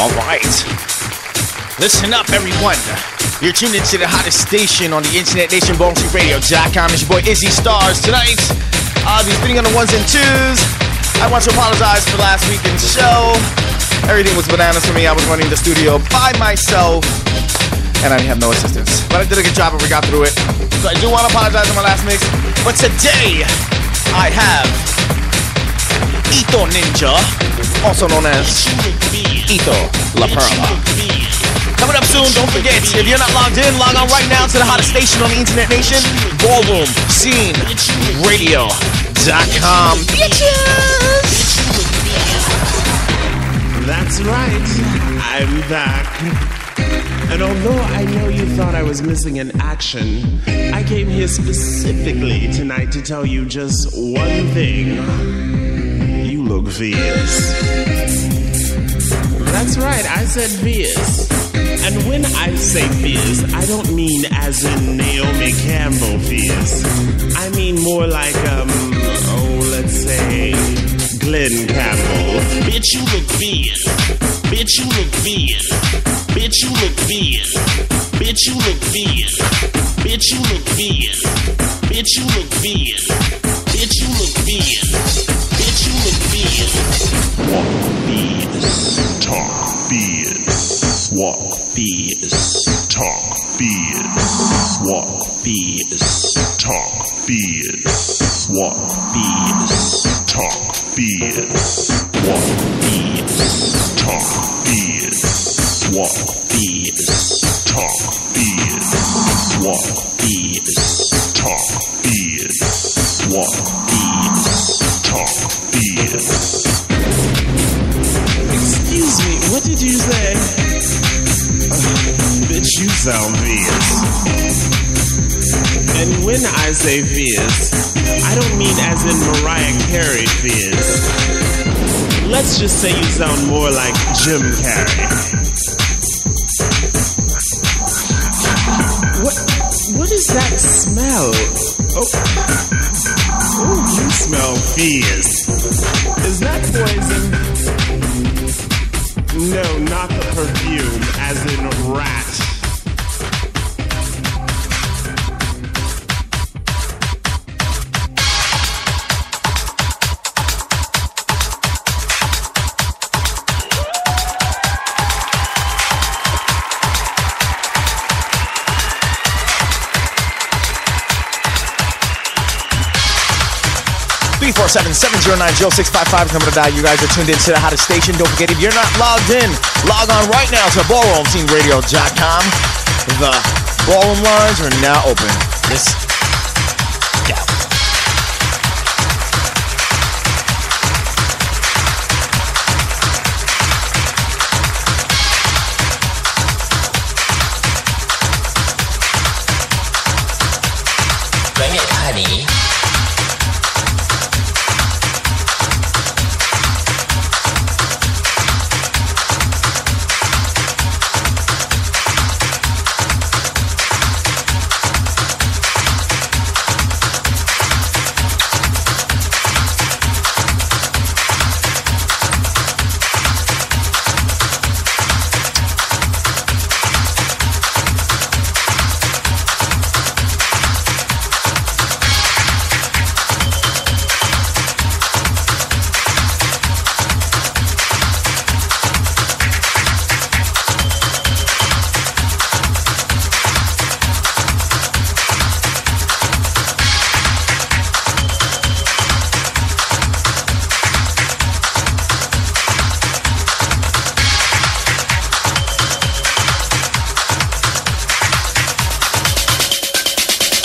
All right. Listen up, everyone. You're tuned into the hottest station on the internet nation, BallroomStreetRadio.com. It's your boy Izzy Stars. Tonight, I'll be spinning on the ones and twos. I want to apologize for last weekend's show. Everything was bananas for me. I was running the studio by myself, and I have no assistance. But I did a good job and we got through it. So I do want to apologize on my last mix. But today, I have Ito Ninja, also known as Ito La Perla. Coming up soon, don't forget, if you're not logged in, log on right now to the hottest station on the internet nation, BallroomSceneRadio.com. Bitches! That's right, I'm back. And although I know you thought I was missing in action, I came here specifically tonight to tell you just one thing. You look fierce. That's right, I said fierce. And when I say fierce, I don't mean as in Naomi Campbell fierce. I mean more like, let's say, Glenn Campbell. Bitch, you look fierce. Bitch, you look fierce. Bitch, you look fierce. Bitch, you look fierce. Bitch, you look fierce. Bitch, you look fierce. Bitch, you look fierce. Bitch, you look fierce. Walk fierce. Talk fierce. Walk fierce. Talk fierce. Walk fierce. Talk fierce. Walk fierce. Talk fierce. Walk fierce. Talk fierce. Walk fierce. Talk fierce. Walk fierce. Talk fierce. Walk fierce. Talk fierce. Excuse me, what did you say? Bitch, you sound fierce. And when I say fierce, I don't mean as in Mariah Carey fierce. Let's just say you sound more like Jim Carrey. What is that smell? Oh, you smell fierce. Is that poison? No, not the perfume, as in rat. 347-709-0655 number to dial. You guys are tuned into the hottest station. Don't forget, if you're not logged in, log on right now to BallroomSceneRadio.com. The ballroom lines are now open. This Bring it, honey.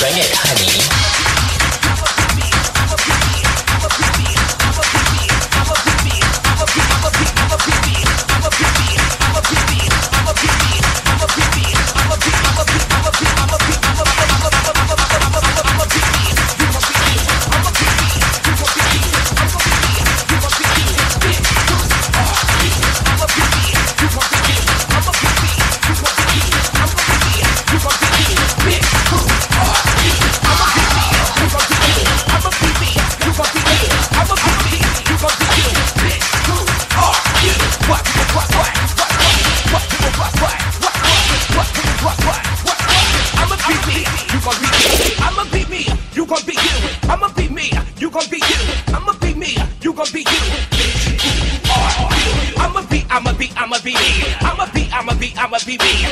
Bring it, honey. you gon' be you. I'ma be me, you gon' be you. I'ma be me, you gon' be you. I'ma be me, you gon' be you. I'ma be me.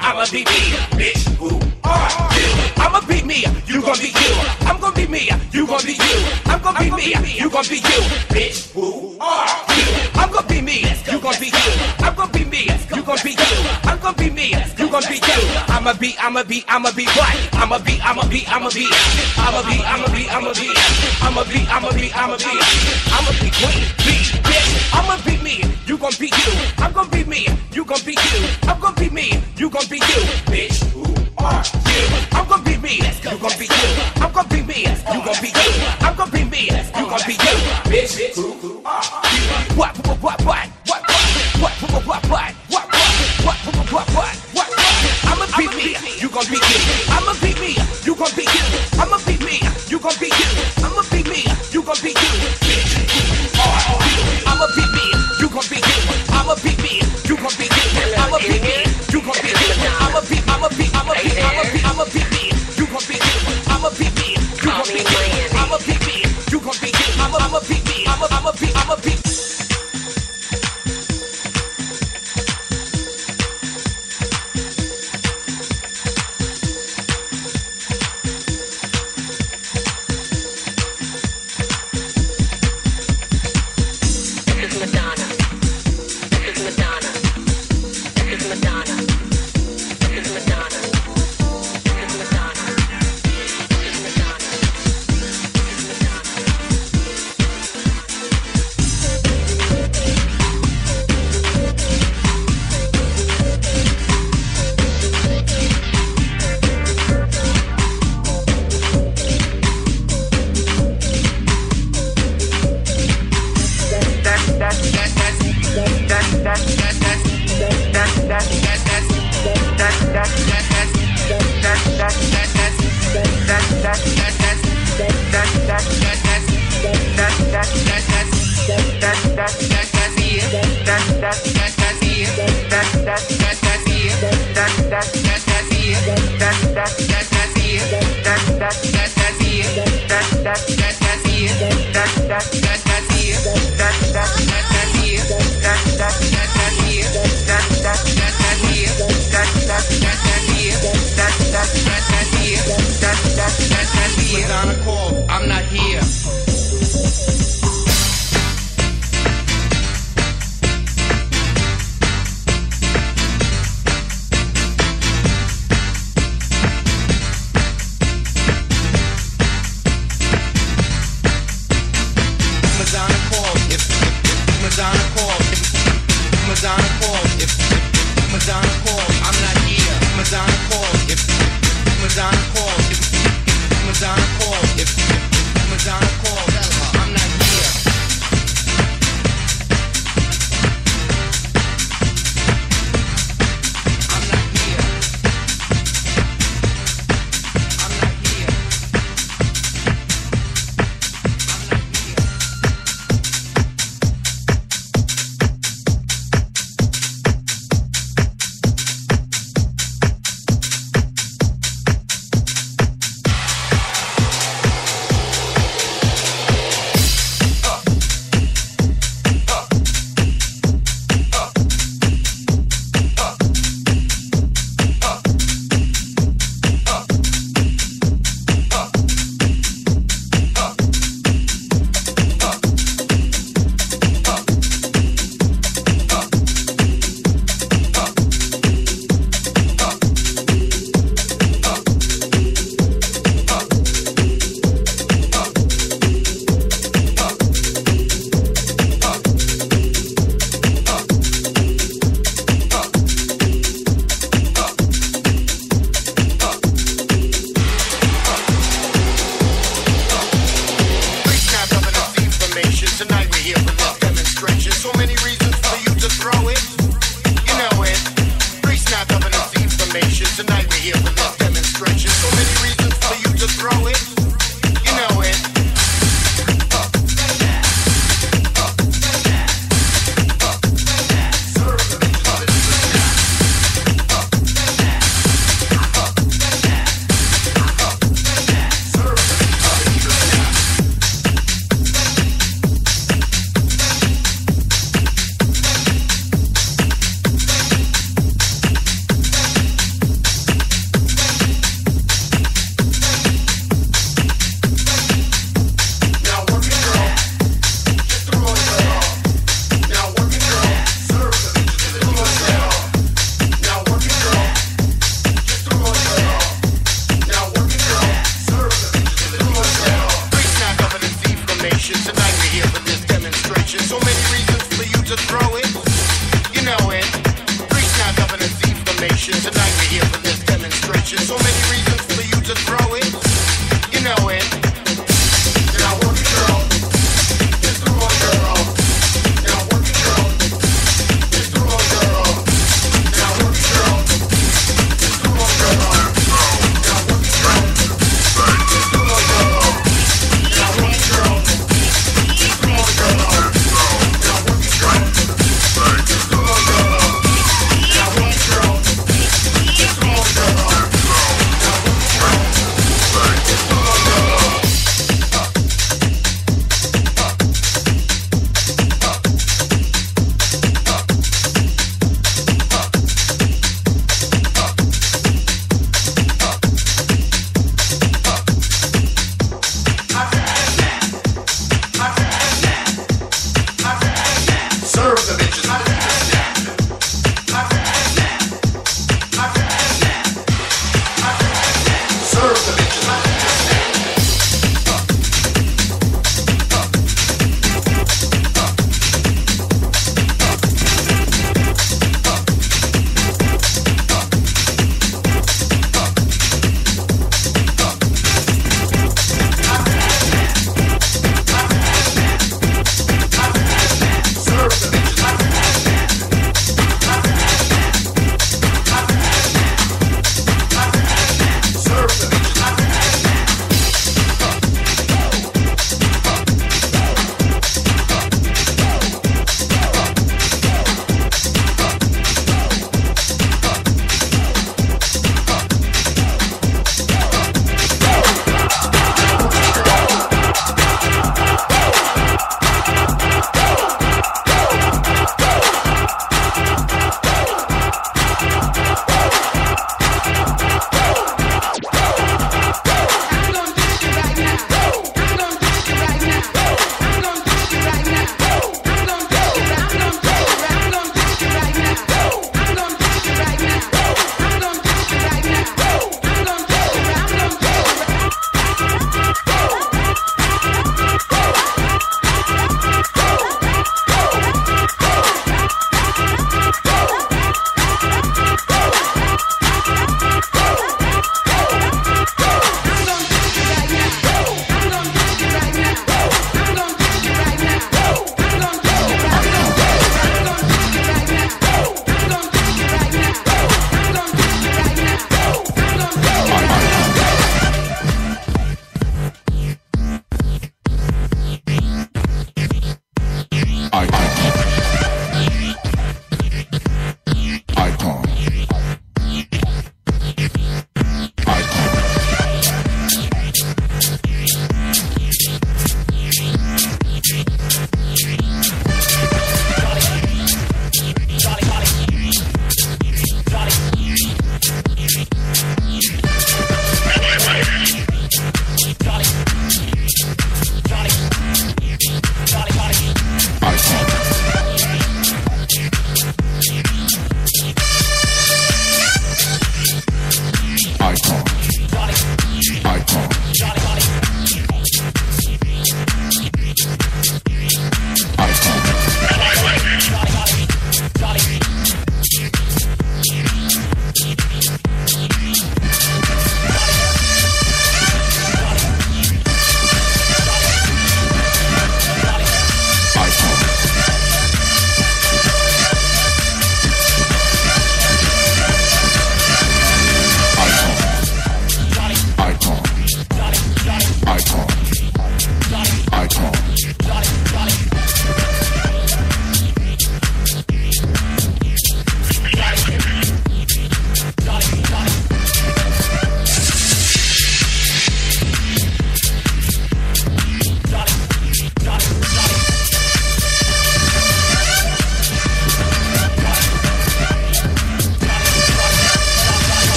I'ma be me. Bitch, who are you? I'ma be me, you gon' be you. I'm gon' be me, you gon' be you. I'm gon' be me, you gon' be you. Bitch, who are you? I'm gon' be me, you gon' be you. I'm gon' be me, you gon' be you. I'm gon' be me, you gon' be you. I'ma be what? I'ma be queen, bitch. I'ma be me, you gon' be you. I'm gon' be me, you gon' be you. I'm gon' be me, you gon' be you. Bitch, who are you? I'm gon' be me, you gon' be you. I'm gon' be me, you gon' be you. I'm gon' be me, you gon' be you. Bitch, who are you? What? I'ma be me, you gon' be you. I'ma be me, you gon' be you. I'ma be me, you gon' be you. I'ma be me, you gon' be you. Bitch, I'ma be me, you gon' be you. I'ma be me, you gon' be you. I'ma be me, you gon' be you. I'ma be me, you gon' be you. I'ma be me, you gon' be you. I'ma be me, you gon' be you. I'ma be me, I'ma be.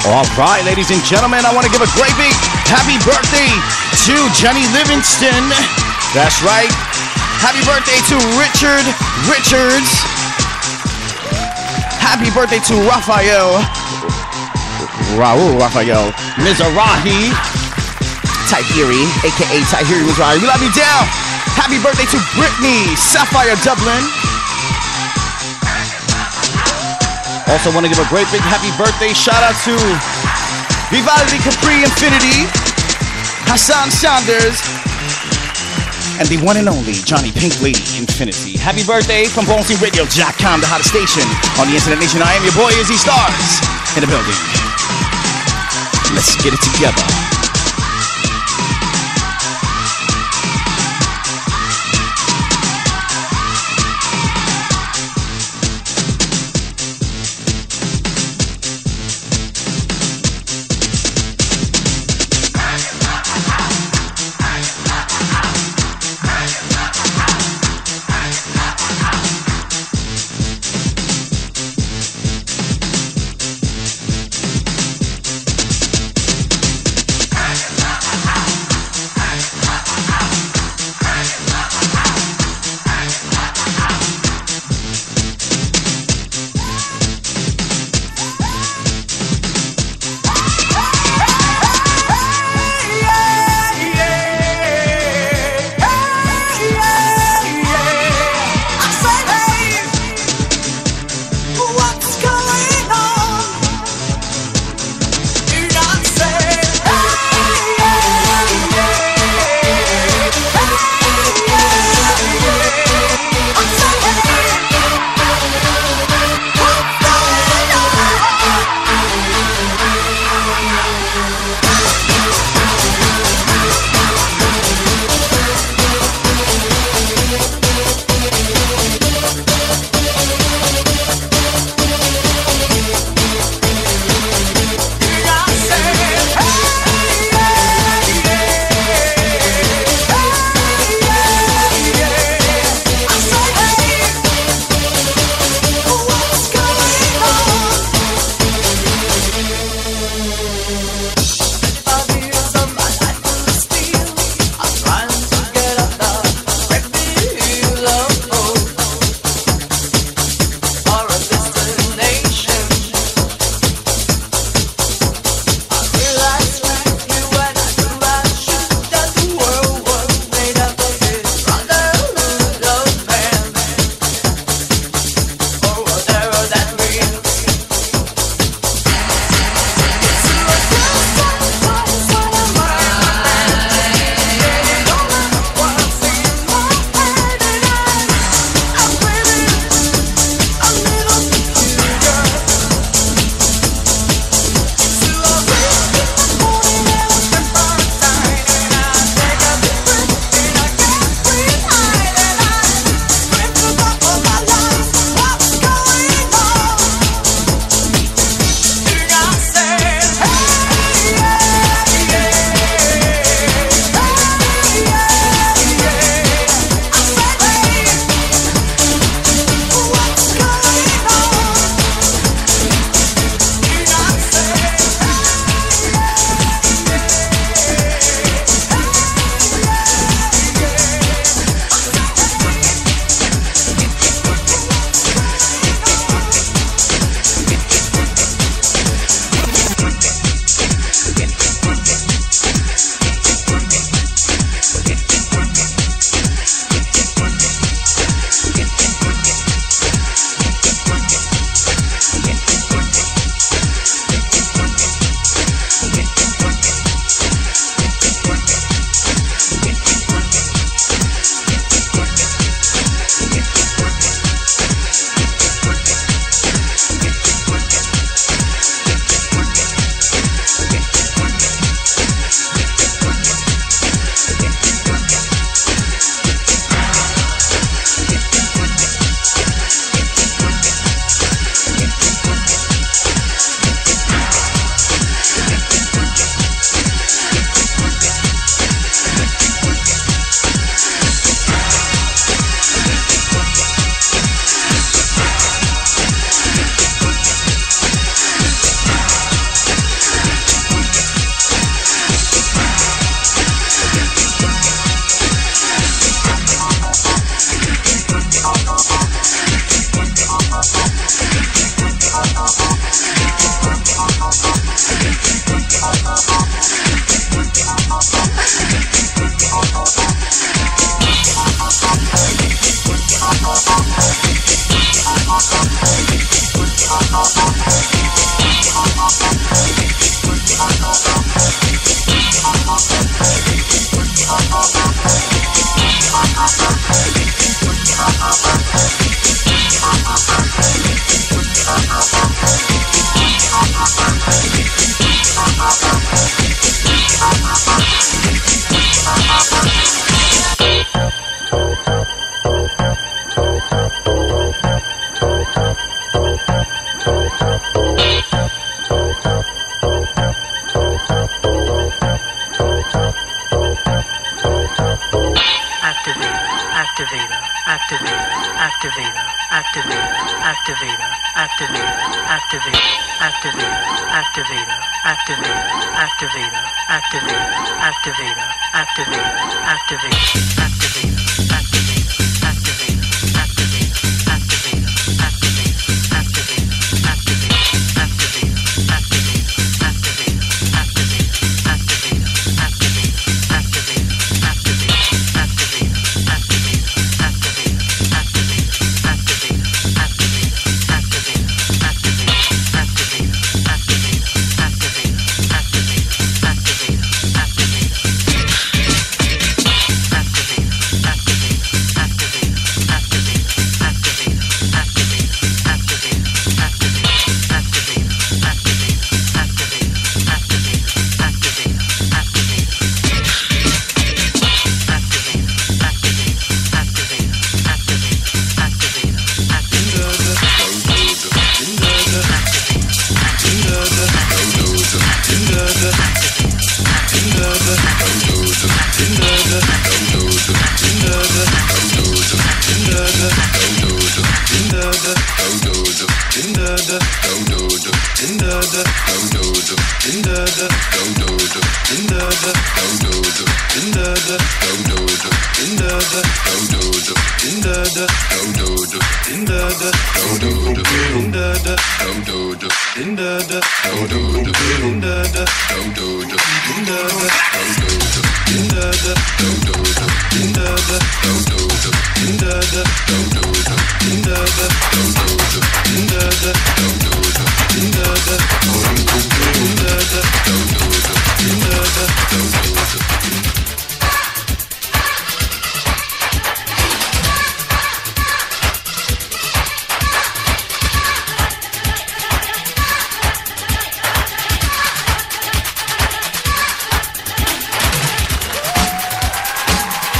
All right, ladies and gentlemen, I want to give a great big happy birthday to Jenny Livingston. That's right. Happy birthday to Richard Richards. Happy birthday to Raul Raphael Mizrahi. Tahiri, aka Tahiri Mizrahi. We love you down. Happy birthday to Brittany Sapphire Dublin. Also want to give a great big happy birthday shout out to Vivaldi Capri Infinity, Hassan Saunders, and the one and only Johnny Pink Lady Infinity. Happy birthday from BallsingRadio.com, the hottest station on the Internet Nation. I am your boy Izzy Stars in the building. Let's get it together.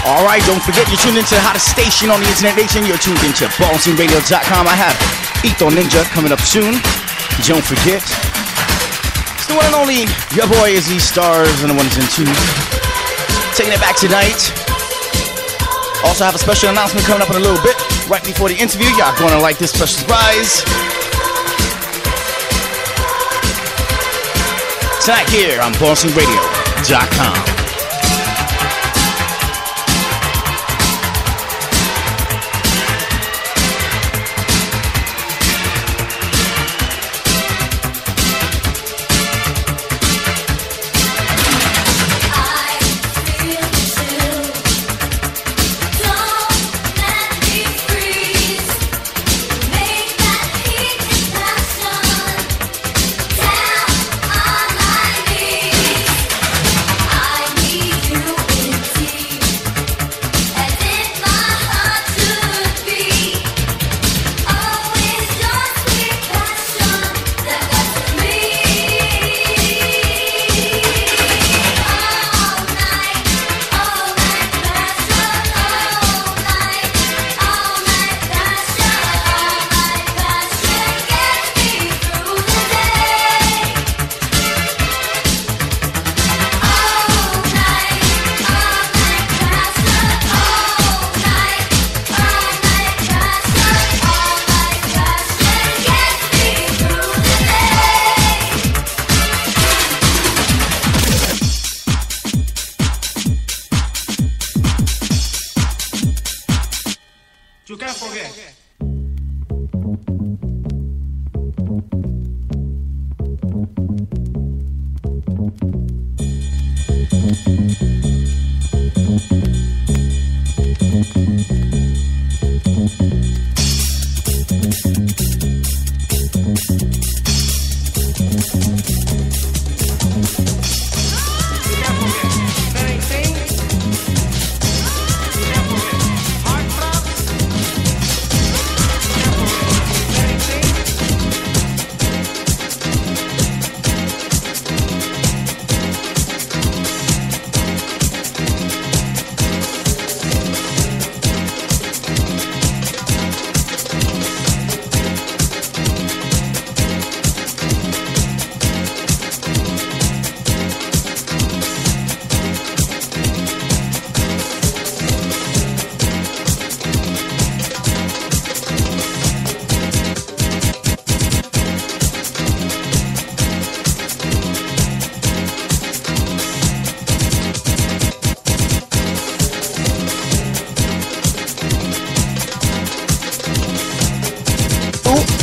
Alright, don't forget you're tuned into the hottest station on the Internet Nation. You're tuned into ballscene.radio.com. I have Ito Ninja coming up soon. Don't forget, it's the one and only your boy Izzy Stars on the ones and twos. Taking it back tonight. Also have a special announcement coming up in a little bit. Right before the interview, y'all gonna like this special surprise. Tonight here on ballsceneradio.com.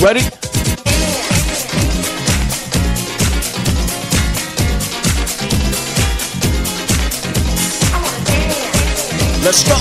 Ready? Let's go.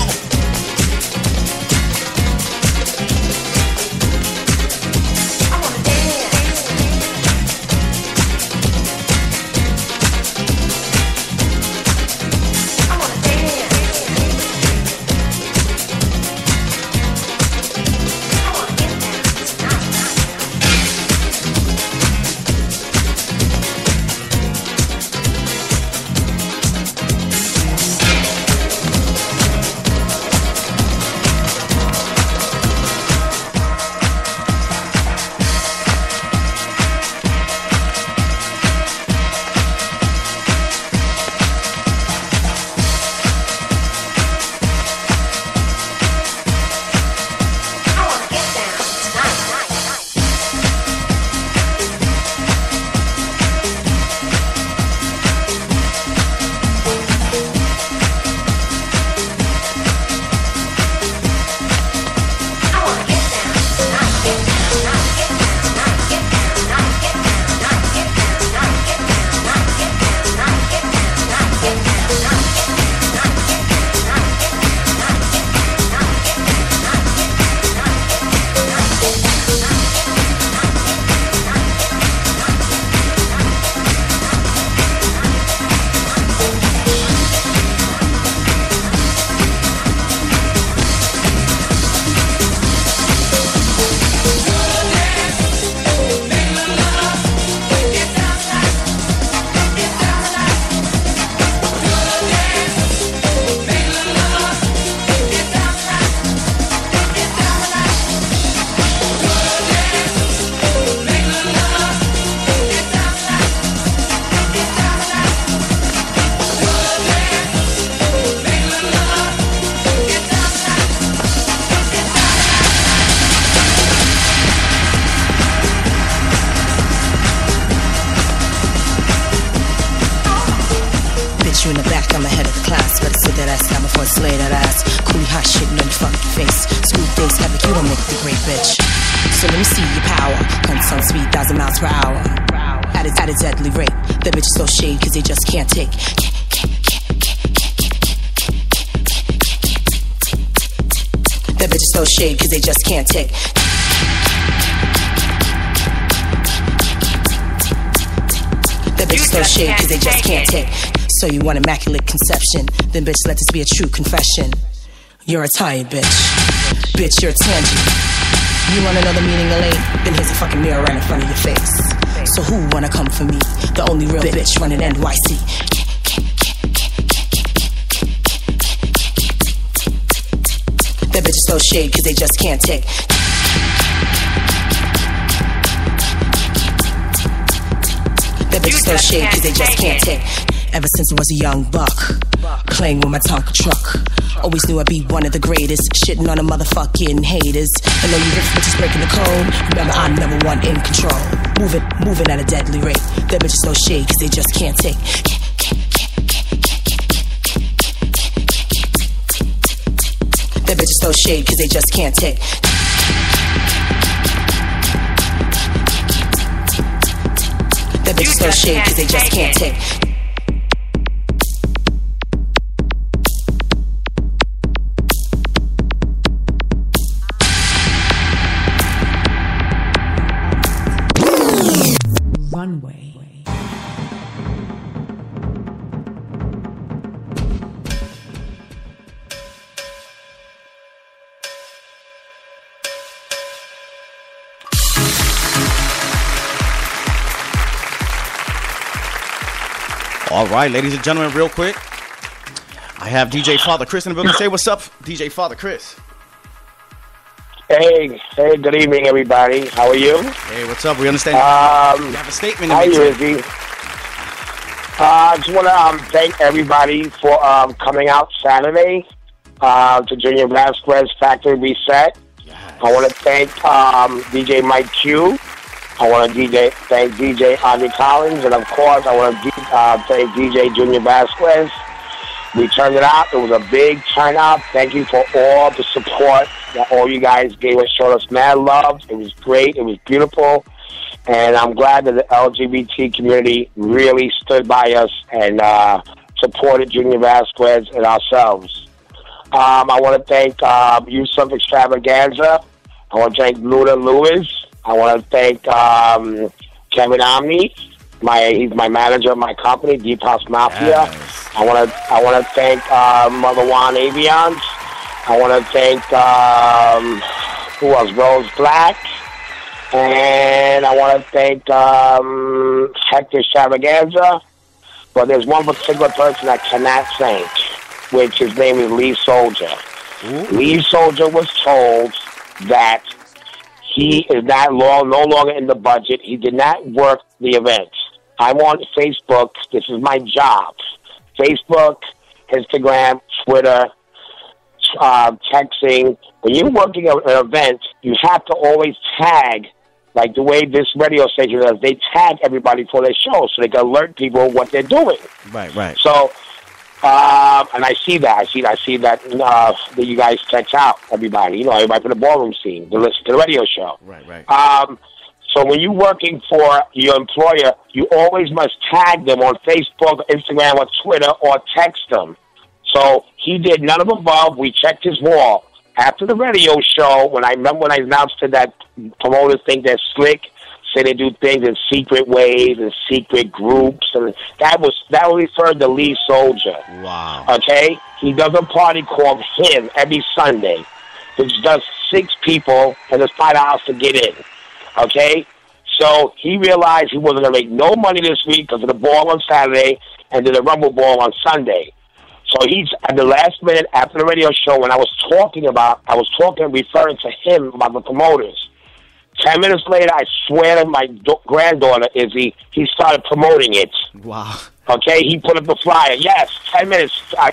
You in the back, I'm ahead of the class. Better sit that ass down before I slay that ass. Coolie hot shit, no fucking face. Scoop days, epic, you don't make the great bitch. So let me see your power. Hunts on speed, 1,000 miles per hour. At a deadly rate. The bitches throw shade cause they just can't take. The bitches throw shade cause they just can't take. The bitches throw shade cause they just can't take. So you want immaculate conception, then bitch let this be a true confession. You're a tired bitch. Bitch, you're a tangent. You wanna know the meaning of late? Then here's a fucking mirror right in front of your face. So who wanna come for me? The only real bitch running NYC. That bitches throw shade cause they just can't take. That bitches throw shade cause they just can't take. Ever since I was a young buck, playing with my Tonka truck. Always knew I'd be one of the greatest, shitting on the motherfucking haters. I know you rich bitches breaking the code. Remember, I'm number one in control. Moving at a deadly rate. That bitches throw shade cause they just can't take. That bitches throw shade cause they just can't take. That bitches throw shade cause they just can't take. Runway. All right, ladies and gentlemen, real quick, I have DJ Father Chris in the building. Say what's up, DJ Father Chris. Hey, good evening, everybody. How are you? Hey, what's up? We understand you have a statement to hi, make. Izzy. I just want to thank everybody for coming out Saturday to Junior Vasquez Factory Reset. Yes. I want to thank DJ Mike Q. I want to thank DJ Ozzy Collins. And, of course, I want to thank DJ Junior Vasquez. We turned it out. It was a big turnout. Thank you for all the support that all you guys gave us, showed us mad love. It was great. It was beautiful. And I'm glad that the LGBT community really stood by us and supported Junior Vasquez and ourselves. I want to thank Yusuf Extravaganza. I want to thank Luda Lewis. I want to thank Kevin Omni. He's my manager of my company, Deep House Mafia. Yes. I want to thank Mother Juan Avions. I want to thank who else? Rose Black. And I want to thank Hector Extravaganza. But there's one particular person I cannot thank, which his name is Lee Soldier. Ooh. Lee Soldier was told that he is no longer in the budget. He did not work the event. I'm on Facebook. This is my job. Facebook, Instagram, Twitter, texting. When you're working an event, you have to always tag, like the way this radio station does. They tag everybody for their show so they can alert people what they're doing. Right. So, and I see that. I see that that you guys text out everybody. You know, everybody from the ballroom scene to listen to the radio show. Right. So when you're working for your employer, you always must tag them on Facebook, Instagram, or Twitter, or text them. So he did none of the above. We checked his wall. After the radio show, when I announced to that promoters think they're slick, say they do things in secret ways and secret groups, and that referred to Lee Soldier. Wow. Okay? He does a party called Him every Sunday, which does 6 people, and there's $5 to get in. Okay? So he realized he wasn't going to make no money this week because of the ball on Saturday and then the Rumble Ball on Sunday. So he's at the last minute after the radio show when I was referring to him about the promoters. 10 minutes later, I swear to my granddaughter, Izzy, he started promoting it. Wow. Okay? He put up the flyer. Yes, 10 minutes. I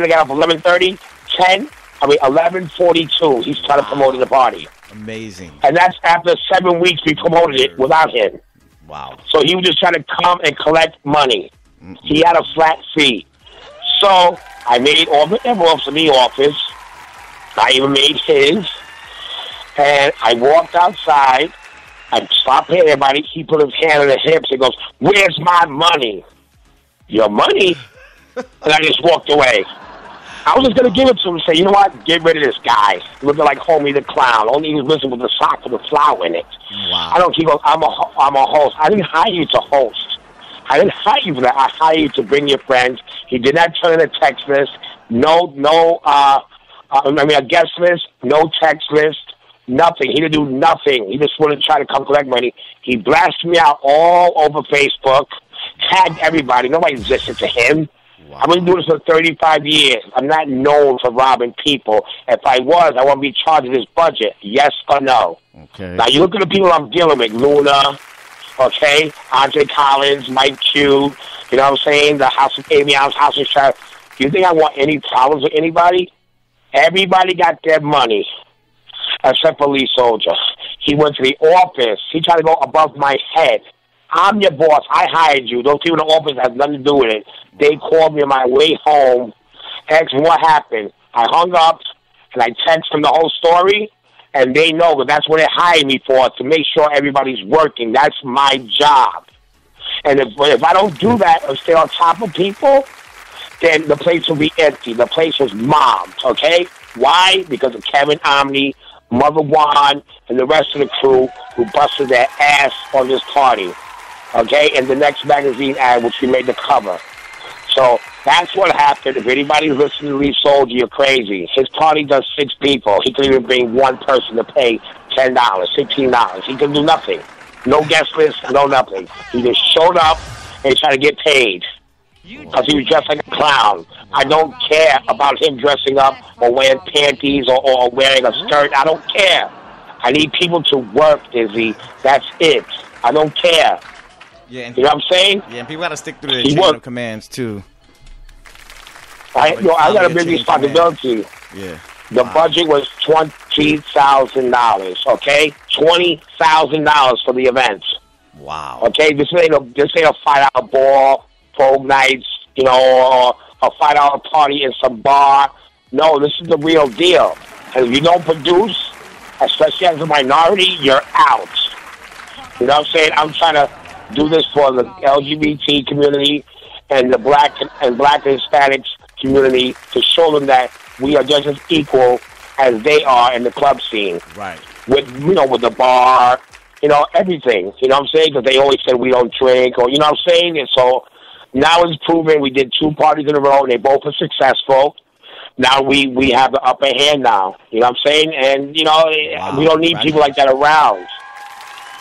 got up 11:42. He started promoting the party. Amazing. And that's after 7 weeks we promoted it without him. Wow. So he was just trying to come and collect money. He had a flat fee. So I made all the envelopes in the office. I even made his. And I walked outside. I stopped paying everybody. He put his hand on his hips and goes, "Where's my money?" "Your money?" And I just walked away. I was just going to give it to him and say, you know what? Get rid of this guy. Looking like Homie the Clown. Only he was missing with the sock with the flower in it. Wow. I don't keep on. I'm a host. I didn't hire you to host. I didn't hire you for that. I hired you to bring your friends. He did not turn in a text list. A guest list. No text list. Nothing. He didn't do nothing. He just wanted to try to come collect money. He blasted me out all over Facebook. Tagged everybody. Nobody's listening to him. Wow. I've been doing this for 35 years. I'm not known for robbing people. If I was, I wouldn't be charged with this budget. Yes or no? Okay. Now, you look at the people I'm dealing with. Luna, okay? Andre Collins, Mike Q, you know what I'm saying? The House of Amion's House of Sheriff. Do you think I want any problems with anybody? Everybody got their money, except for Lee Soldier. He went to the office. He tried to go above my head. I'm your boss. I hired you. Those people in the office have nothing to do with it. They called me on my way home, asked me what happened. I hung up, and I texted them the whole story, and they know that that's what they hired me for, to make sure everybody's working. That's my job. And if I don't do that and stay on top of people, then the place will be empty. The place was mobbed, okay? Why? Because of Kevin Omni, Mother Juan, and the rest of the crew who busted their ass on this party. Okay, and the next magazine ad, which we made the cover. So that's what happened. If anybody's listening to Lee Soldier, you're crazy. His party does 6 people. He could even bring one person to pay $10, $16. He could do nothing. No guest list, no nothing. He just showed up and tried to get paid because he was dressed like a clown. I don't care about him dressing up or wearing panties or wearing a skirt. I don't care. I need people to work, Izzy. That's it. I don't care. Yeah, and you know what I'm saying? Yeah, and people got to stick through the chain of commands, too. I got a big responsibility. Yeah. The budget was $20,000, okay? $20,000 for the event. Wow. Okay, this ain't a $5 ball, Vogue nights, you know, or a $5 party in some bar. No, this is the real deal. And if you don't produce, especially as a minority, you're out. You know what I'm saying? I'm trying to do this for the LGBT community and the black and Hispanics community to show them that we are just as equal as they are in the club scene. Right. With the bar, everything. You know what I'm saying? Because they always said we don't drink, or you know what I'm saying? And so now it's proven. We did 2 parties in a row, and they both were successful. Now we have the upper hand now. You know what I'm saying? And, we don't need people like that around.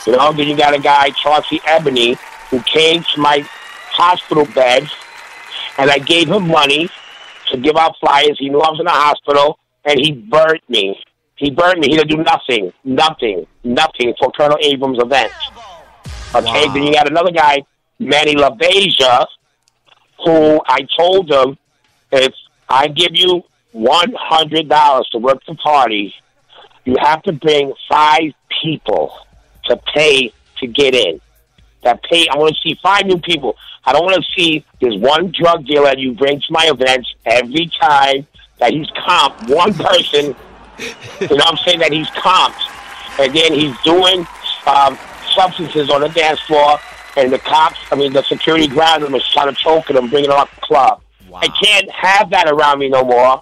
Then you got a guy, Chauncey Ebony, who came to my hospital bed, and I gave him money to give out flyers. He knew I was in the hospital, and he burnt me. He didn't do nothing for Colonel Abrams' event. Okay, Then you got another guy, Manny LaBeija, who I told him, if I give you $100 to work the party, you have to bring 5 people to pay to get in. I want to see 5 new people. I don't want to see this one drug dealer you bring to my events every time that he's comped. One person, I'm saying, that he's comped. And then he's doing substances on the dance floor, and the security grabs him and trying to choke him, bringing him off the club. Wow. I can't have that around me no more.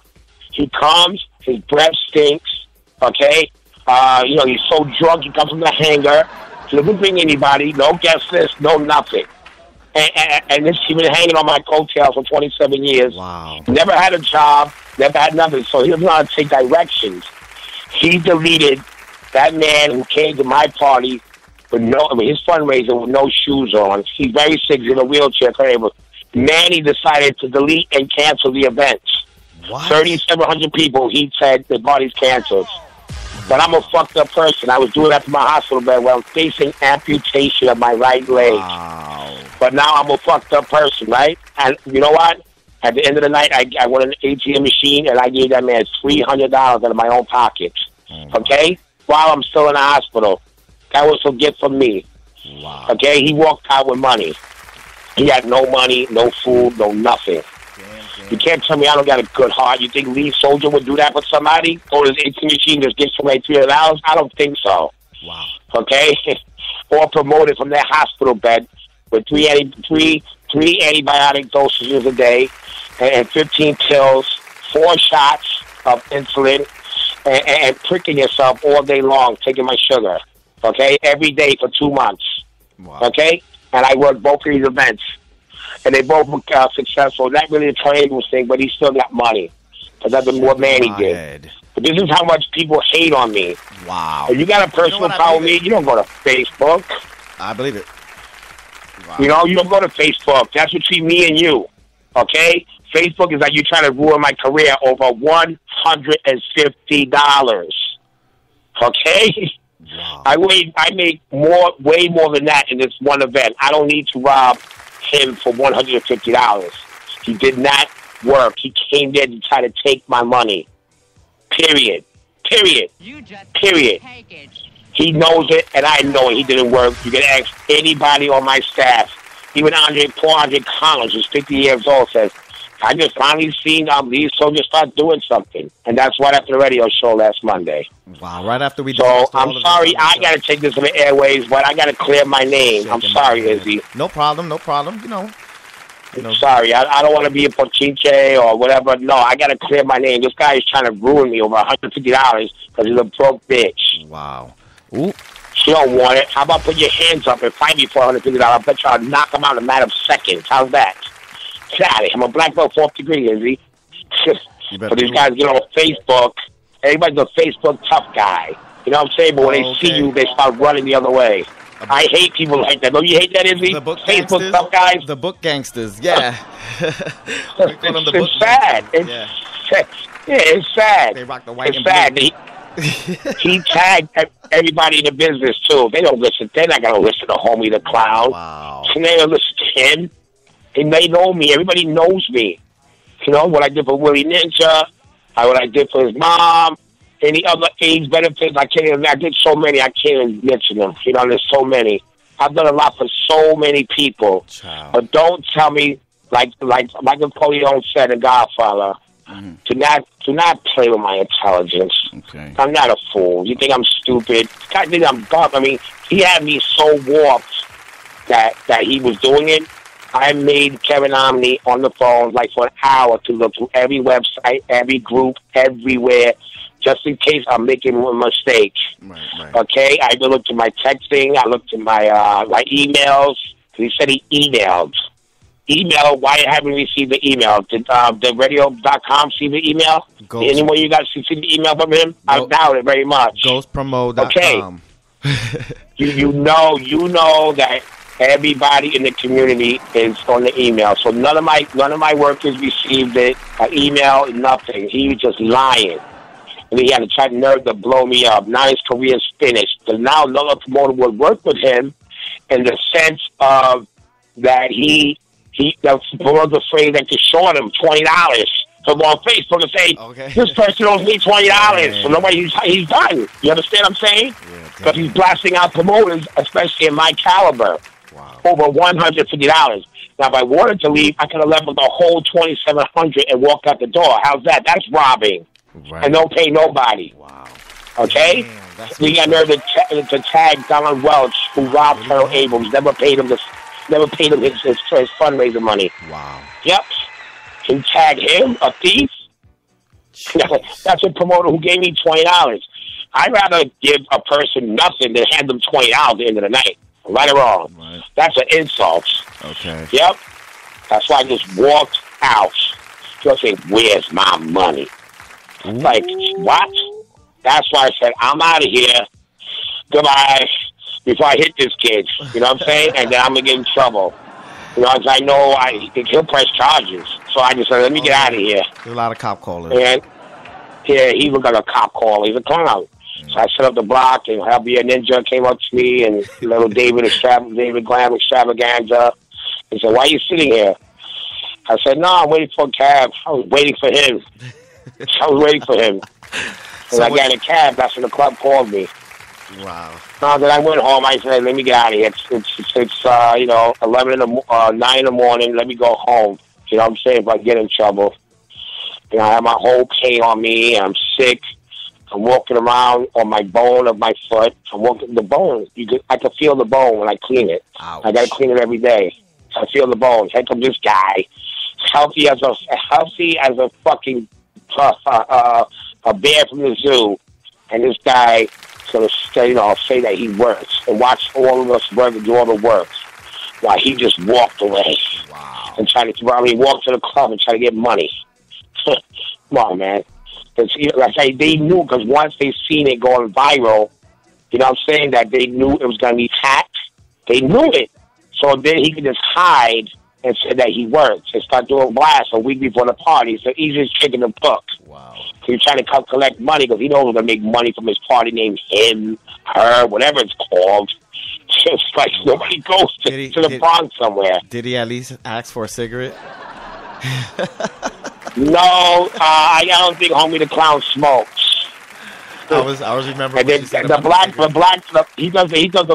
He comes, his breath stinks, okay? He's so drunk, he comes from the hangar. He doesn't bring anybody, no guest list, no nothing. And he's been hanging on my coattails for 27 years. Wow. Never had a job, never had nothing, so he doesn't know how to take directions. He deleted that man who came to my party with his fundraiser with no shoes on. He's very sick, he's in a wheelchair. Manny decided to delete and cancel the events. What? 3,700 people, he said the party's canceled. But I'm a fucked up person. I was doing that to my hospital bed where I'm facing amputation of my right leg. Wow. But now I'm a fucked up person, right? And you know what? At the end of the night, I went in an ATM machine and I gave that man $300 out of my own pocket. Okay? While I'm still in the hospital. That was a gift from me. Wow. Okay? He walked out with money. He had no money, no food, no nothing. You can't tell me I don't got a good heart. You think Lee Soldier would do that for somebody? Go to his ATM machine, just give somebody $300? I don't think so. Wow. Okay? Or promoted from their hospital bed with three antibiotic dosages a day and 15 pills, 4 shots of insulin, and pricking yourself all day long, taking my sugar. Okay? Every day for 2 months. Wow. Okay? And I worked both of these events. And they both were successful. Not really a triangle thing, but he still got money. Because that's what Manny did. But this is how much people hate on me. Wow. If you got a personal problem with me, you don't go to Facebook. I believe it. Wow. You don't go to Facebook. That's between me and you. Okay? Facebook is like you trying to ruin my career over $150. Okay? Wow. I make way more than that in this one event. I don't need to rob him for $150. He did not work. He came there to try to take my money. Period. He knows it, and I know it. He didn't work. You can ask anybody on my staff. Even Paul Andre Collins, who's 50 years old, says, I just finally seen these soldiers start doing something. And that's right after the radio show last Monday. Wow, right after we... So, I'm sorry, I got to take this on the airwaves, but I got to clear my name. I'm sorry, Izzy. No problem. You know. Sorry, I don't want to be a pochinche or whatever. No, I got to clear my name. This guy is trying to ruin me over $150 because he's a broke bitch. Wow. Ooh. She don't want it. How about put your hands up and fight me for $150? I bet you I'll knock him out in a matter of seconds. How's that? Get out of here. I'm a black belt 4th degree, Izzy. But these guys get on Facebook. Everybody's a Facebook tough guy. You know what I'm saying? But when they see you, they start running the other way. I hate people like that. Don't you hate that, Izzy? The book Facebook gangsters, tough guys? The book gangsters, yeah. It's sad. It's sad. They rock the white and blue. He tagged everybody in the business, too. They don't listen. They're not going to listen to Homie the Clown. Wow. They don't listen to him. They know me. Everybody knows me. You know, what I did for Willie Ninja, what I did for his mom, any other AIDS benefits. I did so many, I can't even mention them. You know, there's so many. I've done a lot for so many people. Child. But don't tell me like Napoleon said in Godfather, do not play with my intelligence. Okay. I'm not a fool. You think I'm stupid? I think I'm dumb. I mean, he had me so warped that he was doing it. I made Kevin Omni on the phone like for an hour to look through every website, every group, everywhere, just in case I'm making a mistake. Right. Okay? I looked at my texting. I looked at my emails. He said he emailed. Email, why haven't we received the email? Did the radio.com see the email? Did anyone of you guys see the email from him? I doubt it very much. Ghostpromo.com. Okay. you know that everybody in the community is on the email. So none of my workers received it. An email, nothing. He was just lying. And he had to try to nerve to blow me up. Now his career's finished. But now another promoter would work with him in the sense of that the promoter's afraid that to short him $20. So go on Facebook and say, this person owes me $20. So nobody, he's done. You understand what I'm saying? Because he's blasting out promoters, especially in my caliber. Wow. Over $150. Now, if I wanted to leave, I could have left with the whole $2,700 and walked out the door. How's that? That's robbing. Right. And don't pay nobody. Wow. Okay? Damn, we got nerve to tag Don Welch, who robbed Terrell Abrams, never paid him his fundraiser money. Wow. Yep. Can tag him, a thief? That's a promoter who gave me $20. I'd rather give a person nothing than hand them $20 at the end of the night. Right or wrong. Right. That's an insult. Okay. Yep. That's why I just walked out. Just say, where's my money? Like, what? That's why I said, I'm out of here. Goodbye. Before I hit this kid. You know what I'm saying? And then I'm going to get in trouble. You know, I know he'll press charges. So I just said, let me get out of here. There's a lot of cop callers. And, yeah, he even got a cop call. He's a clown. So I set up the block, and Javier Ninja came up to me, and little David Glam Extravaganza. He said, why are you sitting here? I said, no, I'm waiting for a cab. I was waiting for him. And I got in a cab. That's when the club called me. Wow. No, then I went home. I said, let me get out of here. It's 9 in the morning. Let me go home. You know what I'm saying? If I get in trouble. You know, I have my whole pain on me. I'm sick. I'm walking around on my bone of my foot. I'm walking the bone. I can feel the bone when I clean it. Ouch. I got to clean it every day. I feel the bone. Here comes this guy, healthy as a fucking a bear from the zoo, and this guy gonna say that he works and watch all of us work and do all the work, while he just walked away. Wow. And walked to the club and try to get money. Come on, man. They knew, because once they seen it going viral, you know what I'm saying, that they knew it was going to be hacked. They knew it. So then he could just hide and say that he worked and start doing blasts a week before the party. It's the easiest trick in the book. Wow. So he's trying to collect money because he knows he's going to make money from his party named him, her, whatever it's called. It's like nobody goes to the Bronx somewhere. Did he at least ask for a cigarette? No, I don't think Homie the Clown smokes. I was remembering. And then he does the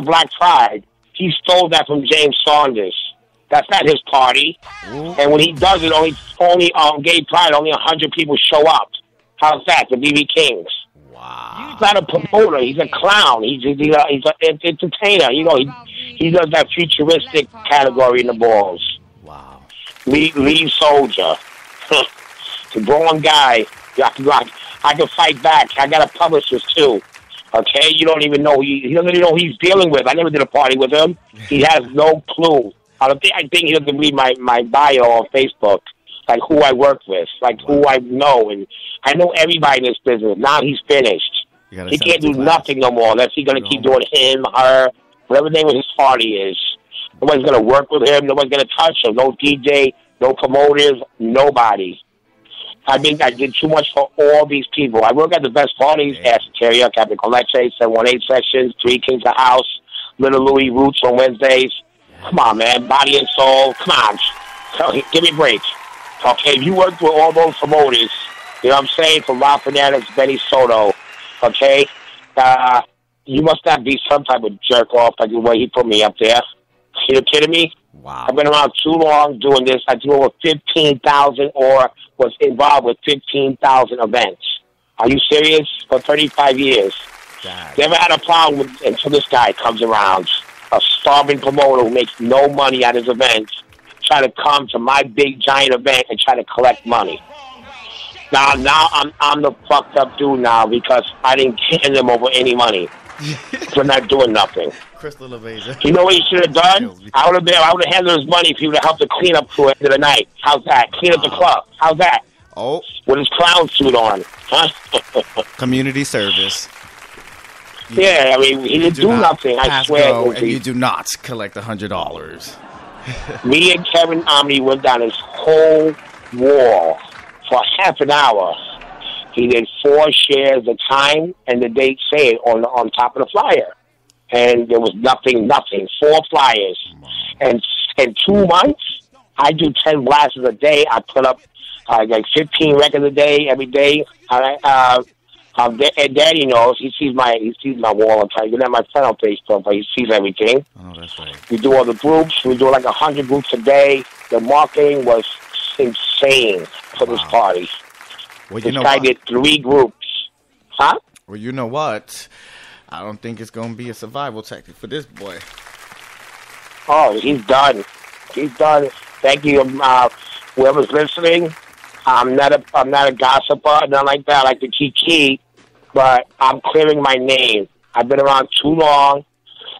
Black Pride. He stole that from James Saunders. That's not his party. Ooh. And when he does it, only Gay Pride, only 100 people show up. How's that? The BB Kings. Wow. He's not a promoter. He's a clown. He's an entertainer. You know, he does that futuristic category in the balls. Wow. Lead soldier. The wrong guy. I can fight back. I got a publicist too. Okay, you don't even know he doesn't even know who he's dealing with. I never did a party with him. He has no clue. I think he doesn't read my bio on Facebook, like who I work with, like who I know, and I know everybody in this business. Now he's finished. He can't do nothing no more unless he's going to keep doing him, her, whatever the name of his party is. Nobody's going to work with him. Nobody's going to touch him. No DJ, no promoters, nobody. I think I did too much for all these people. I work at the best parties, Ashteria, Captain Coleche, 718 Sessions, Three Kings of House, Little Louis Roots on Wednesdays. Come on, man. Body and Soul. Come on. Give me a break. Okay, if you worked with all those promoters, you know what I'm saying, from Rob Fernandez, Benny Soto, okay, you must not be some type of jerk off like the way he put me up there. You kidding me? Wow. I've been around too long doing this. I do over 15,000 or was involved with 15,000 events. Are you serious? For 35 years. God. Never had a problem with, until this guy comes around. A starving promoter who makes no money at his events. Try to come to my big giant event and try to collect money. Now I'm the fucked up dude now because I didn't hand him over any money for not doing nothing. Crystal Evasion. You know what he should have done? I would have handled his money if he would have helped to clean up to it end of the night. How's that? Clean up the club. How's that? Oh. With his clown suit on. Huh? Community service. Yeah, I mean, he didn't do nothing, I swear. And you do not collect $100. Me and Kevin Omni went down this whole wall for half an hour. He did 4 shares, the time and the date said on top of the flyer. And there was nothing, 4 flyers. And in 2 months, I do 10 blasts a day. I put up like 15 records a day, every day. And Daddy knows. He sees my wall all the time. You're not my friend on Facebook, but he sees everything. Oh, that's right. We do all the groups. We do like 100 groups a day. The marketing was insane for this party. Well, this guy did 3 groups. Huh? Well, you know what? I don't think it's going to be a survival tactic for this boy. Oh, he's done. He's done. Thank you, whoever's listening. I'm not a gossiper, nothing like that. I like to kiki, but I'm clearing my name. I've been around too long.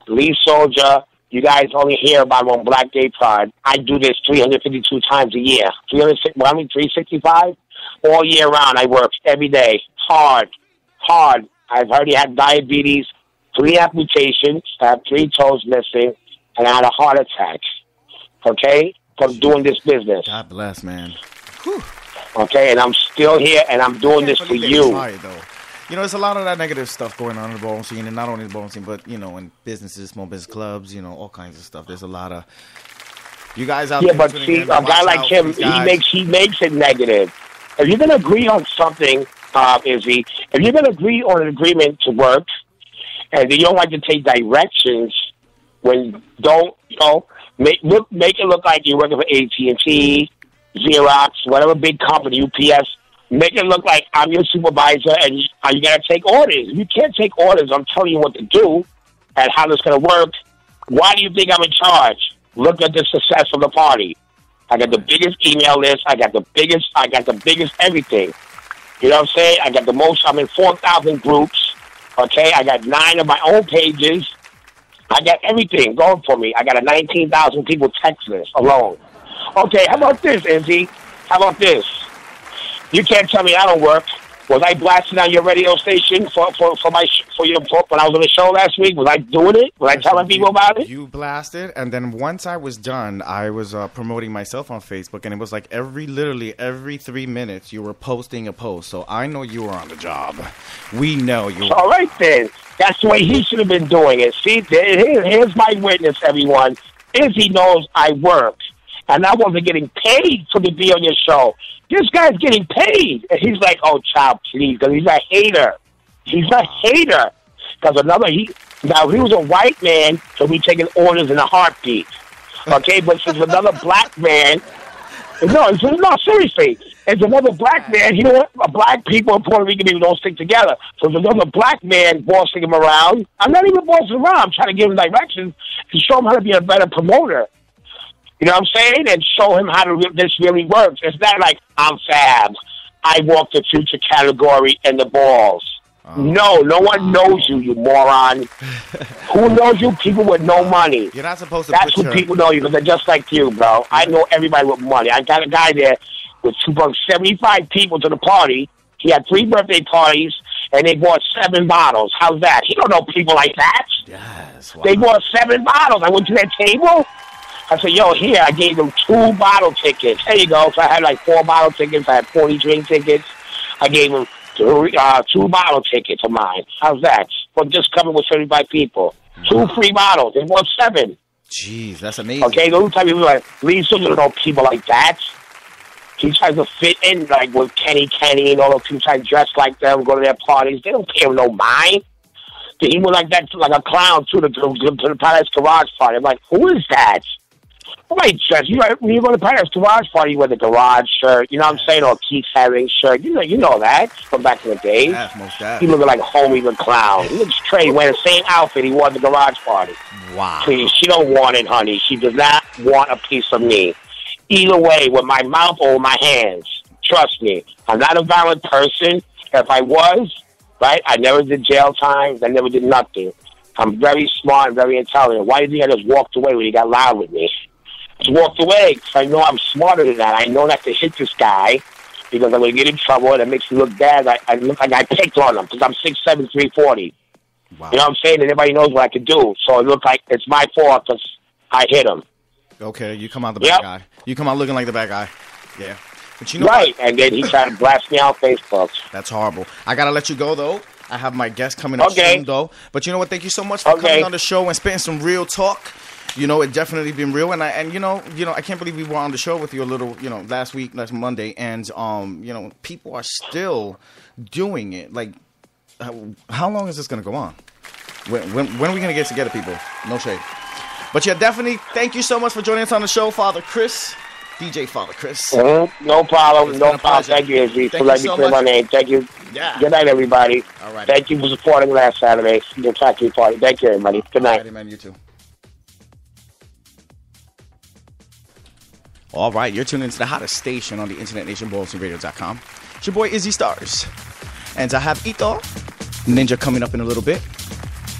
Lee Soldier, you guys only hear about him on Black Day Pride. I do this 352 times a year. 365? All year round, I work every day. Hard. I've already had diabetes, 3 amputations, I have 3 toes missing, and I had a heart attack. Okay? From doing this business. God bless, man. Whew. Okay, and I'm still here, and I'm doing this for you. Sorry, though. You know, there's a lot of that negative stuff going on in the bowling scene, and not only the bowling scene, but, you know, in businesses, small business clubs, you know, all kinds of stuff. There's a lot of you guys out there. Yeah, but see, a guy like him, he makes it negative. If you're going to agree on something, Izzy, if you're going to agree on an agreement to work, and you don't like to take directions, make it look like you're working for AT&T, Xerox, whatever big company, UPS, make it look like I'm your supervisor and you got to take orders. If you can't take orders, I'm telling you what to do and how this going to work. Why do you think I'm in charge? Look at the success of the party. I got the biggest email list. I got the biggest everything. You know what I'm saying? I got the most. I'm in 4,000 groups. Okay? I got 9 of my own pages. I got everything going for me. I got a 19,000 people text list alone. Okay, how about this, Izzy? How about this? You can't tell me I don't work. Was I blasting on your radio station when I was on the show last week? Was I doing it? Was I telling people about it? You blasted, and then once I was done, I was promoting myself on Facebook, and it was like literally every 3 minutes you were posting a post. So I know you were on the job. We know you were. All right, then. That's the way he should have been doing it. See, here's my witness, everyone. Izzy knows I work. And I wasn't getting paid to be on your show. This guy's getting paid. And he's like, oh, child, please. Because he's a hater. He's a hater. Because if he was a white man, he'll be taking orders in a heartbeat. Okay? But since another black man, no, seriously. It's another black man. You know what? Black people and Puerto Rican people don't stick together. So there's another black man bossing him around. I'm not even bossing him around. I'm trying to give him directions to show him how to be a better promoter. You know what I'm saying? And show him how this really works. It's not like, I'm Fab. I walk the future category and the balls. No one knows you, you moron. Who knows you? People with no money. You're not supposed to. That's who people know you, because they're just like you, bro. I know everybody with money. I got a guy there with 75 people to the party. He had 3 birthday parties, and they bought 7 bottles. How's that? He don't know people like that. Yes. Wow. They bought 7 bottles. I went to that table. I said, yo, here, I gave them 2 bottle tickets. There you go. So I had like 4 bottle tickets. I had 40 drink tickets. I gave them 2 bottle tickets of mine. How's that? For just coming with 75 people. 2 free bottles. They bought 7. Jeez, that's amazing. Okay, those type of people like, Lee Silver don't know people like that. He tries to fit in like with Kenny and all those people try to dress like them, go to their parties. They don't pay him no mind. He went like that, like a clown, to the Paradise Garage party. I'm like, who is that? Right, dress. When you go to Paris garage party, you wear the garage shirt. You know what I'm saying? Or Keith Haring shirt. You know that from back in the days. Yes, most definitely. He looking like Homie the Clown. He looks straight wearing the same outfit he wore at the garage party. Wow. Please, she don't want it, honey. She does not want a piece of me. Either way, with my mouth or with my hands. Trust me, I'm not a violent person. If I was, right, I never did jail time. I never did nothing. I'm very smart and very intelligent. Why do you think I just walked away when he got loud with me? I just walked away because I know I'm smarter than that. I know not to hit this guy because I'm going to get in trouble and it makes me look bad. I look like I picked on him because I'm 6'7", 340. Wow. You know what I'm saying? And everybody knows what I can do. So it looked like it's my fault because I hit him. Okay, you come out the bad guy. You come out looking like the bad guy. Yeah. But you know right, what? And then he tried to blast me on Facebook. That's horrible. I got to let you go, though. I have my guest coming up soon, though. But you know what? Thank you so much for coming on the show and spitting some real talk. You know, it definitely been real, and you know, I can't believe we were on the show with you a little, last Monday, and people are still doing it. Like, how long is this gonna go on? When are we gonna get together, people? No shade. But yeah, definitely. Thank you so much for joining us on the show, Father Chris, DJ Father Chris. Mm-hmm. No problem. No problem. Thank you, Izzy, for letting me clear my name. Thank you. Yeah. Good night, everybody. All right. Thank you for supporting last Saturday, the factory party. Thank you, everybody. Good night. All right, man. You too. All right, you're tuned into the hottest station on the internet nation, BallsRadio.com. It's your boy Izzy Stars. And I have Ito Ninja coming up in a little bit.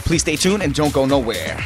Please stay tuned and don't go nowhere.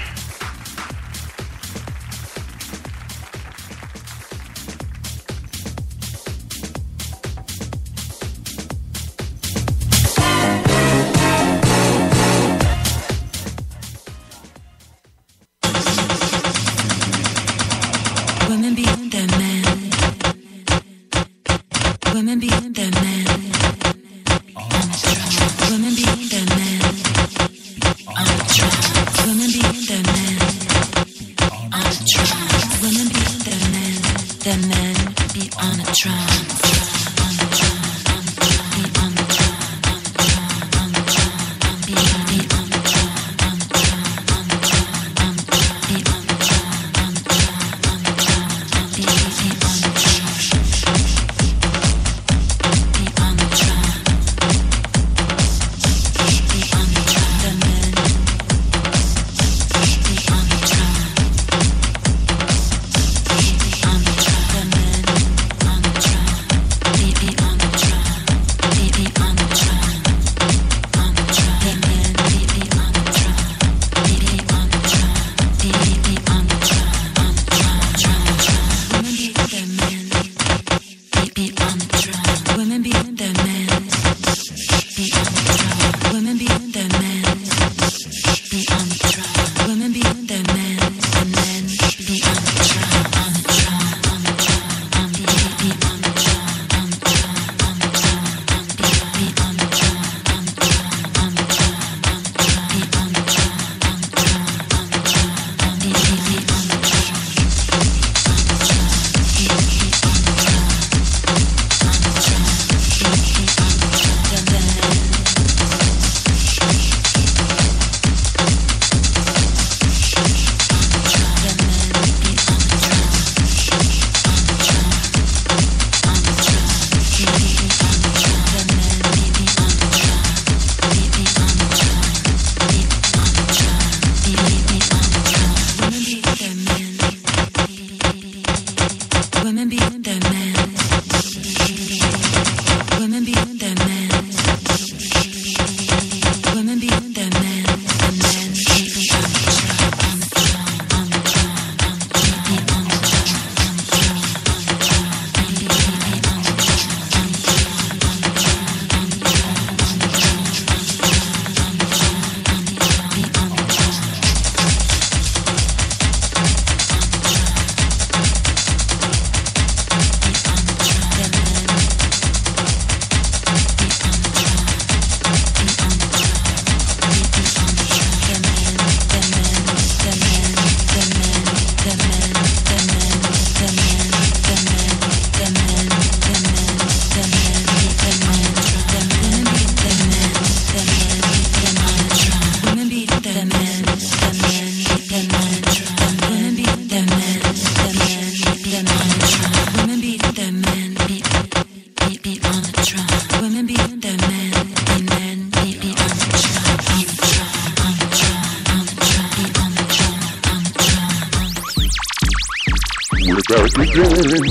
again.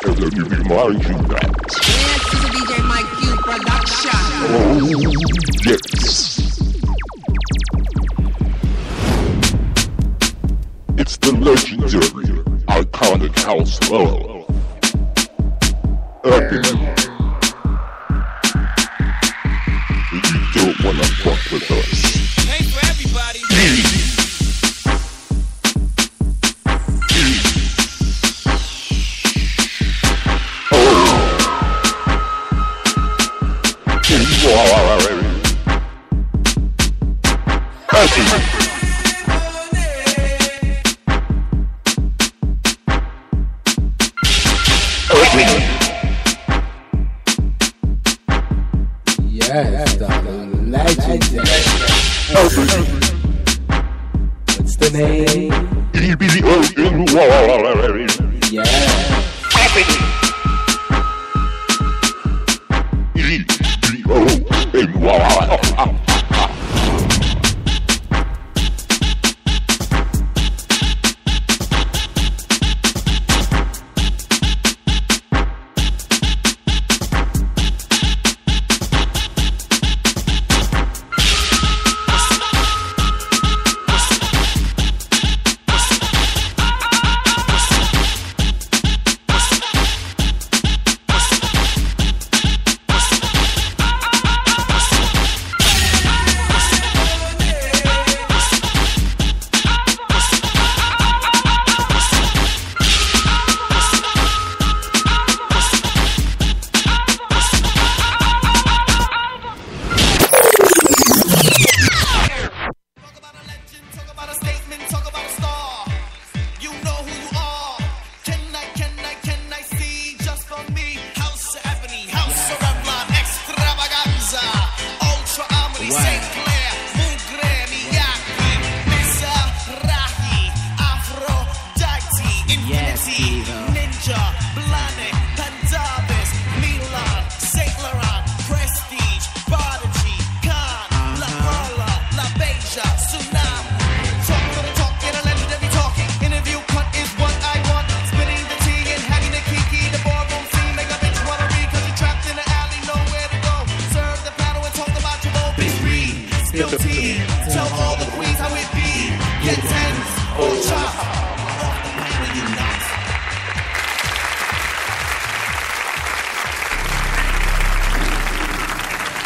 And let me remind you that. Yes, this is DJ Mike Q production. Oh, yes. It's the legendary, iconic house of Ebony. You don't wanna fuck with us. Thanks for everybody. Yes, the legendary. What's the name?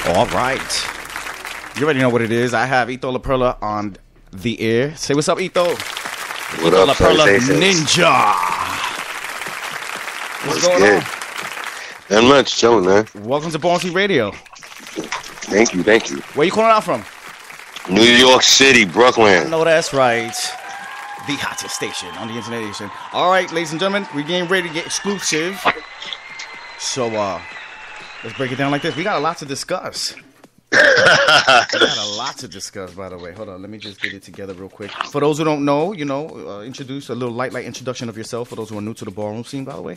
All right. You already know what it is. I have Ito La Perla on the air. Say what's up, Ito. What up, La Perla Sensations? Ninja. What's going good? Not much, chilling, man. on? Welcome to Ballsy Radio. Thank you, thank you. Where you calling out from? New York City, Brooklyn. No, that's right. The hottest station on the internet nation. All right, ladies and gentlemen, we're getting ready to get exclusive. So, let's break it down like this. We got a lot to discuss. We got a lot to discuss, by the way. Hold on, let me just get it together real quick. For those who don't know, introduce a little light introduction of yourself. For those who are new to the ballroom scene, by the way.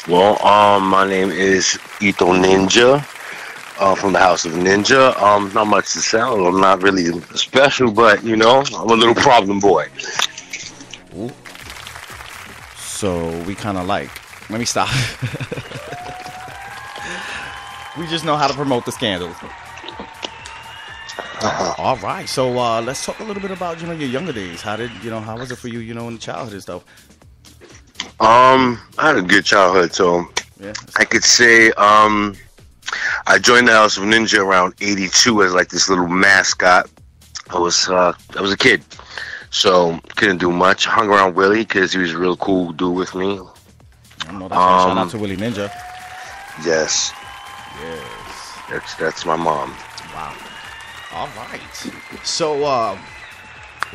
Well, my name is Ito Ninja, from the House of Ninja. Not much to say. I'm not really special, but I'm a little problem boy. Ooh. So we kind of like. Let me stop. We just know how to promote the scandals. All right. So let's talk a little bit about your younger days. How was it for you, in the childhood and stuff? I had a good childhood, so yeah. I could say I joined the House of Ninja around '82 as like this little mascot. I was a kid, so couldn't do much. Hung around Willie because he was a real cool dude with me. I know that's right. Shout out to Willie Ninja. Yes. Yes. That's my mom. Wow. All right. So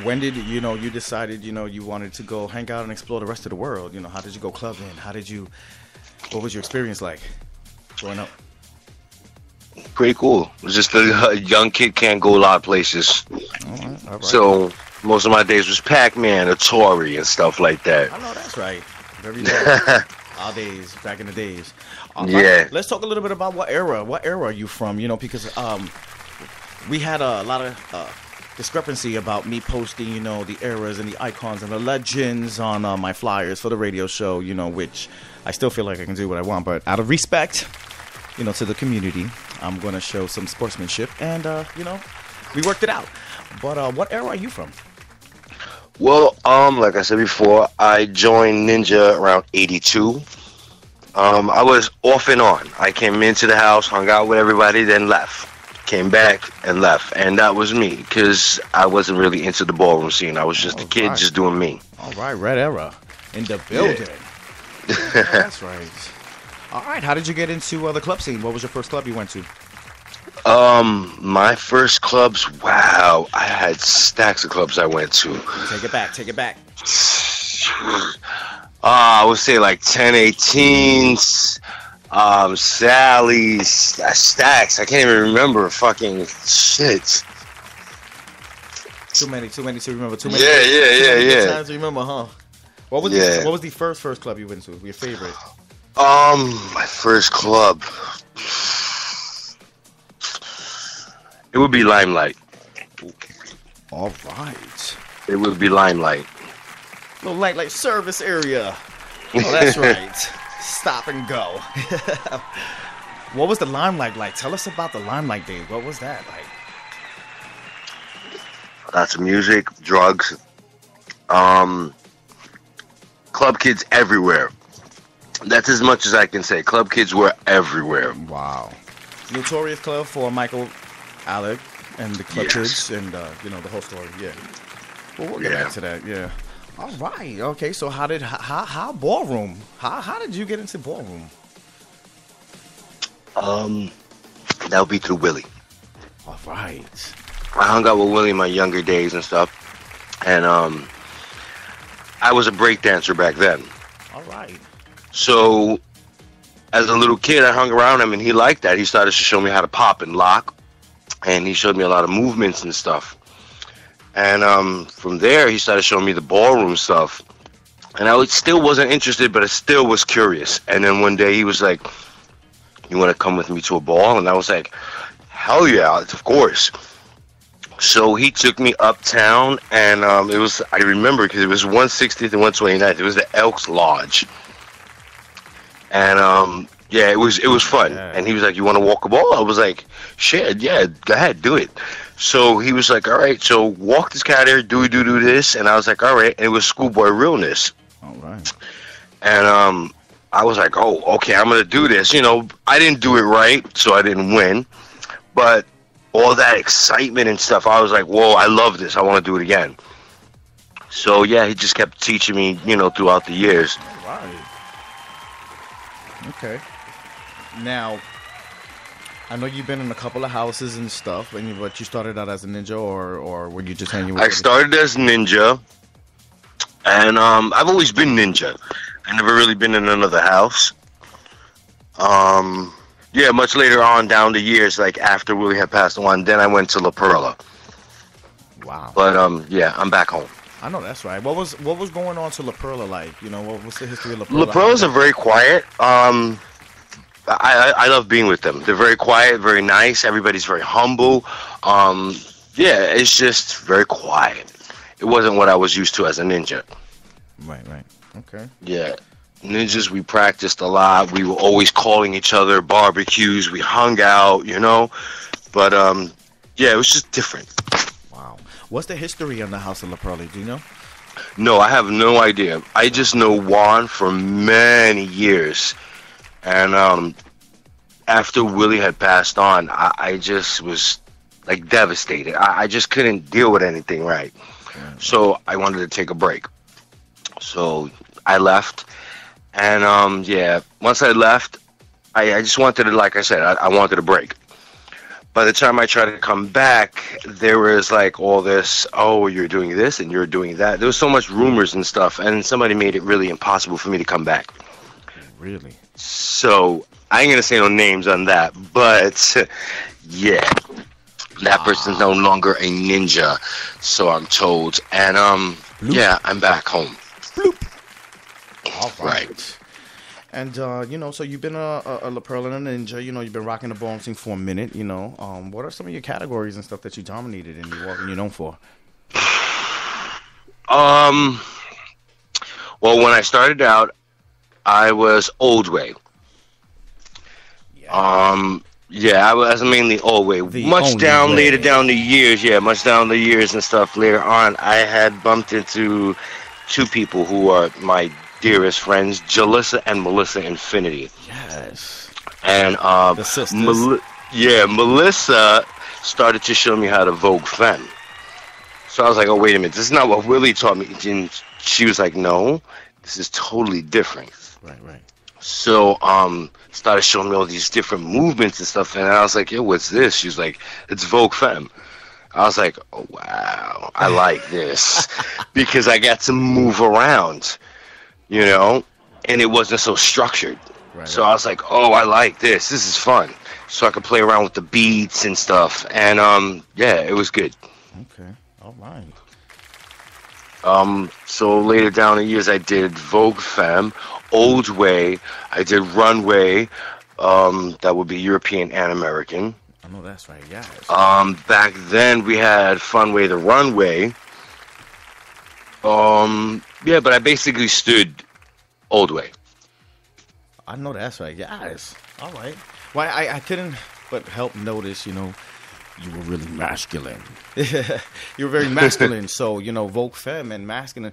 when did you decided you wanted to go hang out and explore the rest of the world? How did you go clubbing? What was your experience like growing up? Pretty cool. It was just a young kid can't go a lot of places. All right. So most of my days was Pac-Man, Atari, and stuff like that. I know that's right. Very nice. Our days, back in the days. Yeah. Let's talk a little bit about what era are you from? Because we had a lot of discrepancy about me posting, you know, the eras and the icons and the legends on my flyers for the radio show, you know, which I still feel like I can do what I want, but out of respect, you know, to the community, I'm going to show some sportsmanship, and, you know, we worked it out. But what era are you from? Well, like I said before, I joined Ninja around 82. I was off and on. I came into the house, hung out with everybody, then left. Came back and left. And that was me, because I wasn't really into the ballroom scene. I was just a kid, just doing me. All right, Red Era in the building. Yeah. That's right. All right, how did you get into the club scene? What was your first club you went to? My first clubs, wow, I had stacks of clubs I went to. Take it back, take it back. I would say like 1018s, Sally's, stacks. I can't even remember fucking shit. Too many to remember. Too many. Yeah. Times to remember, huh? What was the first club you went to? Your favorite? My first club. It would be Limelight. All right. It would be Limelight. Little like service area. Oh, that's right. Stop and go. What was the Limelight like? Tell us about the Limelight days. What was that like? Lots of music, drugs, club kids everywhere. That's as much as I can say. Club kids were everywhere. Wow. Notorious Club for Michael Alec and the club kids and you know, the whole story. Yeah. Well, we'll get back to that. Yeah. All right. Okay. So how ballroom? How did you get into ballroom? That would be through Willie. All right. I hung out with Willie in my younger days and stuff, and I was a break dancer back then. All right. So as a little kid, I hung around him, and he liked that. He started to show me how to pop and lock, and he showed me a lot of movements and stuff. And from there, he started showing me the ballroom stuff. And I still wasn't interested, but I still was curious. And then one day he was like, "You want to come with me to a ball?" And I was like, "Hell yeah, of course." So he took me uptown, and it was, I remember, because it was 160th and 129th. It was the Elks Lodge. And yeah, it was fun. Yeah. And he was like, "You want to walk a ball?" I was like, "Shit, yeah, go ahead, do it." So he was like, "All right, so walk this guy there, do this." And I was like, "All right." And it was Schoolboy Realness. All right. And I was like, "Oh, okay, I'm gonna do this." You know, I didn't do it right, so I didn't win. But all that excitement and stuff, I was like, "Whoa, I love this. I want to do it again." So yeah, he just kept teaching me, you know, throughout the years. All right. Okay. Now, I know you've been in a couple of houses and stuff, but you started out as a ninja, or were you just hanging with? I started as ninja, and I've always been ninja. I never really been in another house. Yeah, much later on down the years, like after Willie had passed on, then I went to La Perla. Wow. But yeah, I'm back home. I know that's right. What was going on to La Perla like? You know, what's the history of La Perla? La Perlas are very quiet. I love being with them. They're very quiet, very nice. Everybody's very humble. Yeah, it's just very quiet. It wasn't what I was used to as a ninja. Right. Okay. Yeah. Ninjas, we practiced a lot. We were always calling each other, barbecues. We hung out, you know. But, yeah, it was just different. Wow. What's the history of the House of La Perla? Do you know? No, I have no idea. I just know Juan for many years. And after Willie had passed on, I just was, like, devastated. I just couldn't deal with anything right. So I wanted to take a break. So I left. And, yeah, once I left, I just wanted to, like I said, I wanted a break. By the time I tried to come back, there was, like, all this, "Oh, you're doing this and you're doing that." There was so much rumors and stuff, and somebody made it really impossible for me to come back. Really? So I ain't going to say no names on that, but, yeah, that person's no longer a ninja, so I'm told. And, yeah, I'm back home. Bloop. All right. And so you've been a La Pearl and a Ninja. You've been rocking the ballroom scene for a minute. What are some of your categories and stuff that you dominated in New York and you're known for? Well, when I started out, I was Old Way. Yeah. I was mainly Old Way. Much down later down the years, and stuff. Later on, I had bumped into two people who are my dearest friends, Jalissa and Melissa Infinity. Yes. And the sisters. Melissa started to show me how to Vogue Femme. So I was like, oh, wait a minute, this is not what Willie taught me. And she was like, no, this is totally different. Right. So started showing me all these different movements and stuff, and I was like, yo, what's this? She was like, it's Vogue Femme. I was like, oh, wow, I like this. Because I got to move around, and it wasn't so structured. Right. So I was like, oh, I like this. This is fun. So I could play around with the beats and stuff, and it was good. Okay, all right. So later down the years, I did Vogue Femme, Old Way, I did Runway, that would be European and American. I know that's right, yes. Back then we had Funway the Runway. But I basically stood Old Way. I know that's right, yes. All right. Well, I couldn't but help notice, you were really masculine. You were very masculine. So, Vogue Femme and masculine.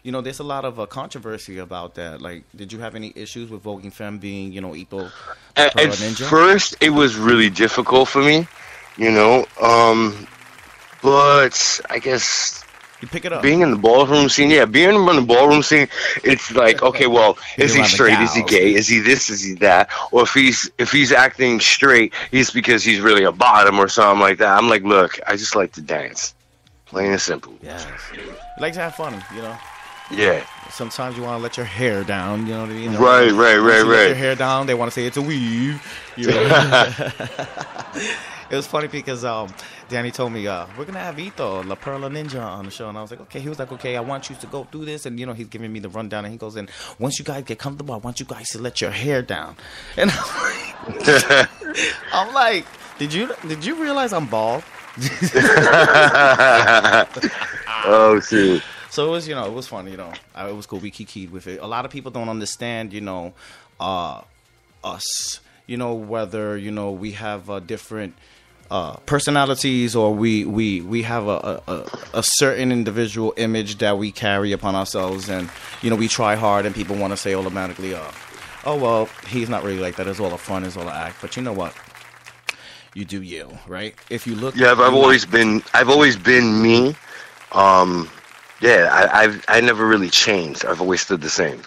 There's a lot of controversy about that. Like, did you have any issues with Vogue Femme being, equal At Ninja? First, it was really difficult for me, but I guess you pick it up. Being in the ballroom scene, being in the ballroom scene, it's like, okay, well, is he straight? Is he gay? Is he this? Is he that? Or if he's acting straight, it's because he's really a bottom or something like that. I'm like, look, I just like to dance, plain and simple. Yes, you like to have fun, Yeah. Sometimes you want to let your hair down, you know what I mean? Right. Let your hair down, they want to say it's a weave. It was funny because Danny told me, we're going to have Ito, La Perla Ninja, on the show. And I was like, okay. He was like, okay, I want you to go do this. And, he's giving me the rundown. And he goes, and once you guys get comfortable, I want you guys to let your hair down. And I'm like, did you realize I'm bald? Oh, shoot. So it was, it was fun, it was cool. We kikied with it. A lot of people don't understand, us, whether, we have different personalities or we have a certain individual image that we carry upon ourselves. And, we try hard and people want to say automatically, oh, well, he's not really like that. It's all a fun, it's all an act. But you know what? You do you, right? If you look... Yeah, I've always been me. I never really changed. I've always stood the same.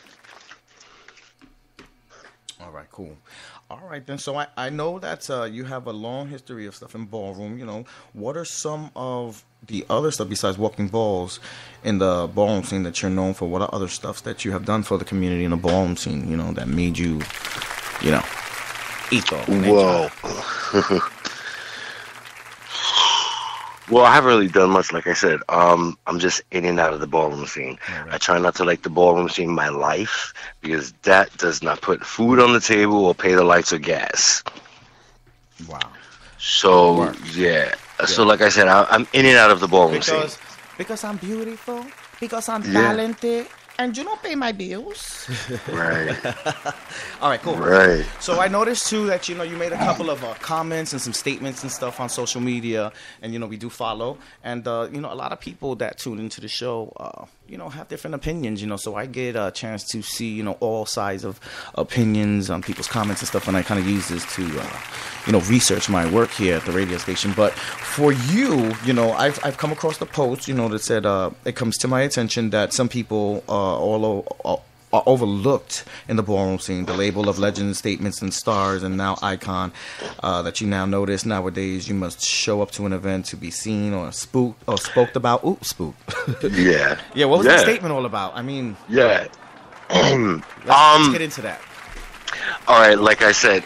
All right, cool. All right, then. So I know that you have a long history of stuff in ballroom. What are some of the other stuff besides walking balls in the ballroom scene that you're known for? What are other stuff that you have done for the community in the ballroom scene, that made you, Ito? Whoa. Well, I haven't really done much, like I said. I'm just in and out of the ballroom scene. Right. I try not to like the ballroom scene in my life because that does not put food on the table or pay the lights or gas. Wow. So, yeah. So, like I said, I'm in and out of the ballroom scene. Because I'm beautiful, because I'm talented, and you don't pay my bills. Right. All right, cool. Right. So I noticed, too, that, you made a couple of comments and some statements and stuff on social media, and, we do follow. And, a lot of people that tune into the show, have different opinions, so I get a chance to see, all sides of opinions on people's comments and stuff, and I kind of use this to, research my work here at the radio station. But for you, I've come across the post, that said, it comes to my attention that some people are overlooked in the ballroom scene. The label of legends, statements, and stars, and now icon that you now notice nowadays. You must show up to an event to be seen or spooked or spoke about. Ooh, spooked. Yeah. Yeah. What was that statement all about? I mean. Yeah. Let's get into that. All right. Like I said,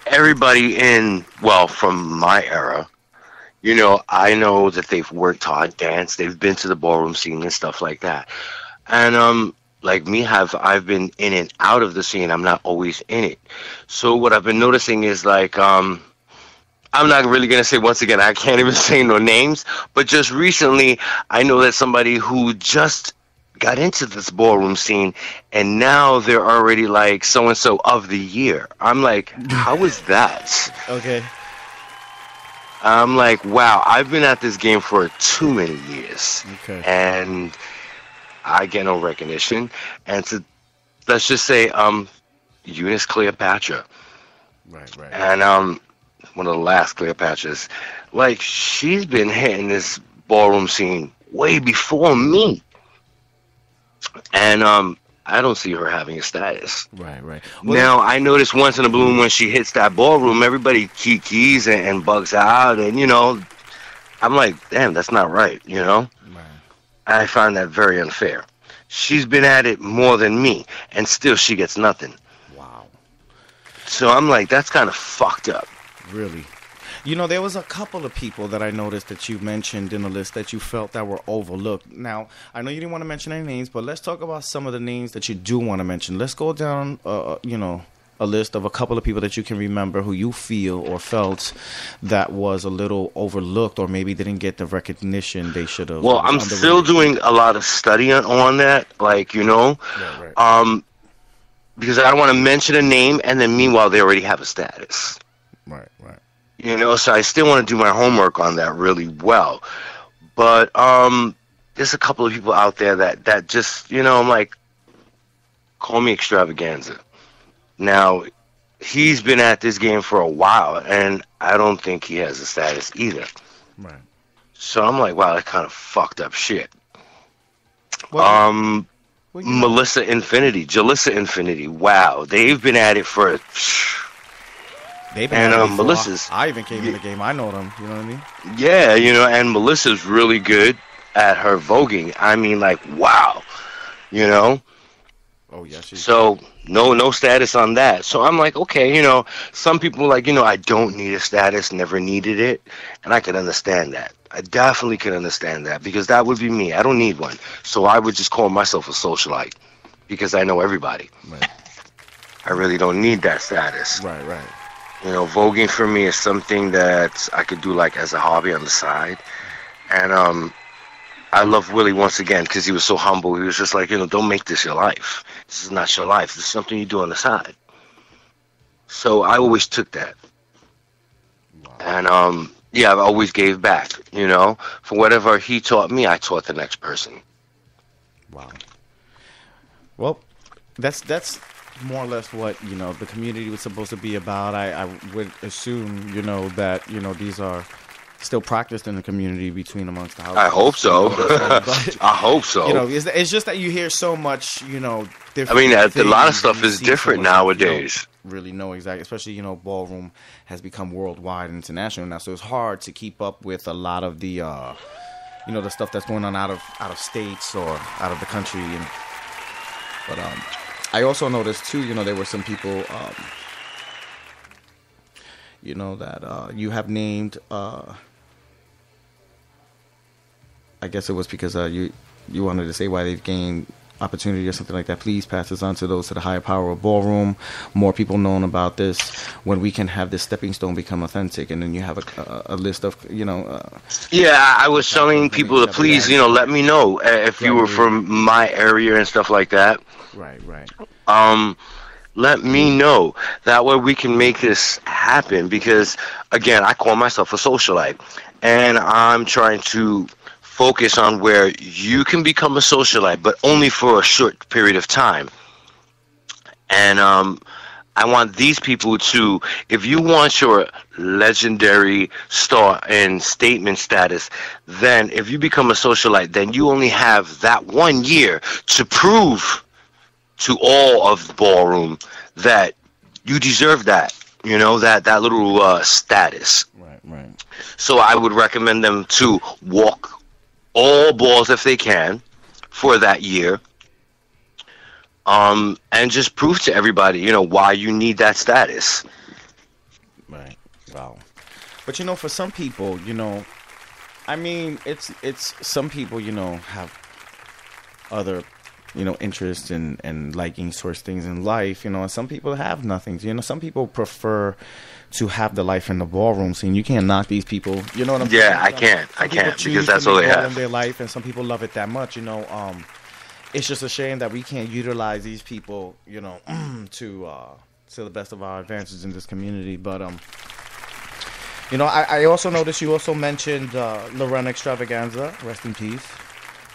everybody from my era. I know that they've worked hard, danced, they've been to the ballroom scene and stuff like that. And like me, I've been in and out of the scene. I'm not always in it. So what I've been noticing is like I'm not really gonna say, once again, I can't even say no names, but just recently I know that somebody who just got into this ballroom scene and now they're already like so and so of the year. I'm like, how is that? Okay. I'm like, wow, I've been at this game for too many years. Okay. And I get no recognition. And to, let's just say, Eunice Cleopatra. Right. And one of the last Cleopatras. Like, she's been hitting this ballroom scene way before me. And I don't see her having a status. Right. Well, now, I noticed once in a blue moon when she hits that ballroom, everybody kikis and bugs out. And, you know, I'm like, damn, that's not right, you know? Right. I find that very unfair. She's been at it more than me, and still she gets nothing. Wow. So I'm like, that's kind of fucked up. Really? You know, there was a couple of people that I noticed that you mentioned in the list that you felt that were overlooked. Now, I know you didn't want to mention any names, but let's talk about some of the names that you do want to mention. Let's go down, you know, a list of a couple of people that you can remember who you feel or felt that was a little overlooked or maybe didn't get the recognition they should have. Well, I'm still doing a lot of study on that, like, you know, right. Because I don't want to mention a name and then meanwhile they already have a status. Right. You know, so I still want to do my homework on that really well. But there's a couple of people out there that just, you know, I'm like, call me extravaganza. Now, he's been at this game for a while, and I don't think he has a status either. Right. So I'm like, wow, that kind of fucked up shit. Well, Melissa Infinity, Jalissa Infinity, wow, they've been at it for... They've been and Melissa's... I even came in the game. I know them. You know what I mean? Yeah, you know, and Melissa's really good at her voguing. I mean, like, wow, you know? Oh, yeah. So, no status on that. So I'm like, okay, you know, some people are like, you know, I don't need a status, never needed it. And I can understand that. I definitely can understand that because that would be me. I don't need one. So I would just call myself a socialite because I know everybody. Right. I really don't need that status. Right. You know, voguing for me is something that I could do like as a hobby on the side. And I love Willie once again because he was so humble. He was just like, you know, don't make this your life. This is not your life. This is something you do on the side. So I always took that. Wow. And yeah, I always gave back, you know. For whatever he taught me, I taught the next person. Wow. Well, that's more or less what, you know, the community was supposed to be about. I would assume, you know, that, you know, these are still practiced in the community between amongst the houses. I hope so. But, I hope so. You know, it's just that you hear so much, you know, different. I mean, a lot of stuff is different nowadays. Really know exactly, especially, you know, ballroom has become worldwide and international now, so it's hard to keep up with a lot of the, you know, the stuff that's going on out of states or out of the country. And but I also noticed too, you know, there were some people, you know, that you have named. I guess it was because you wanted to say why they've gained opportunity or something like that. Please pass this on to those to the higher power of ballroom. More people knowing about this when we can have this stepping stone become authentic. And then you have a list of, you know. Yeah, I was telling people to please, you know, let me know if you were from my area and stuff like that. Right. Let me know. That way we can make this happen because, again, I call myself a socialite. And I'm trying to focus on where you can become a socialite, but only for a short period of time. And I want these people to, if you want your legendary star and statement status, then if you become a socialite, then you only have that 1 year to prove to all of the ballroom that you deserve that, you know, that little status. Right. So I would recommend them to walk all balls if they can for that year, and just prove to everybody, you know, why you need that status. Right. Wow. But you know, for some people, you know, I mean, it's some people, you know, have other interest and liking source things in life, and some people have nothing. Some people prefer to have the life in the ballroom scene. You can't knock these people. You know what I'm saying? Yeah, I can't because that's all they have in their life, and some people love it that much. It's just a shame that we can't utilize these people, to the best of our advantages in this community. But I also noticed you also mentioned Lorena Extravaganza, rest in peace.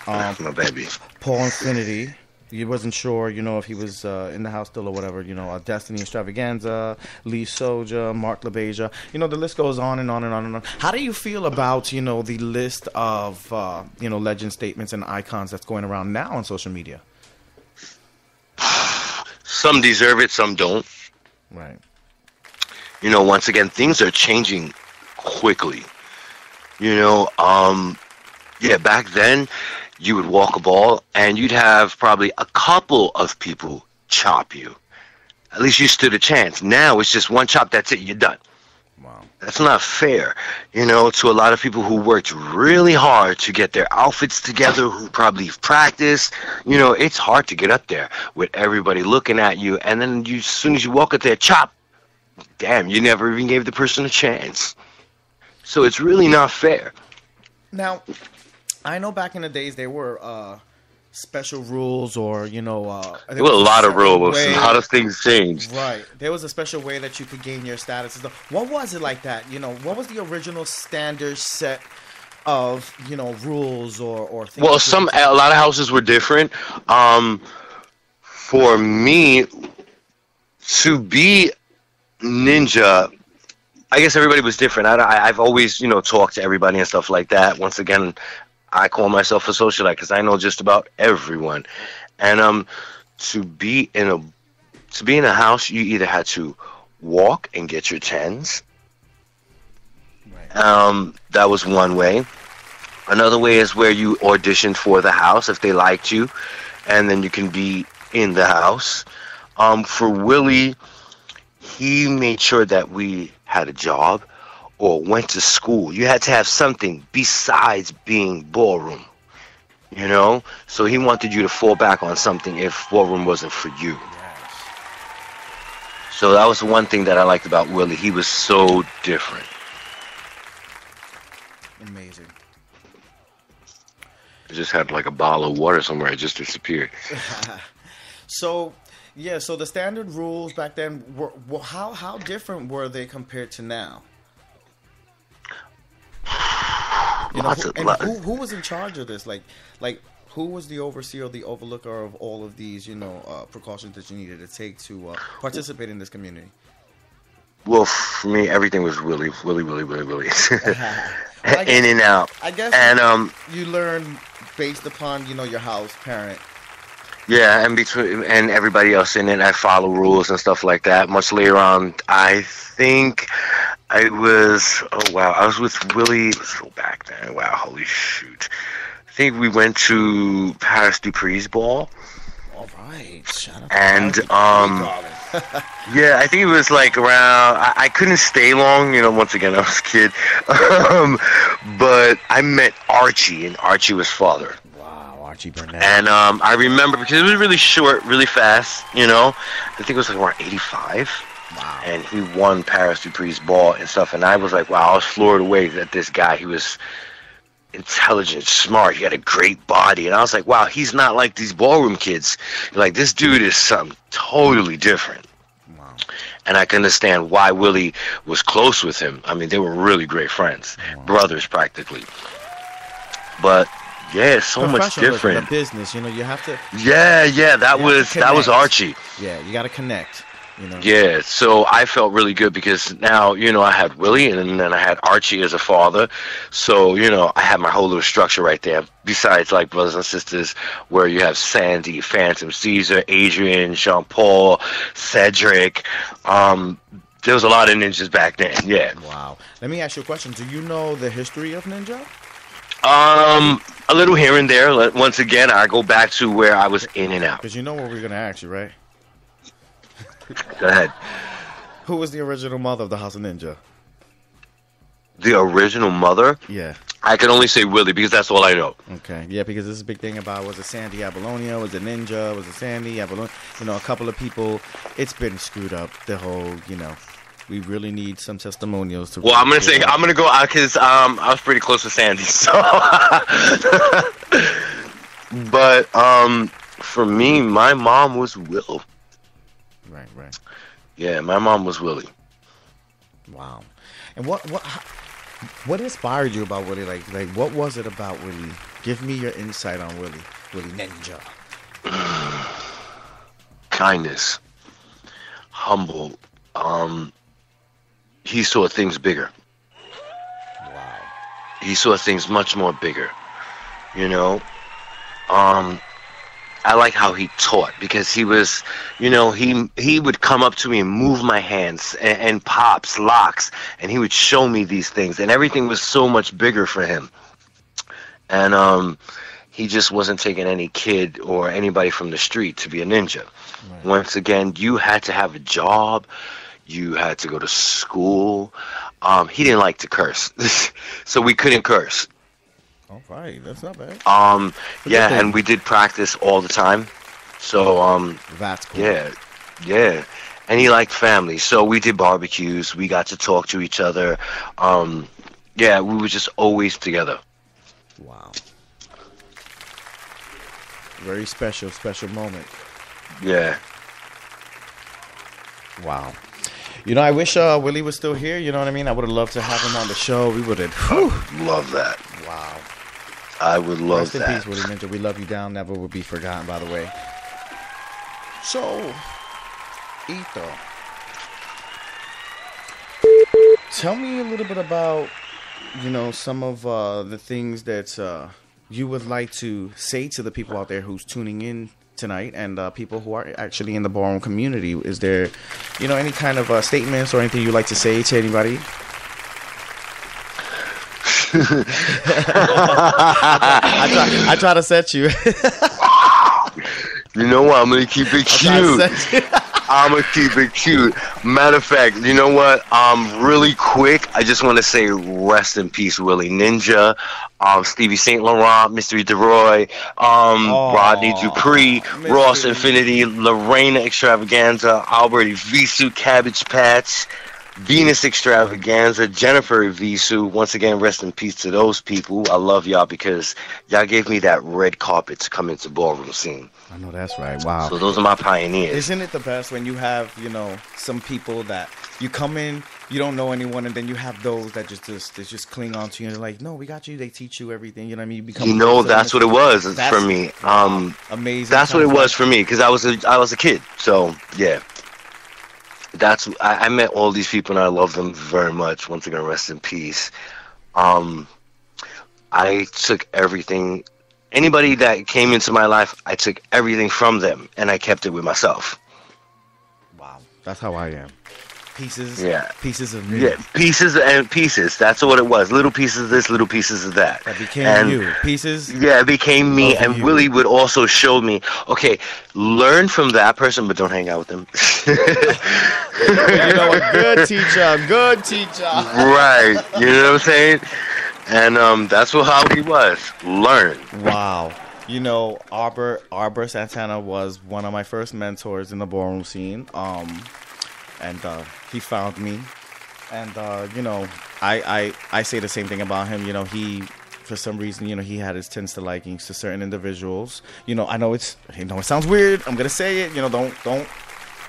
That's my baby. Paul Infinity. You wasn't sure, if he was in the house still or whatever. Destiny Extravaganza, Lee Soja, Mark LaBeija. The list goes on and on and on and on. How do you feel about, the list of, legend statements and icons that's going around now on social media? Some deserve it, some don't. Right. Once again, things are changing quickly. Back then, you would walk a ball, and you'd have probably a couple of people chop you. At least you stood a chance. Now it's just one chop, that's it, you're done. Wow. That's not fair, to a lot of people who worked really hard to get their outfits together, who probably practiced. It's hard to get up there with everybody looking at you, and then as soon as you walk up there, chop. Damn, you never even gave the person a chance. So it's really not fair. Now, I know back in the days there were special rules, or there were a lot of rules. A lot of things changed. Right. There was a special way that you could gain your status. What was it like that? What was the original standard set of rules or things? Well, a lot of houses were different. For me to be ninja, I guess everybody was different. I've always talked to everybody and stuff like that. Once again, I call myself a socialite because I know just about everyone. And to be in a house, you either had to walk and get your tens. Right. That was one way. Another way is where you auditioned for the house if they liked you, and then you can be in the house. For Willie, he made sure that we had a job or went to school. You had to have something besides being ballroom, So he wanted you to fall back on something if ballroom wasn't for you. Yes. So that was the one thing that I liked about Willie. He was so different. Amazing. I just had like a bottle of water somewhere. It just disappeared. So the standard rules back then were how different were they compared to now? Who was in charge of this? Like who was the overseer or the overlooker of all of these, precautions that you needed to take to participate in this community? Well, for me, everything was Willie. In and out. I guess you learn based upon, your house parent. Yeah, and everybody else in it, I follow rules and stuff like that. Much later on, I think I was with Willie. Let's go back then. Wow, holy shoot. I think we went to Paris Dupree's ball. All right. Shout out and yeah, I think it was like around. I couldn't stay long, once again I was a kid. But I met Archie, and Archie was father. Archie Burnett. And I remember because it was really short, really fast, I think it was like around 85. Wow. And he won Paris Dupree's ball and stuff, and I was like, wow, I was floored away that this guy, he was intelligent, smart, he had a great body, and I was like, wow, he's not like these ballroom kids. Like, this dude is something totally different. Wow. And I can understand why Willie was close with him. I mean, they were really great friends, brothers practically. But yeah, it's so much different. The business, you have to. Yeah, that was Archie. Yeah, you got to connect. Yeah, so I felt really good because now, I had Willie and then I had Archie as a father. So, I had my whole little structure right there. Besides, like, brothers and sisters, where you have Sandy, Phantom, Caesar, Adrian, Jean Paul, Cedric. There was a lot of ninjas back then, yeah. Wow. Let me ask you a question. Do you know the history of ninja? A little here and there. Once again, I go back to where I was in and out. Because you know what we're going to ask you, right? Go ahead. Who was the original mother of the House of Ninja? The original mother? Yeah. I can only say Willie because that's all I know. Okay, yeah, because this is a big thing about, was it Sandy Apollonia, was it Ninja, was it Sandy Apollonia? You know, a couple of people, it's been screwed up, the whole, you know, we really need some testimonials to... Well, I'm going to go out because I was pretty close with Sandy, so... But for me, my mom was Will. Right. Yeah, my mom was Willie. Wow. And what inspired you about Willie? Like what was it about Willie? Give me your insight on Willie Ninja. Kindness, humble. He saw things bigger. Wow. He saw things much more bigger. You know, I like how he taught because he was, you know, he would come up to me and move my hands and pops, locks, and he would show me these things, and everything was so much bigger for him. And he just wasn't taking any kid or anybody from the street to be a ninja. Right. Once again, you had to have a job. You had to go to school. He didn't like to curse, so we couldn't curse. All right, that's not bad. Yeah, and we did practice all the time. So that's cool. Yeah. And he liked family, so we did barbecues. We got to talk to each other. Yeah, we were just always together. Wow. Very special moment. Yeah. Wow. You know, I wish Willie was still here. You know what I mean? I would have loved to have him on the show. We would have. Love that. Wow. I would love Rest that. in peace, Willie Ninja. We love you down. Never will be forgotten, by the way. So, Ito, tell me a little bit about, you know, some of the things that you would like to say to the people out there who's tuning in tonight and people who are actually in the ballroom community. Is there, you know, any kind of statements or anything you'd like to say to anybody? I try to set you. You know what? I'm going to keep it cute. I'm going to keep it cute. Matter of fact, you know what? Really quick, I just want to say rest in peace, Willie Ninja, Stevie St. Laurent, Mystery DeRoy, Rodney Dupree, Ross Infinity, Lorena Extravaganza, Albert Visu, Cabbage Patch, Venus Extravaganza, Jennifer Visu. Once again, rest in peace to those people. I love y'all because y'all gave me that red carpet to come into ballroom scene. I know that's right. Wow. So those are my pioneers. Isn't it the best when you have, you know, some people that you come in, you don't know anyone, and then you have those that just cling on to you and they're like, no, we got you. They teach you everything. You know what I mean? You become that's what it was for me. Amazing. That's what it was for me because I was a kid. So yeah. I met all these people and I love them very much. Once again, rest in peace. I took everything. Anybody that came into my life, I took everything from them and I kept it with myself. Wow, that's how I am. Pieces, pieces of me. Yeah, pieces and pieces. That's what it was. Little pieces of this, little pieces of that. That became you. Pieces. Yeah, it became me. And Willie would also show me, okay, learn from that person, but don't hang out with them. You know, a good teacher. Right. You know what I'm saying? And that's how he was. Learn. Wow. You know, Arbor Santana was one of my first mentors in the ballroom scene. And he found me, and you know, I say the same thing about him. You know, he, for some reason, you know, he had his tends to likings to certain individuals. You know, I know it sounds weird. I'm gonna say it. You know, don't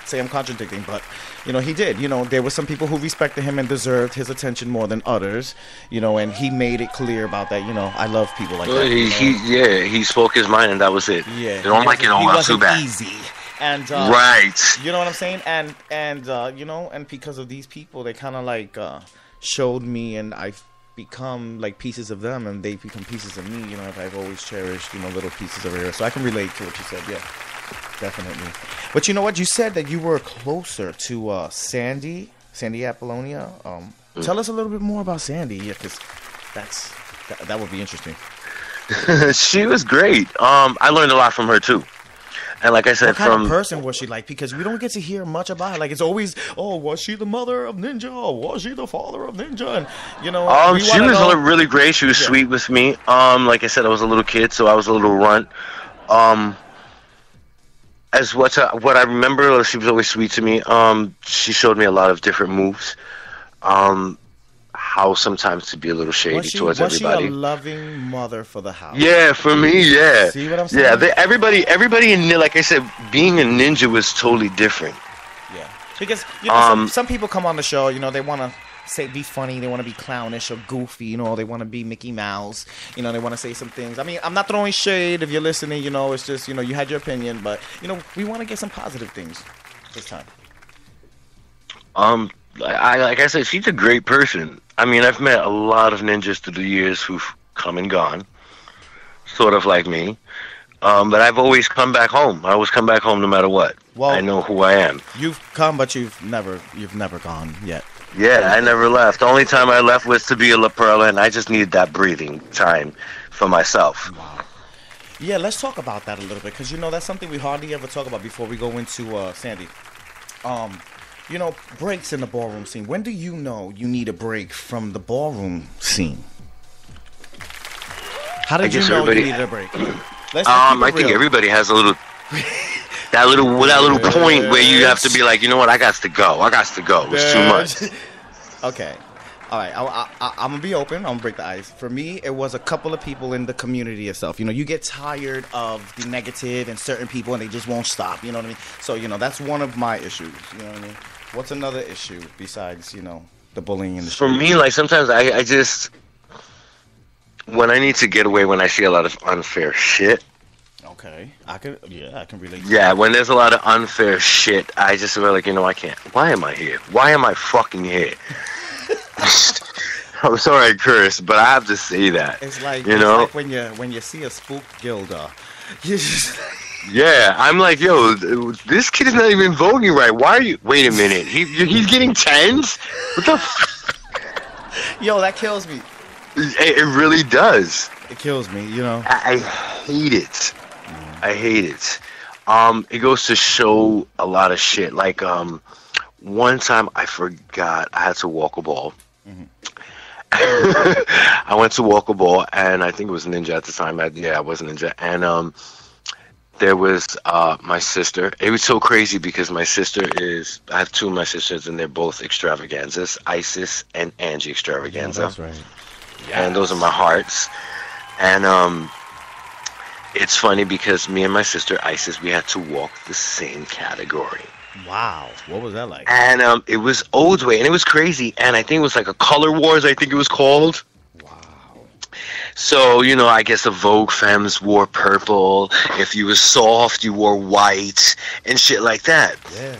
say I'm contradicting, but you know, he did. You know, there were some people who respected him and deserved his attention more than others. You know, and he made it clear about that. You know, I love people like that. He spoke his mind, and that was it. Yeah, they don't like it all out too bad. Easy. And right, you know what I'm saying, and you know, and because of these people, they kind of like showed me, and I've become like pieces of them, and they become pieces of me. You know, I've always cherished, you know, little pieces of her, so I can relate to what you said. Yeah, definitely. But you know what, you said that you were closer to Sandy Apollonia. Tell us a little bit more about Sandy, yeah, because that would be interesting. She was great. I learned a lot from her too. And like I said, what kind of person was she like? Because we don't get to hear much about her. Like it's always, oh, was she the mother of Ninja? Or was she the father of Ninja? And you know, she was really great. She was sweet with me. Like I said, I was a little kid, so I was a little runt. As what I remember, she was always sweet to me. She showed me a lot of different moves. How sometimes to be a little shady towards everybody. Was she a loving mother for the house? Yeah, for me, yeah. See what I'm saying? Yeah, everybody in, like I said, being a ninja was totally different. Yeah, because you know, some people come on the show, you know, they want to be funny, they want to be clownish or goofy, you know, they want to be Mickey Mouse, you know, they want to say some things. I mean, I'm not throwing shade if you're listening, you know, it's just, you know, you had your opinion, but you know, we want to get some positive things this time. Like I said, she's a great person. I mean, I've met a lot of ninjas through the years who've come and gone, sort of like me. But I've always come back home. I always come back home no matter what. Well, I know who I am. You've come, but you've never gone yet. Yeah, I never left. The only time I left was to be a La Perla, and I just needed that breathing time for myself. Wow. Yeah, let's talk about that a little bit, because, you know, that's something we hardly ever talk about before we go into Sandy. You know, breaks in the ballroom scene. When do you know you need a break from the ballroom scene? How did you know you needed a break? I think everybody has a little that little point where you have to be like, you know what, I got to go. It's too much. Okay. All right, I'm going to be open. I'm going to break the ice. For me, it was a couple of people in the community itself. You know, you get tired of the negative and certain people, and they just won't stop. You know what I mean? So, you know, that's one of my issues. You know what I mean? What's another issue besides, you know, the bullying in the street? For me, like, sometimes I just, when I need to get away, when I see a lot of unfair shit. Okay. I can relate to Yeah, that. when there's a lot of unfair shit, I just feel like, you know, I can't. Why am I here? Why am I fucking here? I'm sorry I curse, but I have to say that. It's like, like when you see a spook Gilda, you just... Yeah, I'm like, yo, this kid is not even voguing right. Why are you... Wait a minute. He's getting tens? What the Yo, that kills me. It really does. It kills me, you know. I hate it. I hate it. It goes to show a lot of shit. Like, one time I forgot I had to walk a ball. Mm-hmm. I went to walk a ball, and I think it was Ninja at the time. I was Ninja. And there was my sister. It was so crazy because my sister I have two of my sisters, and they're both extravaganzas, Isis and Angie Extravaganza. Yeah, that's right. Yeah. And those are my hearts. And it's funny because me and my sister Isis, we had to walk the same category. Wow, what was that like? And it was Old Way, and it was crazy. And I think it was like a Color Wars, I think it was called. Wow. So, you know, I guess the Vogue femmes wore purple. If you were soft, you wore white and shit like that. Yeah.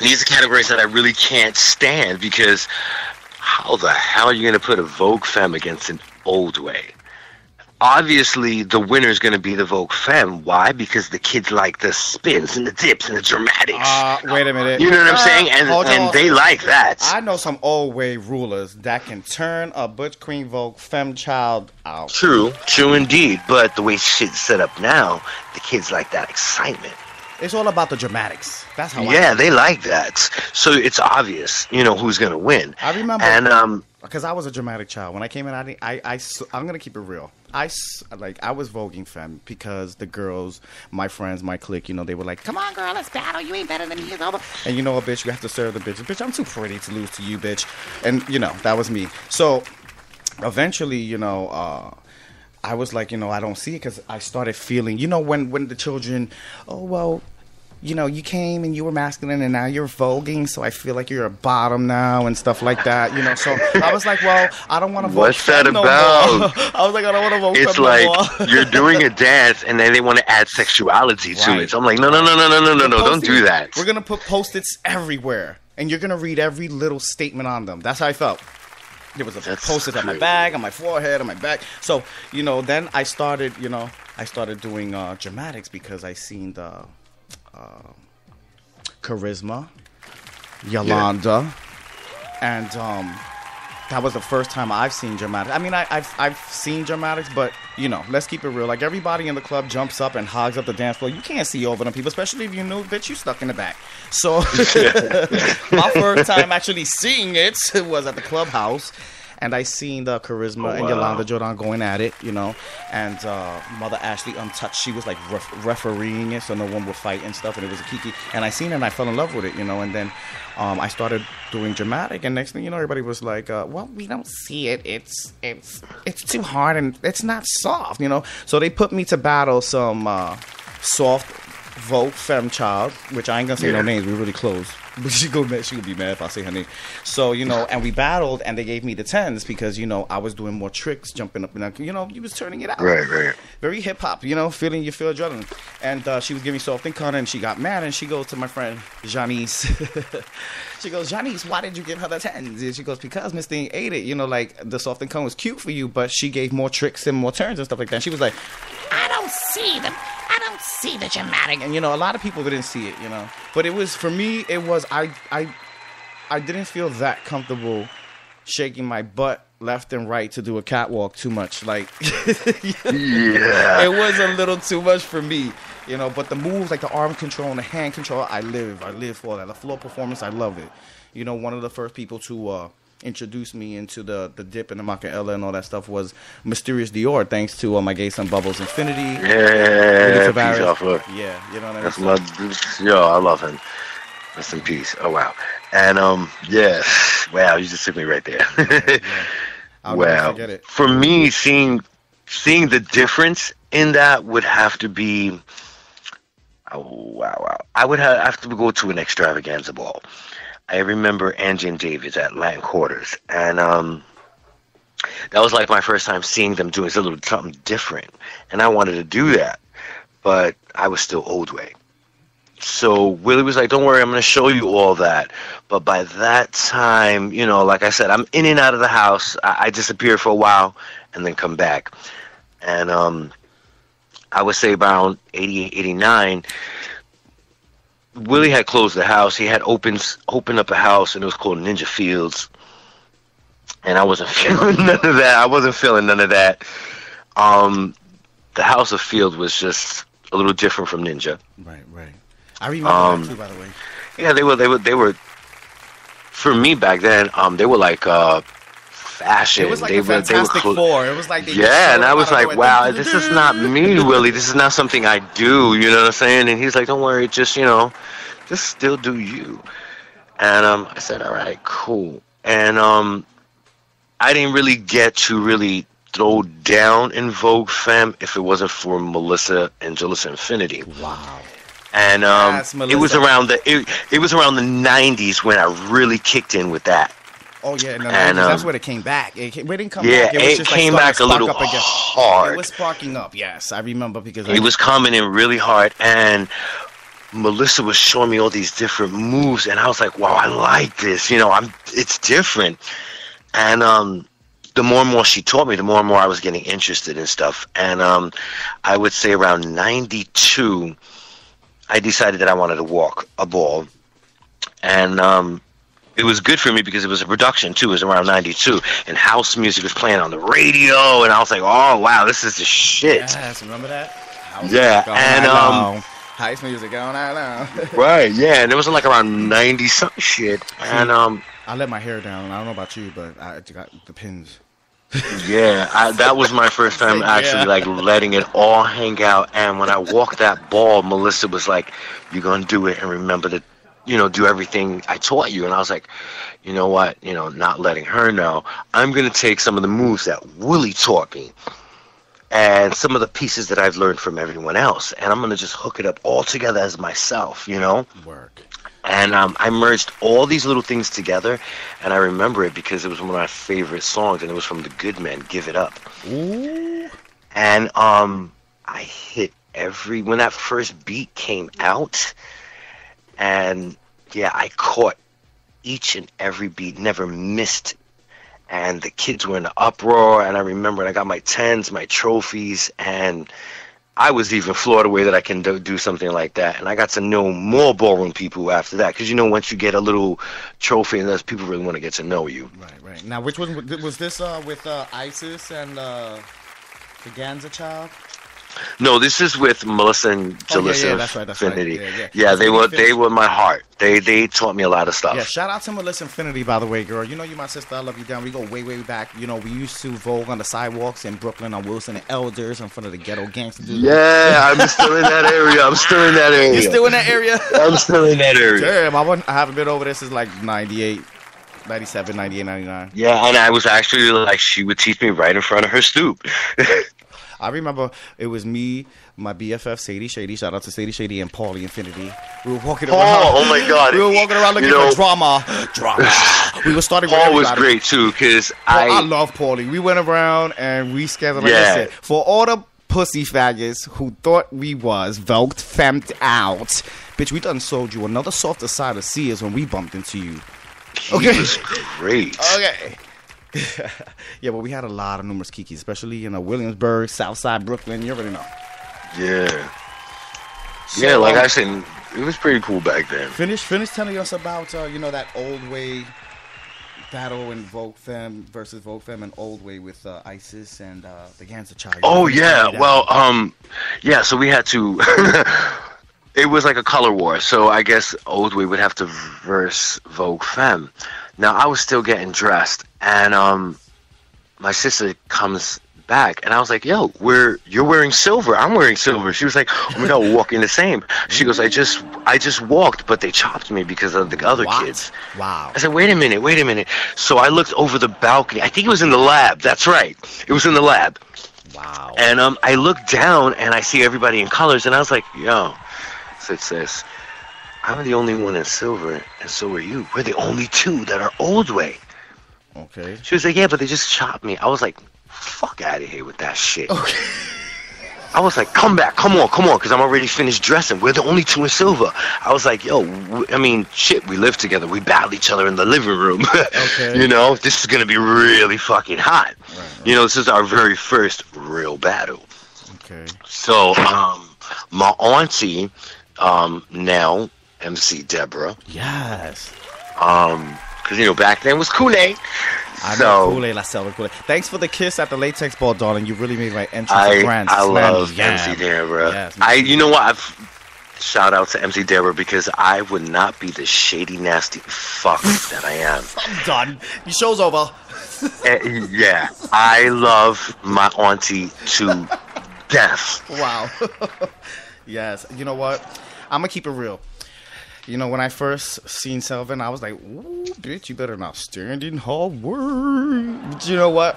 These are categories that I really can't stand because how the hell are you going to put a Vogue femme against an Old Way? Obviously, the winner is going to be the Vogue femme. Why? Because the kids like the spins and the dips and the dramatics. Wait a minute. You know what I'm saying? And they like that. I know some old way rulers that can turn a Butch Queen Vogue femme child out. True indeed. But the way shit's set up now, the kids like that excitement. It's all about the dramatics. That's how. Yeah, they like that. So it's obvious, you know, who's going to win. I remember. And because I was a dramatic child when I came in. I'm gonna keep it real. I was voguing femme because the girls, my friends, my clique, you know, they were like, "Come on, girl, let's battle. You ain't better than me." And you know what, bitch, you have to serve the bitch. Bitch, I'm too pretty to lose to you, bitch. And you know, that was me. So eventually, you know, I was like, you know, I don't see it because I started feeling, you know, when the children, oh well. You know, you came and you were masculine and now you're voguing, so I feel like you're a bottom now and stuff like that, you know. So I was like, well, I don't want to vote. What's that about? I was like, I don't want to vote. It's like you're doing a dance and then they want to add sexuality to it. So I'm like, no, don't do that. We're gonna put Post-its everywhere, and you're gonna read every little statement on them. That's how I felt. There was a Post-it on my bag, on my forehead, on my back. So you know, then I started doing dramatics because I seen the. Charisma, Yolanda, and that was the first time I've seen dramatics. I mean, I've seen dramatics, but you know, let's keep it real. Like everybody in the club jumps up and hogs up the dance floor. You can't see over them people, especially if you know, bitch, you stuck in the back. So my first time actually seeing it was at the clubhouse. And I seen the Charisma and Yolanda Jordan going at it, you know, and Mother Ashley Untouched. She was like refereeing it, so no one would fight and stuff, and it was a kiki. And I seen it, and I fell in love with it, you know. And then I started doing dramatic, and next thing you know, everybody was like, "Well, we don't see it. It's too hard, and it's not soft, you know." So they put me to battle some soft Vogue femme child, which I ain't gonna say no names. We're really close. But she could be mad if I say her name. So, you know, and we battled, and they gave me the 10s because, you know, I was doing more tricks, jumping up and down. You know, you was turning it out. Right. Very hip-hop, you know, you feel adrenaline. And she was giving me soft and cunt, and she got mad, and she goes to my friend, Janice. She goes, Janice, why did you give her the 10s? And she goes, because Miss Thing ate it. You know, like, the soft and cunt was cute for you, but she gave more tricks and more turns and stuff like that. And she was like, I don't see the dramatic. And, you know, a lot of people didn't see it, you know. But it was, for me, it was, I didn't feel that comfortable shaking my butt left and right to do a catwalk too much. Like, yeah. It was a little too much for me, you know. But the moves, like the arm control and the hand control, I live for that. The floor performance, I love it. You know, one of the first people to introduced me into the dip and the Machiavelli and all that stuff was Mysterious Dior, thanks to my gay son Bubbles Infinity. Yeah, peace off her. Yeah, you know what I mean? That's my, I love him. Rest in peace. Oh, wow. And, yeah. Wow, you just took me right there. I'll never forget it. For me, seeing the difference in that would have to be, wow. I would have to go to an extravaganza ball. I remember Angie and David's at Latin Quarters, and that was like my first time seeing them doing something different, and I wanted to do that, but I was still old way. So Willie was like, don't worry, I'm going to show you all that. But by that time, you know, like I said, I'm in and out of the house. I disappear for a while and then come back. And I would say around 88, 89, Willie had closed the house. He had opened up a house, and it was called Ninja Fields. And I wasn't feeling none of that. The House of Field was just a little different from Ninja. Right. I remember that too, by the way. Yeah, they were. For me back then, they were like fashion. It was like a Fantastic Four. It was like and I was like, wow, this is not me, Willie. This is not something I do. You know what I'm saying? And he's like, don't worry, just still do you. And I said, all right, cool. And I didn't really get to really throw down in Vogue Femme if it wasn't for Melissa Angeles Infinity. Wow. And it was around the 90s when I really kicked in with that. Oh yeah, no, that's where it came back. It didn't come back. It came back a little hard. It was sparking up. Yes, I remember because it was coming in really hard, and Melissa was showing me all these different moves, and I was like, wow, I like this. You know, it's different. And the more and more she taught me, the more and more I was getting interested in stuff. And I would say around 92. I decided that I wanted to walk a ball, and it was good for me because it was a production too. It was around 92, and house music was playing on the radio, and I was like, oh wow, this is the shit. Yes, remember that? House music going on. Right, yeah, and it was like around 90 something shit, and I let my hair down. I don't know about you, but I got the pins. Yeah, that was my first time actually like letting it all hang out. And when I walked that ball, Melissa was like, "You're gonna do it, and remember to, do everything I taught you." And I was like, you know what, not letting her know. I'm gonna take some of the moves that Willie taught me, and some of the pieces that I've learned from everyone else, and I'm gonna just hook it up all together as myself, Work. And I merged all these little things together, and I remember it because it was one of my favorite songs, and it was from The Good Men, Give It Up. Ooh. And I hit when that first beat came out, and yeah, I caught each and every beat, never missed. And the kids were in an uproar, and I remember I got my 10s, my trophies, and I was even floored away that I can do something like that. And I got to know more ballroom people after that. Because, once you get a little trophy and those people really want to get to know you. Right. Now, which one was this with Isis and the Ganza Child? No, this is with Melissa and Jalissa that's right. Infinity. Right. Yeah, they were my heart. They taught me a lot of stuff. Yeah, shout out to Melissa Infinity, by the way, girl. You my sister. I love you down. We go way, way back. We used to vogue on the sidewalks in Brooklyn on Wilson and Elders in front of the ghetto gangster dudes. Yeah, I'm still in that area. You're still in that area? I'm still in that area. Damn, I haven't been over there since like 98. 97, 98, 99. Yeah, and I was actually like, she would teach me right in front of her stoop. I remember it was me, my BFF Sadie Shady. Shout out to Sadie Shady and Paulie Infinity. We were walking around. Oh my God! We were walking around looking for drama. We were starting. Paul was great too, because I love Paulie. We went around and we scattered. Like I said, for all the pussy faggots who thought we was voked, femmed out, bitch, we done sold you another softer side of Sears when we bumped into you. Okay, he was great. Okay. Yeah, but we had a lot of numerous kikis, especially in Williamsburg, Southside Brooklyn. You already know. Yeah. So, like I said, it was pretty cool back then. Finish telling us about that old way battle in Vogue Femme versus Vogue Femme and old way with Isis and the Ganza Child. Oh yeah, well, yeah. So we had to. It was like a color war. So I guess old way would have to verse Vogue Femme. Now I was still getting dressed, and my sister comes back, and I was like, "Yo, you're wearing silver. I'm wearing silver." She was like, "Oh my God, we're walking the same." She goes, "I just walked, but they chopped me because of the other kids." Wow. I said, "Wait a minute." So I looked over the balcony. I think it was in the lab. That's right. It was in the lab. Wow. And I looked down, and I see everybody in colors, and I was like, "Yo," said sis, "I'm the only one in silver, and so are you. We're the only two that are old way." Okay. She was like, "Yeah, but they just chopped me." I was like, "Fuck out of here with that shit." Okay. I was like, "Come back, come on," because I'm already finished dressing. We're the only two in silver. I was like, "Yo, shit, we live together. We battle each other in the living room." Okay. This is gonna be really fucking hot. Right. This is our very first real battle. Okay. So, my auntie, now MC Deborah. Yes. Because back then was Kool-Aid. I know Kool-Aid, La Selva Kool-Aid. Thanks for the kiss at the latex ball, darling. You really made my entrance grand. I love MC Deborah. Yes, you know what? Shout out to MC Deborah, because I would not be the shady, nasty fuck that I am. I'm done. Your show's over. Yeah, I love my auntie to death. Wow. Yes. You know what? I'm going to keep it real. When I first seen Selvin, I was like, "Ooh, bitch, you better not stand in her word." But you know what?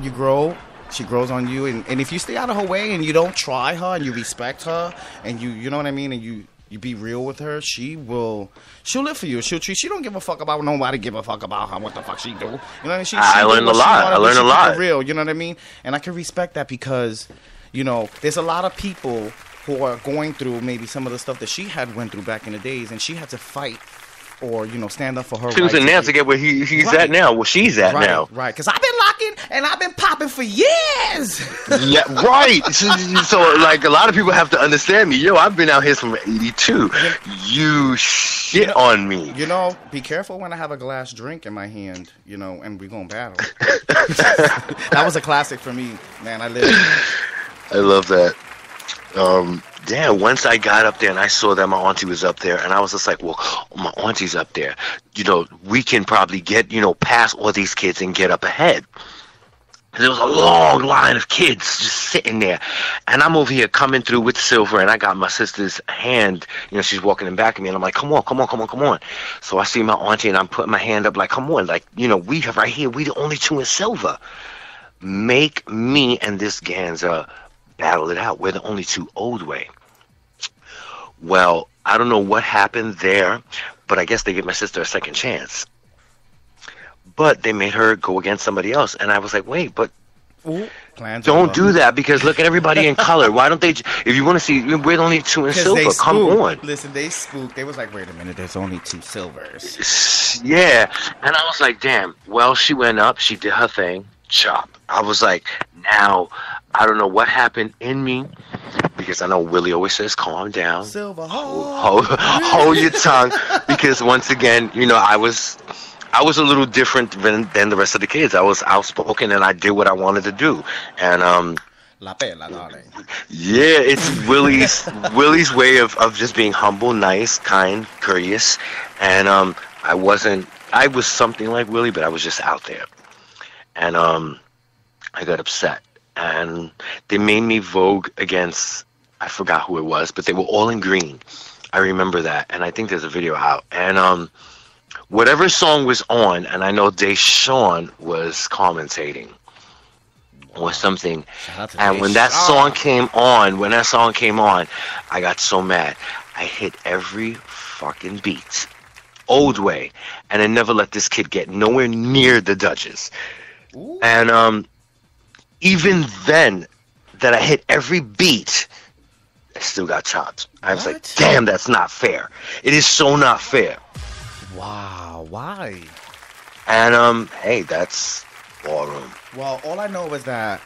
You grow. She grows on you. And if you stay out of her way and you don't try her and you respect her and you know what I mean, and you be real with her, she'll live for you. She don't give a fuck about nobody. Give a fuck about her. What the fuck she do? You know what I mean? I learned a lot. I learned a lot. Real. You know what I mean? And I can respect that because, there's a lot of people who are going through maybe some of the stuff that she had went through back in the days, and she had to fight or stand up for her. She was in there to get where he's at now, where she's at now. Right, because I've been locking and I've been popping for years. Yeah, right. So like a lot of people have to understand me. Yo, I've been out here from '82. You shit on me. Be careful when I have a glass drink in my hand. And we gonna battle. That was a classic for me, man. I love that. Once I got up there and I saw that my auntie was up there, and I was just like, well, my auntie's up there. We can probably get, past all these kids and get up ahead. There was a long line of kids just sitting there. And I'm over here coming through with silver, and I got my sister's hand. She's walking in back of me, and I'm like, come on. So I see my auntie, and I'm putting my hand up like, come on. Like, we have right here, we the only two in silver. Make me and this Ganza battle it out. We're the only two old way. Well, I don't know what happened there, but I guess they gave my sister a second chance. But they made her go against somebody else, and I was like, wait, but don't do that, because look at everybody in color. Why don't they? If you want to see, we're the only two in silver. Come on. Listen, they spooked. They was like, wait a minute, there's only two silvers. Yeah, and I was like, damn. Well, she went up, she did her thing, chop. I was like, now I don't know what happened in me, because I know Willie always says, calm down. Silver Hold your tongue. Because once again, you know, I was a little different than the rest of the kids. I was outspoken and I did what I wanted to do. And La pela, darling. yeah, it's Willie's way of just being humble, nice, kind, courteous. And I was something like Willie, but I was just out there. And I got upset. And they made me Vogue against, I forgot who it was, but they were all in green. I remember that. And I think there's a video out. And whatever song was on, and I know Deshaun was commentating or something. And when that song came on, I got so mad. I hit every fucking beat. Old way. And I never let this kid get nowhere near the Dutchess. Ooh. And even then, that I hit every beat, I still got chopped. I was like, damn, that's not fair. It is so not fair. Wow, why? And, hey, that's ballroom. Well, all I know is that,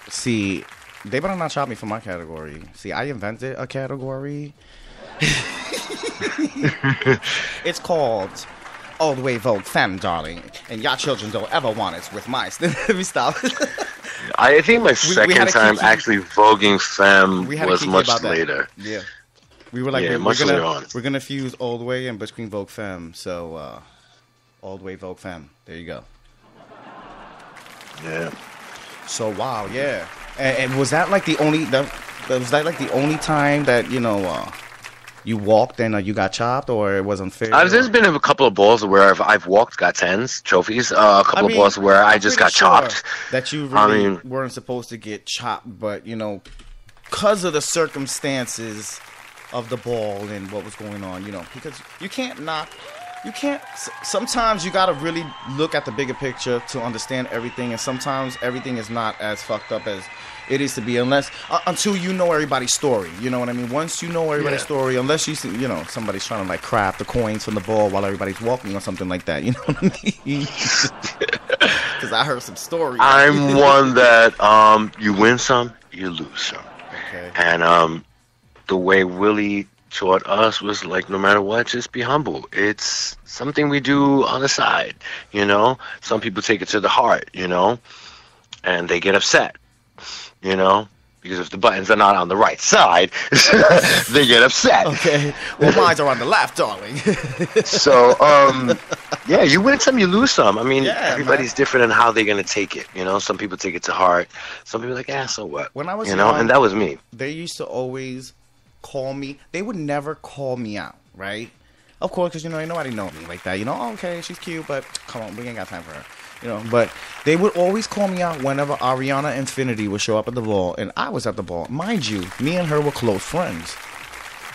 see, they better not chop me for my category. See, I invented a category. It's called All the Way Vogue Femme, darling. And y'all children don't ever want it with my... Let me stop. I think my second time actually voguing Femme was much later. Yeah. We were like, we're gonna fuse All the Way in between Vogue Femme. So, All the Way Vogue Femme. There you go. Yeah. So, wow, yeah. And was that like the only... was that like the only time that, you know... you walked and you got chopped, or it was unfair? There's been a couple of balls where I've walked, got tens, trophies. A couple of balls where I just got chopped. That you really weren't supposed to get chopped, but, you know, because of the circumstances of the ball and what was going on, you know, because sometimes you got to really look at the bigger picture to understand everything, and sometimes everything is not as fucked up as it is to be, until you know everybody's story. You know what I mean? Once you know everybody's story, unless you know, somebody's trying to like craft the coins from the ball while everybody's walking or something like that. You know what I mean? Because I heard some stories. I'm one that you win some, you lose some. Okay. And the way Willie taught us was like, no matter what, just be humble. It's something we do on the side, you know? Some people take it to the heart, you know? And they get upset. You know, because if the buttons are not on the right side, they get upset. Okay. Well, mines are on the left, darling. So, yeah, you win some, you lose some. I mean, everybody's different in how they're going to take it. You know, some people take it to heart. Some people are like, so what? When I was young, and that was me. They used to always call me. They would never call me out, right? Of course, because, you know, ain't nobody know me like that. You know, okay, she's cute, but come on, we ain't got time for her. You know, but they would always call me out whenever Ariana Infinity would show up at the ball, and I was at the ball. Mind you, me and her were close friends.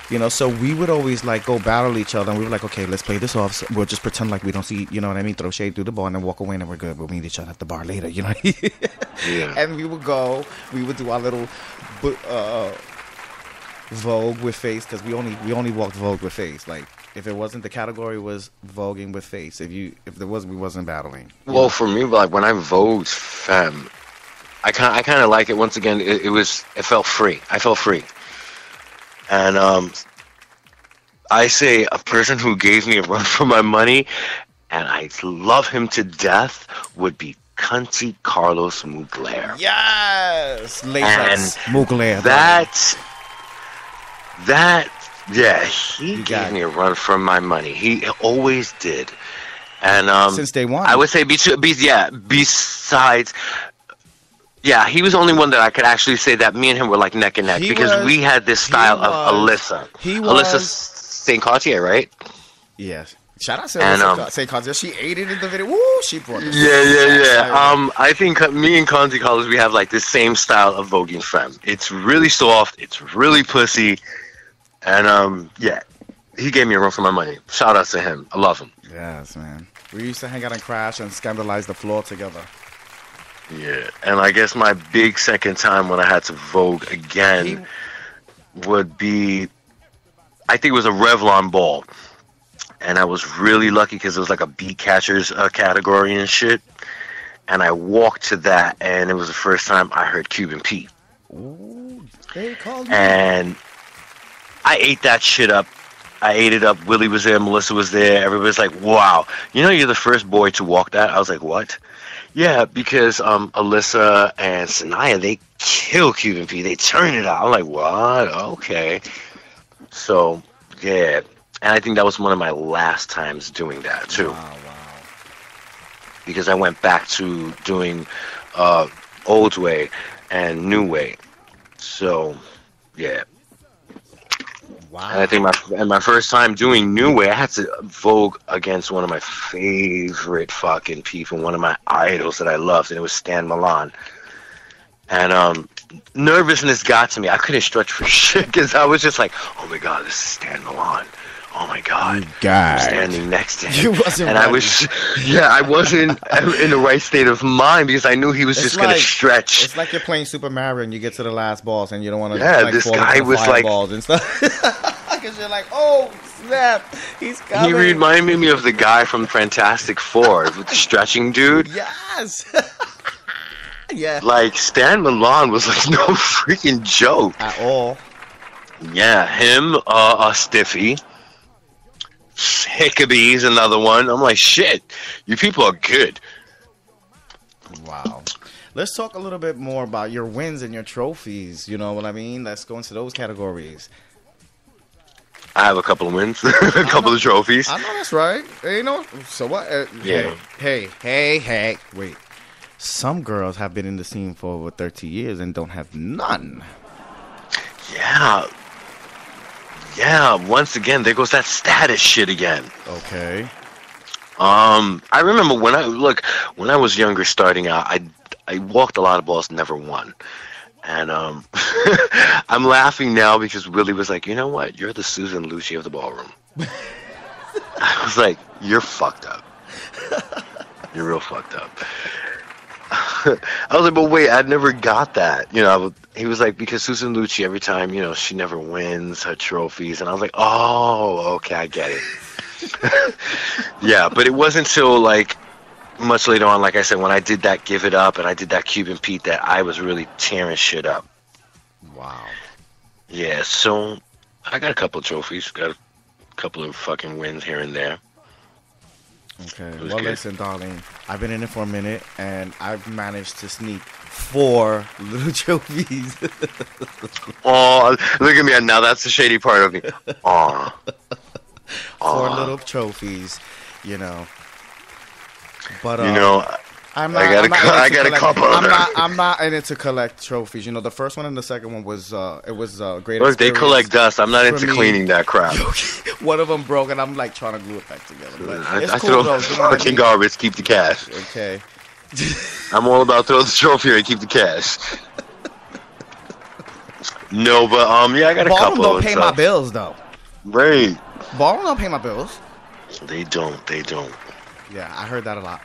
You know, so we would always like go battle each other, and we were like, okay, let's play this off. So we'll just pretend like we don't see, you know what I mean? Throw shade through the ball and then walk away, and we're good. We'll meet each other at the bar later, you know? Yeah. And we would do our little Vogue with face, because we only walked Vogue with face. Like, if it wasn't, the category was voguing with face. If there was, we wasn't battling. Well, for me, like when I vogued Femme, I kind of like it. Once again, it felt free. I felt free, and I say a person who gave me a run for my money, and I love him to death, would be Cunty Carlos Mugler. Yes, Latex Mugler. Yeah, he gave me a run for my money. He always did. And since day one, I would say besides, yeah, he was the only one that I could actually say that me and him were like neck and neck, because we had this style of Alyssa. Alyssa St. Cartier, right? Yes. Shout out to St. Cartier. She ate it in the video. Woo! She brought it. Yeah. I think me and Cunty Carlos, we have like the same style of voguing Femme. It's really soft. It's really pussy. And, yeah, he gave me a run for my money. Shout out to him. I love him. Yes, man. We used to hang out and crash and scandalize the floor together. Yeah. And I guess my big second time when I had to vogue again would be, I think it was a Revlon ball. And I was really lucky because it was like a beat catchers category and shit. And I walked to that, and it was the first time I heard Cuban Pete. Ooh. And I ate that shit up. I ate it up. Willie was there. Melissa was there. Everybody's like, wow. You know, you're the first boy to walk that? I was like, what? Yeah, because Alyssa and Sanaya, they kill Cuban Pete. They turn it out. I'm like, what? Okay. So, yeah. And I think that was one of my last times doing that, too. Wow. Because I went back to doing Old Way and New Way. So, yeah. Wow. And I think my first time doing New Way, I had to vogue against one of my favorite fucking people, one of my idols that I loved, and it was Stan Milan. And nervousness got to me. I couldn't stretch for shit because I was just like, oh my God, this is Stan Milan. Oh my God. I'm standing next to him. You wasn't and ready. I wasn't in the right state of mind because I knew he was just going to stretch. It's like you're playing Super Mario and you get to the last boss and you don't want to this fall guy into the was like fireballs and stuff. Because you're like, oh, snap. He's coming. He reminded me of the guy from Fantastic Four with the stretching dude. Yes. Yeah. Like, Stan Milan was like no freaking joke. At all. Yeah, him, Stiffy. Hickabee's another one. I'm like, shit, you people are good. Wow. Let's talk a little bit more about your wins and your trophies. You know what I mean? Let's go into those categories. I have a couple of wins, a couple of trophies. I know that's right. You know, so what? Yeah. Hey. Wait. Some girls have been in the scene for over 30 years and don't have none. Yeah, once again, there goes that status shit again. Okay. I remember when I was younger starting out, I walked a lot of balls, never won. And I'm laughing now because Willie was like, you know what? You're the Susan Lucci of the ballroom. I was like, you're fucked up. You're real fucked up. I was like, but wait, I never got that. You know, he was like, because Susan Lucci, every time, you know, she never wins her trophies. And I was like, oh, okay, I get it. Yeah, but it wasn't until, like, much later on, like I said, when I did that Give It Up and I did that Cuban Pete, that I was really tearing shit up. Wow. Yeah, so I got a couple of trophies, got a couple of fucking wins here and there. Okay, well, good. Listen, darling, I've been in it for a minute, and I've managed to sneak 4 little trophies. Oh, look at me, now that's the shady part of me. Aw. 4 little trophies, you know. But, you know, I got a couple of them. I'm not in it to collect trophies. You know, the first one and the second one was great. Look, they collect dust. I'm not into cleaning that crap. One of them broke, and I'm like trying to glue it back together. But it's I cool, throw fucking garbage. Keep the cash. Okay. I'm all about throw the trophy and keep the cash. No, but yeah, I got a couple. Ballroom don't pay my bills though. Right. Ballroom don't pay my bills. They don't. Yeah, I heard that a lot.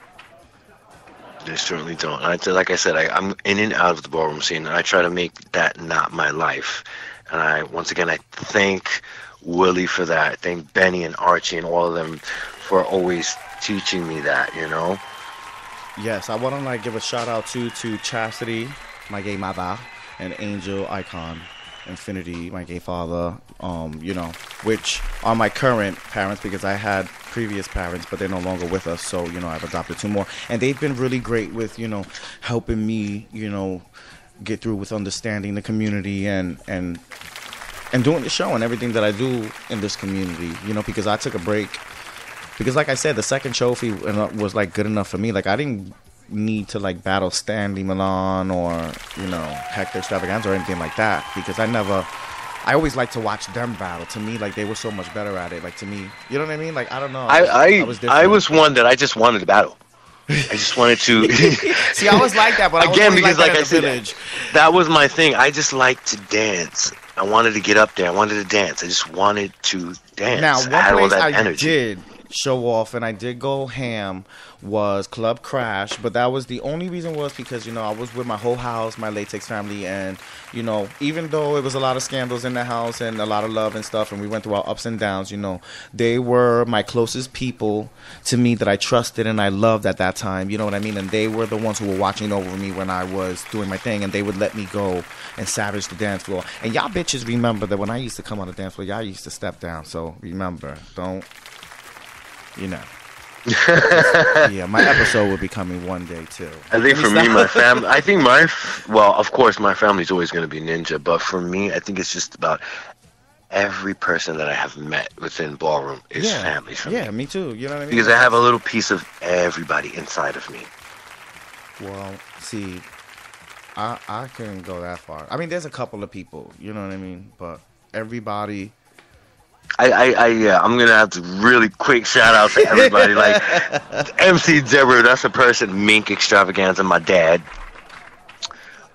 They certainly don't. Like I said, I'm in and out of the ballroom scene, and I try to make that not my life. And once again, I thank Willie for that. I thank Benny and Archie and all of them for always teaching me that, you know? Yes, I want to give a shout out to Chastity, my gay mother, and Angel Icon Infinity, my gay father, you know, which are my current parents because I had previous parents, but they're no longer with us. So, you know, I've adopted 2 more, and they've been really great with, you know, helping me, you know, get through with understanding the community and doing the show and everything that I do in this community, you know, because I took a break because, like I said, the second trophy was like good enough for me. Like I didn't need to like battle Stanley Milan or, you know, Hector Extravaganza or anything like that because I always like to watch them battle. To me, like they were so much better at it. Like to me, you know what I mean? Like I don't know. I was one that I just wanted to battle. I just wanted to see. I was like that, but again because like I said, village. That was my thing. I just liked to dance. I wanted to get up there. I wanted to dance. I just wanted to dance. Now, one place I energy. did show off, and I did go ham, was Club Crash. But that was the only reason was because, you know, I was with my whole house, my Latex family, and, you know, even though it was a lot of scandals in the house and a lot of love and stuff, and we went through our ups and downs, you know, they were my closest people to me that I trusted and I loved at that time, you know what I mean? And they were the ones who were watching over me when I was doing my thing, and they would let me go and savage the dance floor. And y'all bitches remember that when I used to come on the dance floor, y'all used to step down. So remember, don't, you know. Yeah, my episode will be coming one day too. I think for me, my family, well, of course, my family's always going to be Ninja, but for me, I think it's just about every person that I have met within Ballroom is family for me. Yeah, me too. You know what I mean? Because I have a little piece of everybody inside of me. Well, see, I couldn't go that far. I mean, there's a couple of people, you know what I mean? But everybody... I'm gonna have to really quick shout out to everybody. Like MC Deborah, that's a person. Mink Extravaganza, my dad.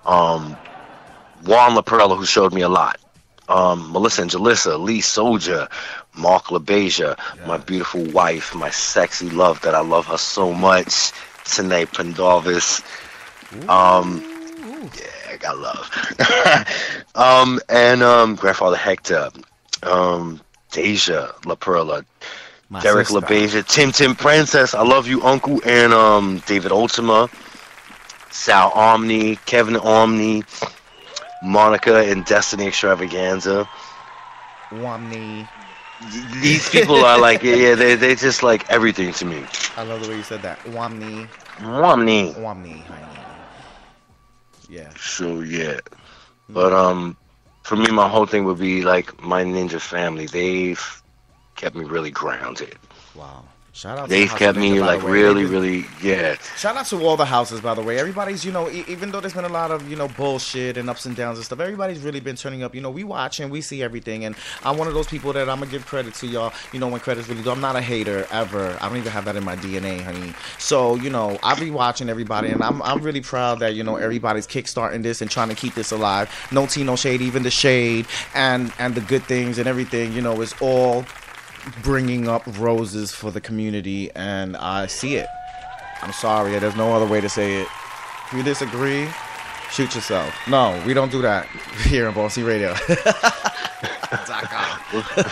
Juan LaPerella, who showed me a lot. Melissa Angelissa, Lee Soldier, Mark LaBeija, my beautiful wife, my sexy love that I love her so much. Tanae Pendarvis. Yeah, I got love. And Grandfather Hector. Deja LaPerla, Derek LaBeija, Tim Princess, I love you, Uncle, and David Ultima, Sal Omni, Kevin Omni, Monica and Destiny Extravaganza. Omni. These people are like, they just like everything to me. I love the way you said that. Omni. Yeah. So yeah, but for me, my whole thing would be like my Ninja family. They've kept me really grounded. Wow. Shout out. They've kept me like really, yeah. Shout out to all the houses, by the way. Everybody's, you know, even though there's been a lot of, you know, bullshit and ups and downs and stuff, everybody's really been turning up. You know, we watch and we see everything, and I'm one of those people that I'm gonna give credit to y'all. You know, when credit's really due. I'm not a hater ever. I don't even have that in my DNA, honey. So, you know, I be watching everybody, and I'm really proud that, you know, everybody's kickstarting this and trying to keep this alive. No tea, no shade. Even the shade and the good things and everything, you know, is all bringing up roses for the community, and I see it. I'm sorry, there's no other way to say it. If you disagree, shoot yourself. No, we don't do that here in Bossy Radio.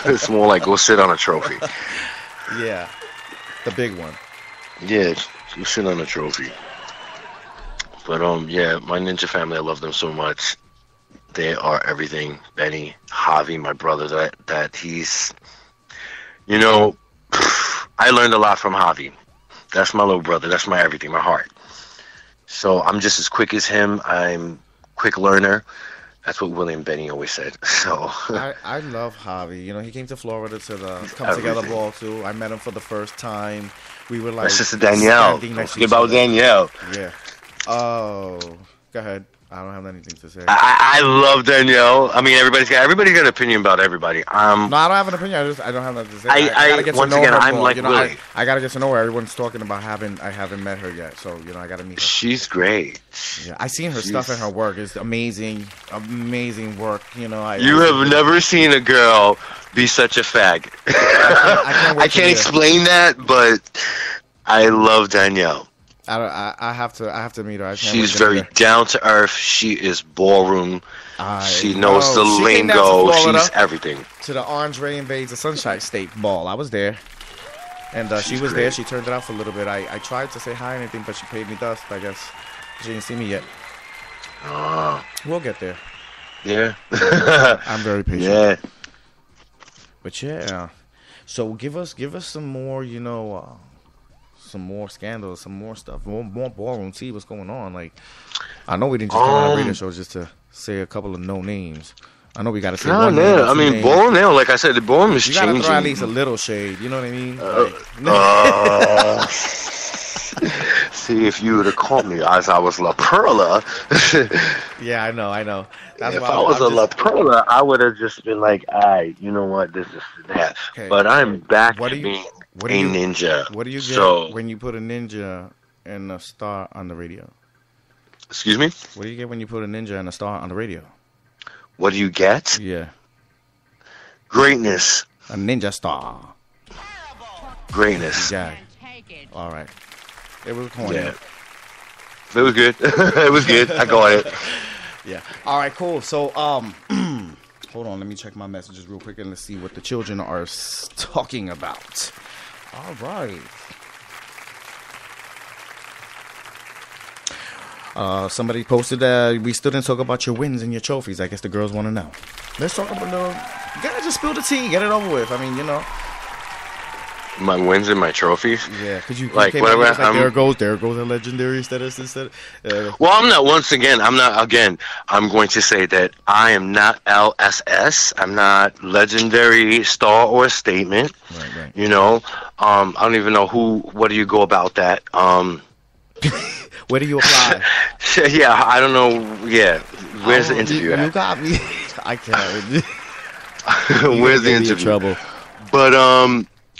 It's more like go sit on a trophy. Yeah, the big one. Yeah, go sit on a trophy. But yeah, my Ninja family, I love them so much. They are everything. Benny, Javi, my brother, that he's, you know, I learned a lot from Javi. That's my little brother. That's my everything, my heart. So I'm just as quick as him. I'm quick learner. That's what William Benny always said. So I love Javi. You know, he came to Florida to the Come Together ball too. I met him for the first time. We were like, my sister Danielle. Don't forget about Danielle. Yeah. Oh, go ahead. I don't have anything to say. I love Danielle. I mean, everybody's got an opinion about everybody. No, I don't have an opinion. I don't have nothing to say. I gotta get to know her I'm more. like, you know, Willie. I gotta get to know her. Everyone's talking about I haven't met her yet, so you know, I gotta meet her. She's great. Yeah, I seen her stuff and her work. It's amazing work. You know, you have never seen a girl be such a fag. I can't explain that, but I love Danielle. I have to meet her. She's very down to earth. She is ballroom. She knows the lingo. She's everything. To the Andre Invades the Sunshine State ball. I was there. And she was there. She turned it out for a little bit. I tried to say hi or anything, but she paid me dust, I guess. She didn't see me yet. We'll get there. Yeah. I'm very patient. Yeah. But yeah. So give us some more, you know, some more scandals, some more stuff, more ballroom. See what's going on. Like, I know we didn't just come on a radio show just to say a couple of no names. I know we got to say one name. I mean, ballroom now, like I said, the ballroom is changing. You got to throw at least a little shade. You know what I mean? See, if you would have called me as I was La Perla. Yeah, I know. That's if I was a La Perla, I would have just been like, you know what, this is that. Okay. But I'm back to being a ninja. What do you get when you put a ninja and a star on the radio? Excuse me? What do you get when you put a ninja and a star on the radio? What do you get? Yeah. Greatness. A ninja star. Greatness. Yeah. All right. It was corny. Yeah. It was good. It was good. I got it. Yeah. All right, cool. So, hold on. Let me check my messages real quick and let's see what the children are talking about. All right. Somebody posted that we still didn't talk about your wins and your trophies. I guess the girls want to know. Let's talk about you gotta just spill the tea, get it over with. I mean, you know. My wins and my trophies. Yeah, because you like came whatever. Like, there goes a legendary status instead. Well, I'm not. Once again, I'm not. Again, I'm going to say that I am not LSS. I'm not legendary star or statement. Right. You know, I don't even know what do you go about that. Where do you apply? Yeah, I don't know. Yeah, where's the interview at? You got me. I can't. Where's the interview? Trouble. But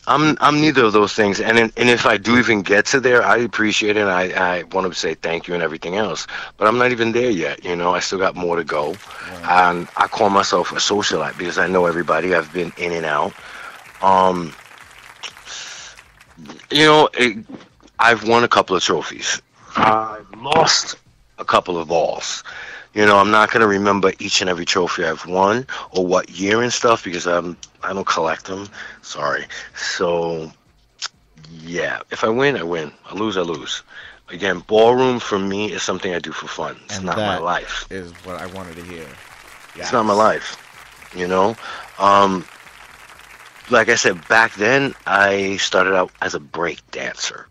I'm neither of those things, and if I do even get to there, I appreciate it. And I want to say thank you and everything else, but I'm not even there yet. You know, I still got more to go, and I call myself a socialite because I know everybody. I've been in and out. You know, I've won a couple of trophies. I've lost a couple of balls. You know, I'm not going to remember each and every trophy I've won or what year and stuff because I don't collect them. Sorry. So, yeah, if I win, I win. I lose, I lose. Again, ballroom for me is something I do for fun. It's not my life. Is what I wanted to hear. Yes. It's not my life. You know? Like I said, back then, I started out as a break dancer.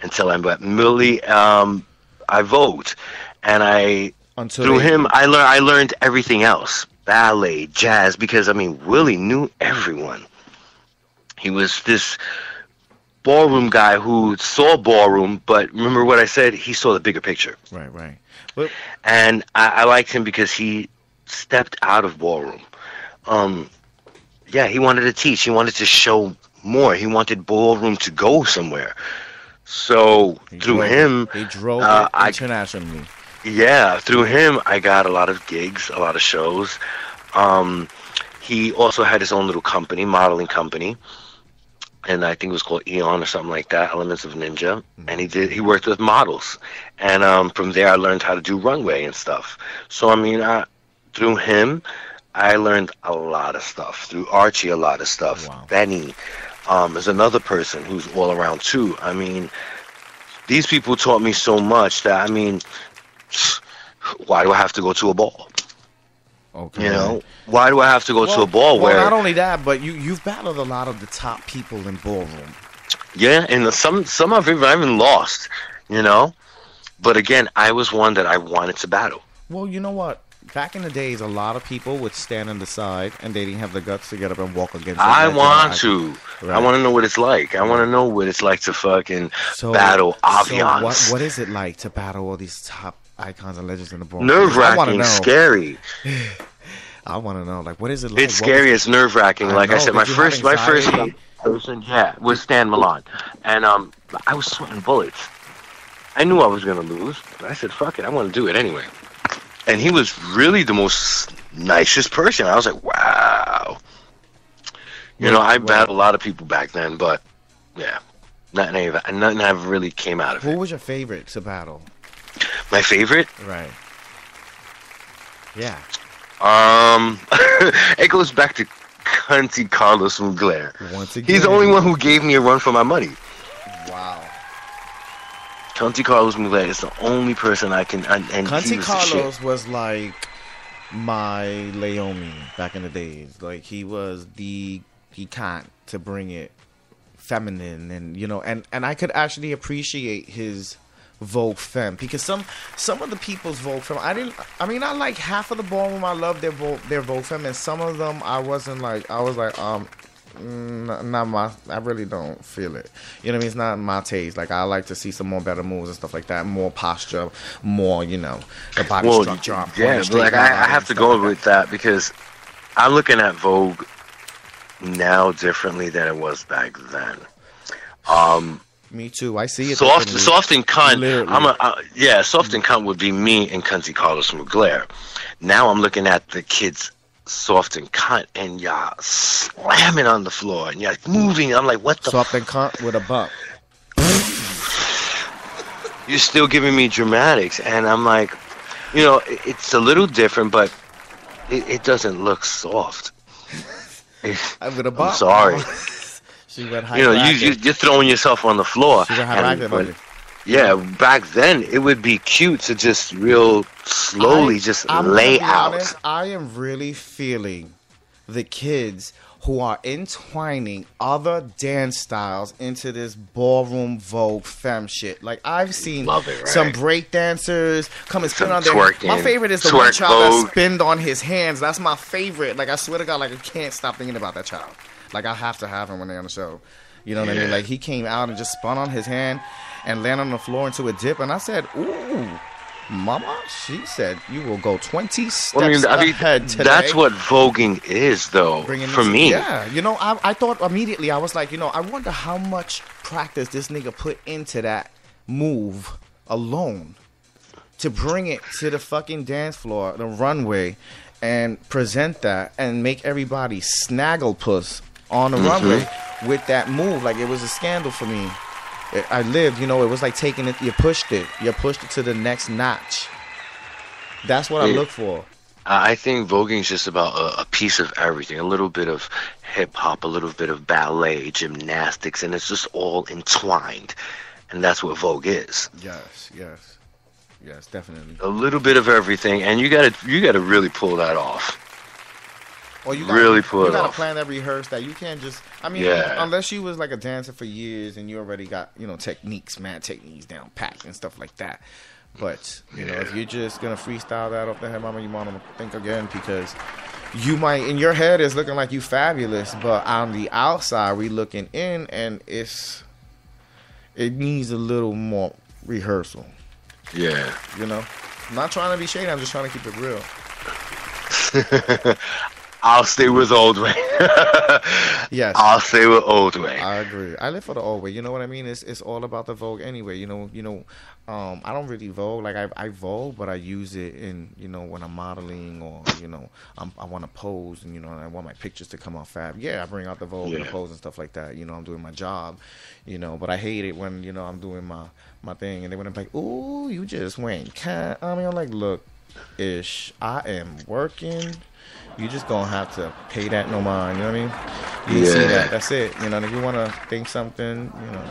Until I met Millie, I vote. And through him, I learned everything else. Ballet, jazz, because, I mean, Willie knew everyone. He was this ballroom guy who saw ballroom, but remember what I said? He saw the bigger picture. Right. And I liked him because he stepped out of ballroom. Yeah, he wanted to teach. He wanted to show more. He wanted ballroom to go somewhere. So he drove internationally. Yeah, through him, I got a lot of gigs, a lot of shows. He also had his own little company, modeling company, and I think it was called Eon or something like that, Elements of Ninja. Mm-hmm. And he worked with models, and from there I learned how to do runway and stuff. So I mean, through him, I learned a lot of stuff. Through Archie, a lot of stuff. Wow. Benny. Is another person who's all around too. I mean, these people taught me so much that, I mean, why do I have to go to a ball? Okay. You know, why do I have to go to a ball where? Well, not only that, but you've battled a lot of the top people in ballroom. Yeah, and some of them I've even lost. You know, but again, I was one that I wanted to battle. Well, you know what? Back in the days, a lot of people would stand on the side, and they didn't have the guts to get up and walk against. I want to. Right. I want to know what it's like. I want to know what it's like to fucking battle Aviance. So what is it like to battle all these top icons and legends in the ballroom? Nerve-wracking, scary. I want to know, like, what is it like? It's scary. It's nerve-wracking. Like I said, my first person, was Stan Milan, and I was sweating bullets. I knew I was gonna lose, but I said, "Fuck it, I want to do it anyway." And he was really the most nicest person. I was like, wow. You know, I battled a lot of people back then, but yeah, nothing ever really came out of it. Who was your favorite to battle? My favorite? Right. Yeah. It goes back to Cunty Carlos Mugler. Once again. He's the only one who gave me a run for my money. Wow. Cunty Carlos Mugler is the only person I can. And Cunty Carlos was like my Leomi back in the days. Like he was he can't to bring it feminine, and you know, and I could actually appreciate his Vogue Femme because some of the people's Vogue Femme I like half of the ballroom. I love their Vogue Femme, and some of them I was like not my. I really don't feel it. You know what I mean? It's not my taste. Like I like to see some more better moves and stuff like that. More posture, more the body structure. Yeah, but like I have to go with that because I'm looking at Vogue now differently than it was back then. Me too. I see it. Soft and Cunt. Soft and Cunt would be me and Cunty Carlos Mugler. Now I'm looking at the kids soft and cunt, and y'all slamming on the floor, and y'all moving. I'm like, what the? Soft and cunt with a bump. You're still giving me dramatics, and I'm like, you know, it's a little different, but it doesn't look soft. With a bump. I'm sorry. She went high. You know, you're throwing yourself on the floor. She went high. Yeah, back then it would be cute to just real slowly I'm lay gonna be out. honest, I am really feeling the kids who are entwining other dance styles into this ballroom Vogue femme shit. Like, I've seen some break dancers come and spin on their twerking, my favorite is the one child that spinned on his hands. That's my favorite. Like, I swear to God, like, I can't stop thinking about that child. Like, I have to have him when they're on the show. You know what I mean? Like, he came out and just spun on his hand and landed on the floor into a dip. And I said, ooh, mama. She said, you will go 20 steps ahead today. That's what voguing is, though, for me. Yeah. You know, I thought immediately, I was like, you know, I wonder how much practice this nigga put into that move alone to bring it to the fucking dance floor, the runway, and present that and make everybody snagglepuss on the runway with that move. Like, it was a scandal for me. I lived, you know, it was like taking it, you pushed it to the next notch. That's what I look for. I think voguing is just about a piece of everything, a little bit of hip hop, a little bit of ballet, gymnastics, and it's just all entwined. And that's what Vogue is. Yes, definitely. A little bit of everything, and you gotta really pull that off. Or you gotta plan that, rehearse that. You can't just, I mean, unless you was like a dancer for years and you already got, you know, techniques down packed and stuff like that. But, you know, if you're just gonna freestyle that off the head, mama, you want to think again, because you might, in your head, it's looking like you fabulous, but on the outside, we looking in, and it needs a little more rehearsal. Yeah. You know? I'm not trying to be shady, I'm just trying to keep it real. I'll stay with old way. Yes. I'll stay with old way. I agree. I live for the old way. You know what I mean? It's all about the Vogue anyway. You know. I don't really Vogue. Like, I Vogue, but I use it in, you know, when I'm modeling, or, you know, I want to pose, and, you know, I want my pictures to come out fab. Yeah, I bring out the Vogue and the pose and stuff like that. You know, I'm doing my job. You know, but I hate it when, you know, I'm doing my thing and they went like, ooh, you just went. I mean, I'm like, look, Ish, I am working. You just gonna have to pay that no mind, you know what I mean? You see that, that's it. You know, and if you wanna think something, you know,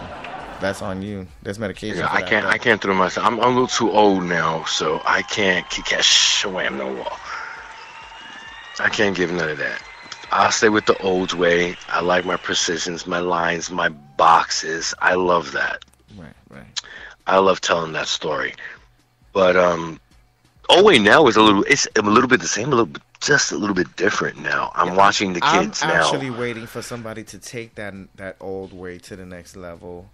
that's on you. There's medication. Yeah, for that, I can't throw myself. I'm a little too old now, so I can't wham no wall. I can't give none of that. I'll stay with the old way. I like my precisions, my lines, my boxes. I love that. Right. I love telling that story. But old way now is a little bit the same, just a little bit different now. I'm watching the kids now. I'm actually waiting for somebody to take that old way to the next level.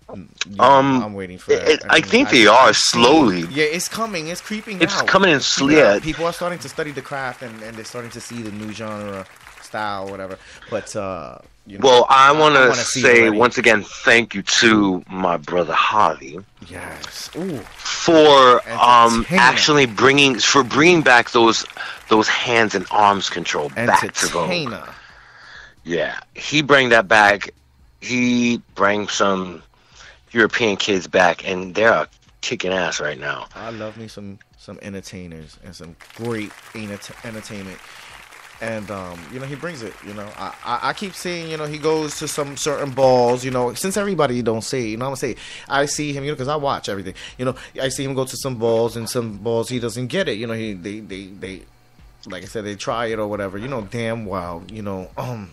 I'm waiting for that. I think they are slowly. Yeah, it's coming. It's creeping out. It's coming in slow. People are starting to study the craft, and they're starting to see the new genre, style, whatever. But you know, well, I want to say once again, thank you to my brother Harvey. Yes. For actually bringing back those hands and arms control back to Vogue. Yeah, he bring that back. He brings some European kids back, and they're kicking ass right now. I love me some entertainers and some great entertainment. And, you know, he brings it, you know. I keep seeing, you know, he goes to some certain balls, you know, since everybody don't say it, you know what I'm saying? I see him, you know, because I watch everything. You know, I see him go to some balls, and some balls he doesn't get it. You know, they like I said, they try it or whatever. You know, damn well, you know,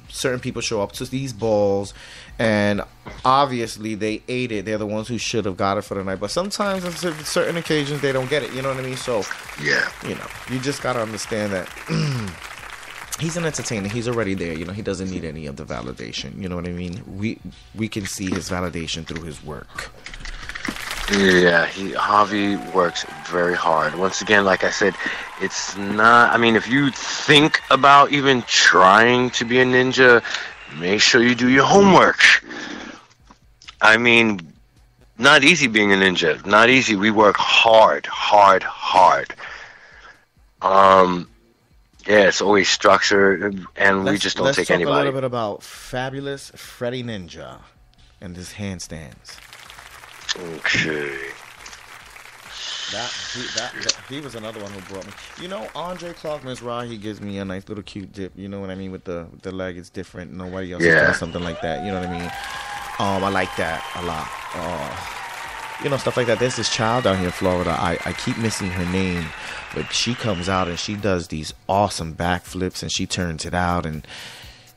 certain people show up to these balls, and obviously they ate it. They're the ones who should have got it for the night. But sometimes on certain occasions they don't get it, you know what I mean? So, yeah, you know, you just got to understand that he's an entertainer. He's already there. You know, he doesn't need any of the validation. You know what I mean? We can see his validation through his work. Yeah, Javi works very hard. Once again, like I said, it's not, I mean, if you think about even trying to be a ninja, make sure you do your homework. I mean, not easy being a ninja. Not easy. We work hard. Yeah, it's always structured, and we just don't take anybody. Let's talk a little bit about Fabulous Freddie Ninja and his handstands. Okay. He was another one who brought me. You know, Andre Clark Mizrahi, he gives me a nice little cute dip. You know what I mean? With the leg, it's different. Nobody else does something like that. You know what I mean? I like that a lot. You know, stuff like that. There's this child down here in Florida. I keep missing her name, but she comes out and she does these awesome backflips and she turns it out and.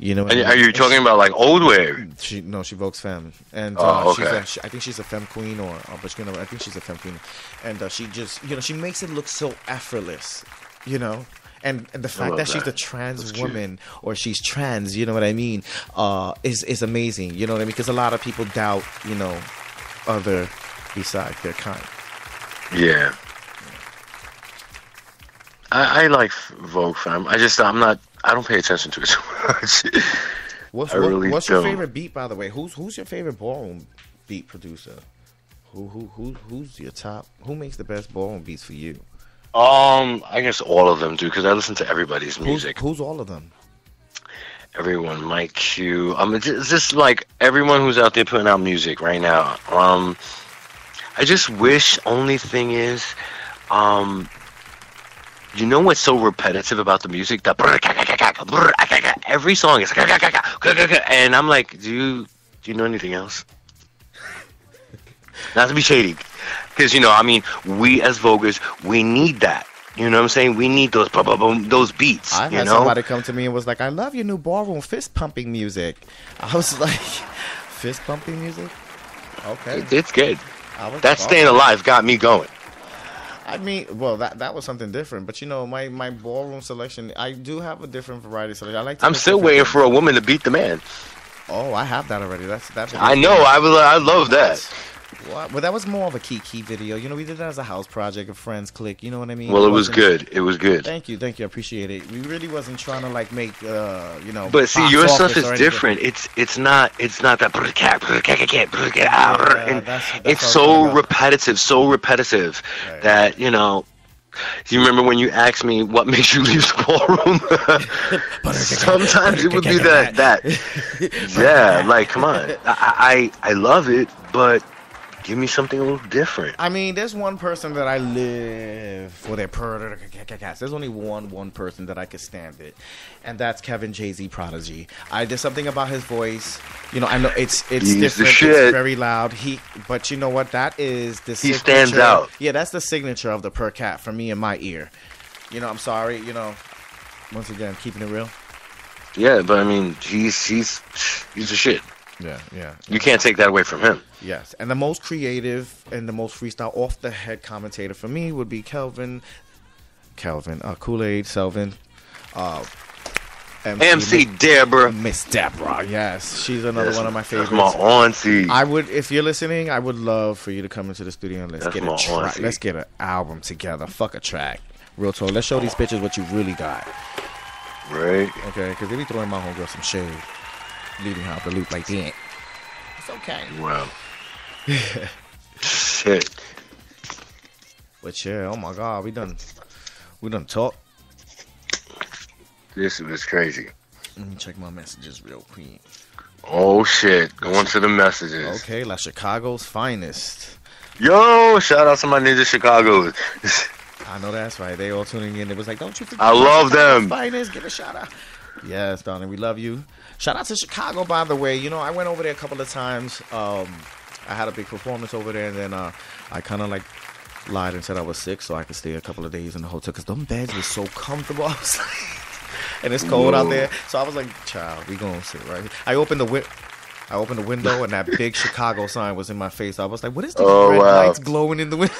You know, are you talking about like old wave? She Vogue's femme, and okay. I think she's a femme queen, but you know, I think she's a femme queen, and she just, you know, she makes it look so effortless, you know, and the fact that she's a trans woman or she's trans, you know what I mean, is amazing, you know what I mean, because a lot of people doubt, you know, other besides their kind. Yeah. I like Vogue femme. I don't pay attention to it so much. What's your favorite beat, by the way? Who's your favorite ballroom beat producer? Who's your top? Who makes the best ballroom beats for you? I guess all of them do, because I listen to everybody's music. Who's all of them? Everyone, Mike Q. It's just like everyone who's out there putting out music right now. I just wish. Only thing is, you know what's so repetitive about the music? Every song is, and I'm like, do you know anything else? Not to be shady, because you know, I mean, we as Voguers, we need that. You know what I'm saying? We need those beats. I had somebody come to me and was like, "I love your new ballroom fist pumping music." I was like, "Fist pumping music? Okay, it's good." That Staying Alive got me going. I mean, well, that was something different, but you know, my ballroom selection, I do have a different variety selection. I like. I'm still waiting for a woman to beat the man. Oh, I have that already. That's. I know. I love that. What? Well, that was more of a Kiki video. You know, we did that as a house project, a friends click. You know what I mean? Well, it was good. It was good. Thank you. I appreciate it. We really wasn't trying to like make, you know. But see, your stuff is different. It's not that. It's so repetitive right. That you know. Do you remember when you asked me what makes you leave the ballroom? Sometimes it would be that. Yeah, like come on. I love it, but give me something a little different. I mean, there's one person that I live for their There's only one person that I could stand it, and that's Kevin Jay-Z Prodigy. There's something about his voice. You know, I know it's different. It's very loud. But you know what? That is the signature. He stands out. Yeah, that's the signature of the Per Cat for me in my ear. You know, I'm sorry. You know, once again, keeping it real. Yeah, but I mean, he's the shit. Yeah. You can't take that away from him. Yes, and the most creative and the most freestyle off the head commentator for me would be Kool-Aid, Selvin, MC Deborah, Miss Deborah. Yes, she's another one of my favorites. That's my auntie. I would, if you're listening, I would love for you to come into the studio and let's get an album together. Fuck a track, real talk. Let's show these bitches what you really got. Right. Okay, because they be throwing my homegirl some shade. Leaving her out the loop like that. It's okay. Wow. Shit. But yeah, oh my God, we done talk. This was crazy. Let me check my messages real quick. Oh shit, going to the messages. Okay, La Chicago's finest. Yo, shout out to my Ninja Chicago. I know that's right. They all tuning in. It was like, don't you forget. I love them. Finest, give a shout out. Yes, darling, we love you. Shout out to Chicago, by the way. You know, I went over there a couple of times. I had a big performance over there, and then I kind of like lied and said I was sick so I could stay a couple of days in the hotel because them beds were so comfortable. I was like, and it's cold out there, so I was like, child, we gonna sit right here. I opened the window, and that big Chicago sign was in my face. I was like, what is these red lights glowing in the window?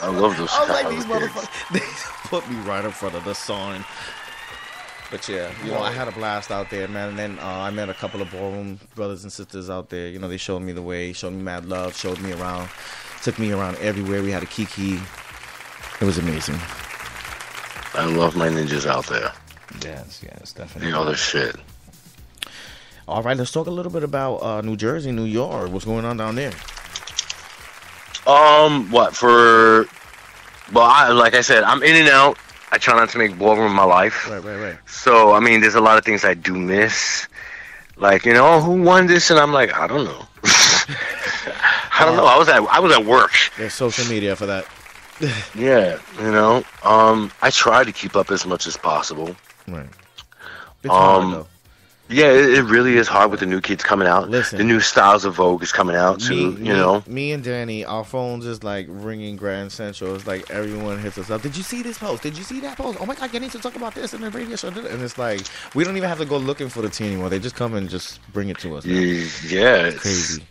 I love those. I was like, these motherfuckers, they put me right in front of the sign. But yeah, you know, I had a blast out there, man. And then I met a couple of ballroom brothers and sisters out there. You know, they showed me the way, showed me mad love, showed me around, took me around everywhere. We had a kiki. It was amazing. I love my ninjas out there. Yes, definitely. You know, the shit. All right, let's talk a little bit about New Jersey, New York. What's going on down there? Like I said, I'm in and out. I try not to make ballroom my life. Right. So, I mean, there's a lot of things I do miss. Like, who won this? And I'm like, I don't know. I don't know. I was at work. There's social media for that. Yeah, I try to keep up as much as possible. Right. It's hard, though. Yeah, it really is hard with the new kids coming out. Listen, the new styles of Vogue is coming out too. Me and Danny, our phones is like ringing Grand Central. It's like everyone hits us up. Did you see this post? Did you see that post? Oh my God, you need to talk about this in the radio show. And it's like we don't even have to go looking for the tea anymore. They just come and just bring it to us. Yeah, it's crazy.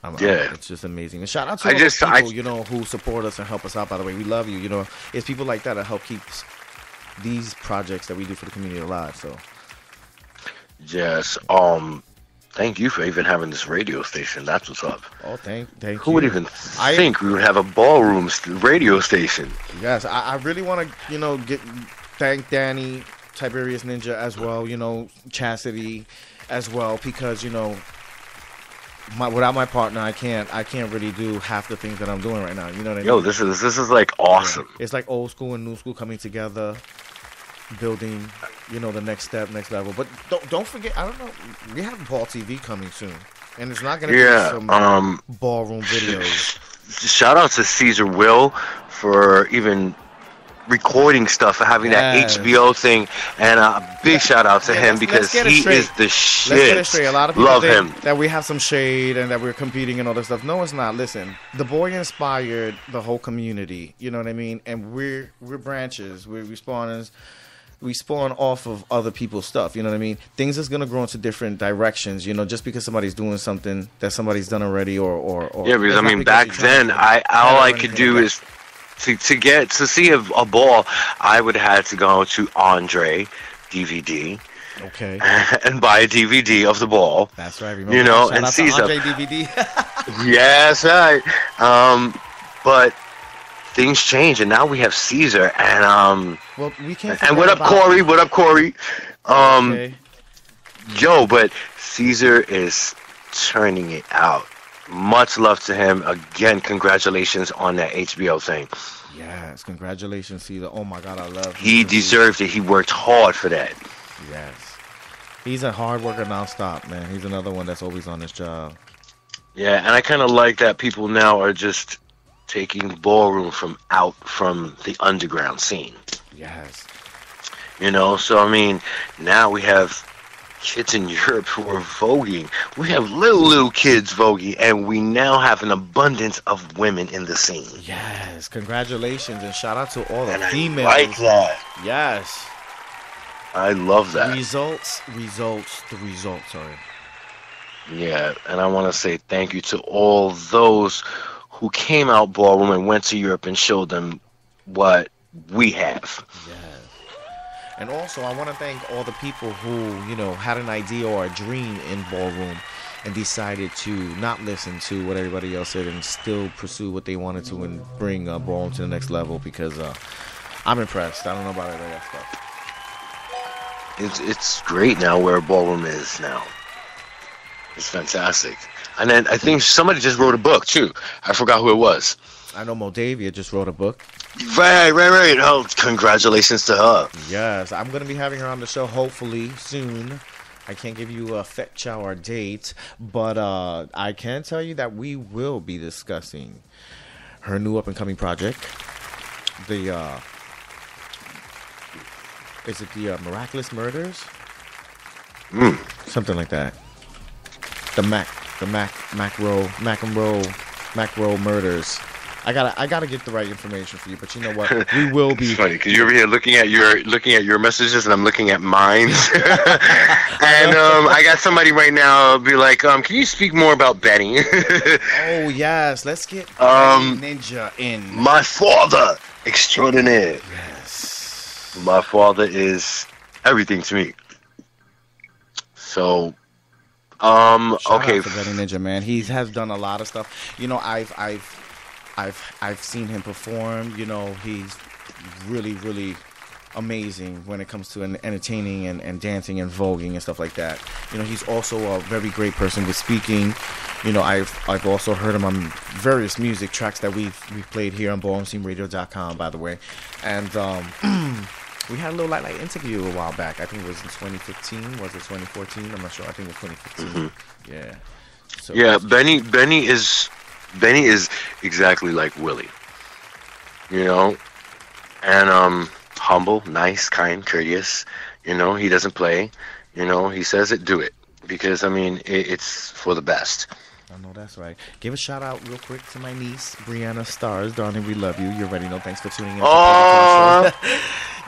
It's just amazing. And shout out to all the people who support us and help us out. By the way, we love you. It's people like that that help keep these projects that we do for the community alive. So. Yes. Thank you for even having this radio station. That's what's up. Oh, thank you. Who would even think we would have a ballroom radio station? Yes, I really want to, thank Danny, Tiberius Ninja as well. Chastity as well, because without my partner, I can't really do half the things that I'm doing right now. You know what I mean? Yo, this is like awesome. Yeah. It's like old school and new school coming together. Building, the next step, next level. But don't forget, I don't know, we have Ball TV coming soon, and it's not going to be some ballroom videos. Shout out to Caesar Will for even recording stuff, for having that HBO thing, and a big shout out to him because he is the shit. Let's get it straight. A lot of people love think him. that we have some shade and that we're competing and all this stuff. No, it's not. Listen, the boy inspired the whole community. You know what I mean? And we're branches. We're spawners. We spawn off of other people's stuff, you know what I mean? Things is gonna grow into different directions, just because somebody's doing something that somebody's done already, or yeah, because I mean, back then, all I could do is to see a ball, I would have had to go to Andre DVD, okay, and buy a DVD of the ball. That's right, remember? And see Andre DVD. Yes, right. But things change, and now we have Caesar, and well, we can't. And what up, Corey? What up, Corey? Okay. Yo, but Caesar is turning it out. Much love to him. Again, congratulations on that HBO thing. Yes, congratulations, Caesar. Oh my God, I love him. He deserved it. He worked hard for that. Yes. He's a hard worker nonstop, man. He's another one that's always on his job. Yeah, and I kind of like that people now are just taking ballroom from the underground scene. Yes. So I mean, now we have kids in Europe who are voguing. We have little kids voguing, and we now have an abundance of women in the scene. Yes, congratulations, and shout out to all the females. I like that. Yes. I love that. The results, sorry. Yeah, and I want to say thank you to all those who came out ballroom and went to Europe and showed them what we have. Yeah. And also, I want to thank all the people who, had an idea or a dream in ballroom and decided to not listen to what everybody else said and still pursue what they wanted to and bring ballroom to the next level, because I'm impressed. I don't know about any of that stuff. It's great now where ballroom is now. It's fantastic. And then I think somebody just wrote a book, too. I forgot who it was. I know Moldavia just wrote a book. Right. Oh, congratulations to her. Yes, I'm going to be having her on the show hopefully soon. I can't give you a fetch or date, but I can tell you that we will be discussing her new up-and-coming project. Is it the Miraculous Murders? Something like that. The Macro Murders. I gotta get the right information for you, but you know what? We will be. It's funny because you're over here looking at your messages, and I'm looking at mine. And I got somebody right now be like, can you speak more about Benny? Oh yes, let's get Ninja in. My father extraordinaire. Yes. My father is everything to me. So. Shout okay. out to Benny Ninja, man. He has done a lot of stuff. I've seen him perform. He's really, really amazing when it comes to entertaining and dancing and voguing and stuff like that. He's also a very great person with speaking. I've also heard him on various music tracks that we've played here on BallroomSceneRadio.com, by the way. And We had a little like interview a while back. I think it was in 2015. Was it 2014? I'm not sure. I think it was 2015. Yeah. So yeah, Benny is exactly like Willie. You know, and humble, nice, kind, courteous. You know, he doesn't play. You know, he says it, do it, because I mean, it's for the best. I know that's right. Give a shout out real quick to my niece, Brianna Stars. Darling, we love you. You already know. Thanks for tuning in. Oh,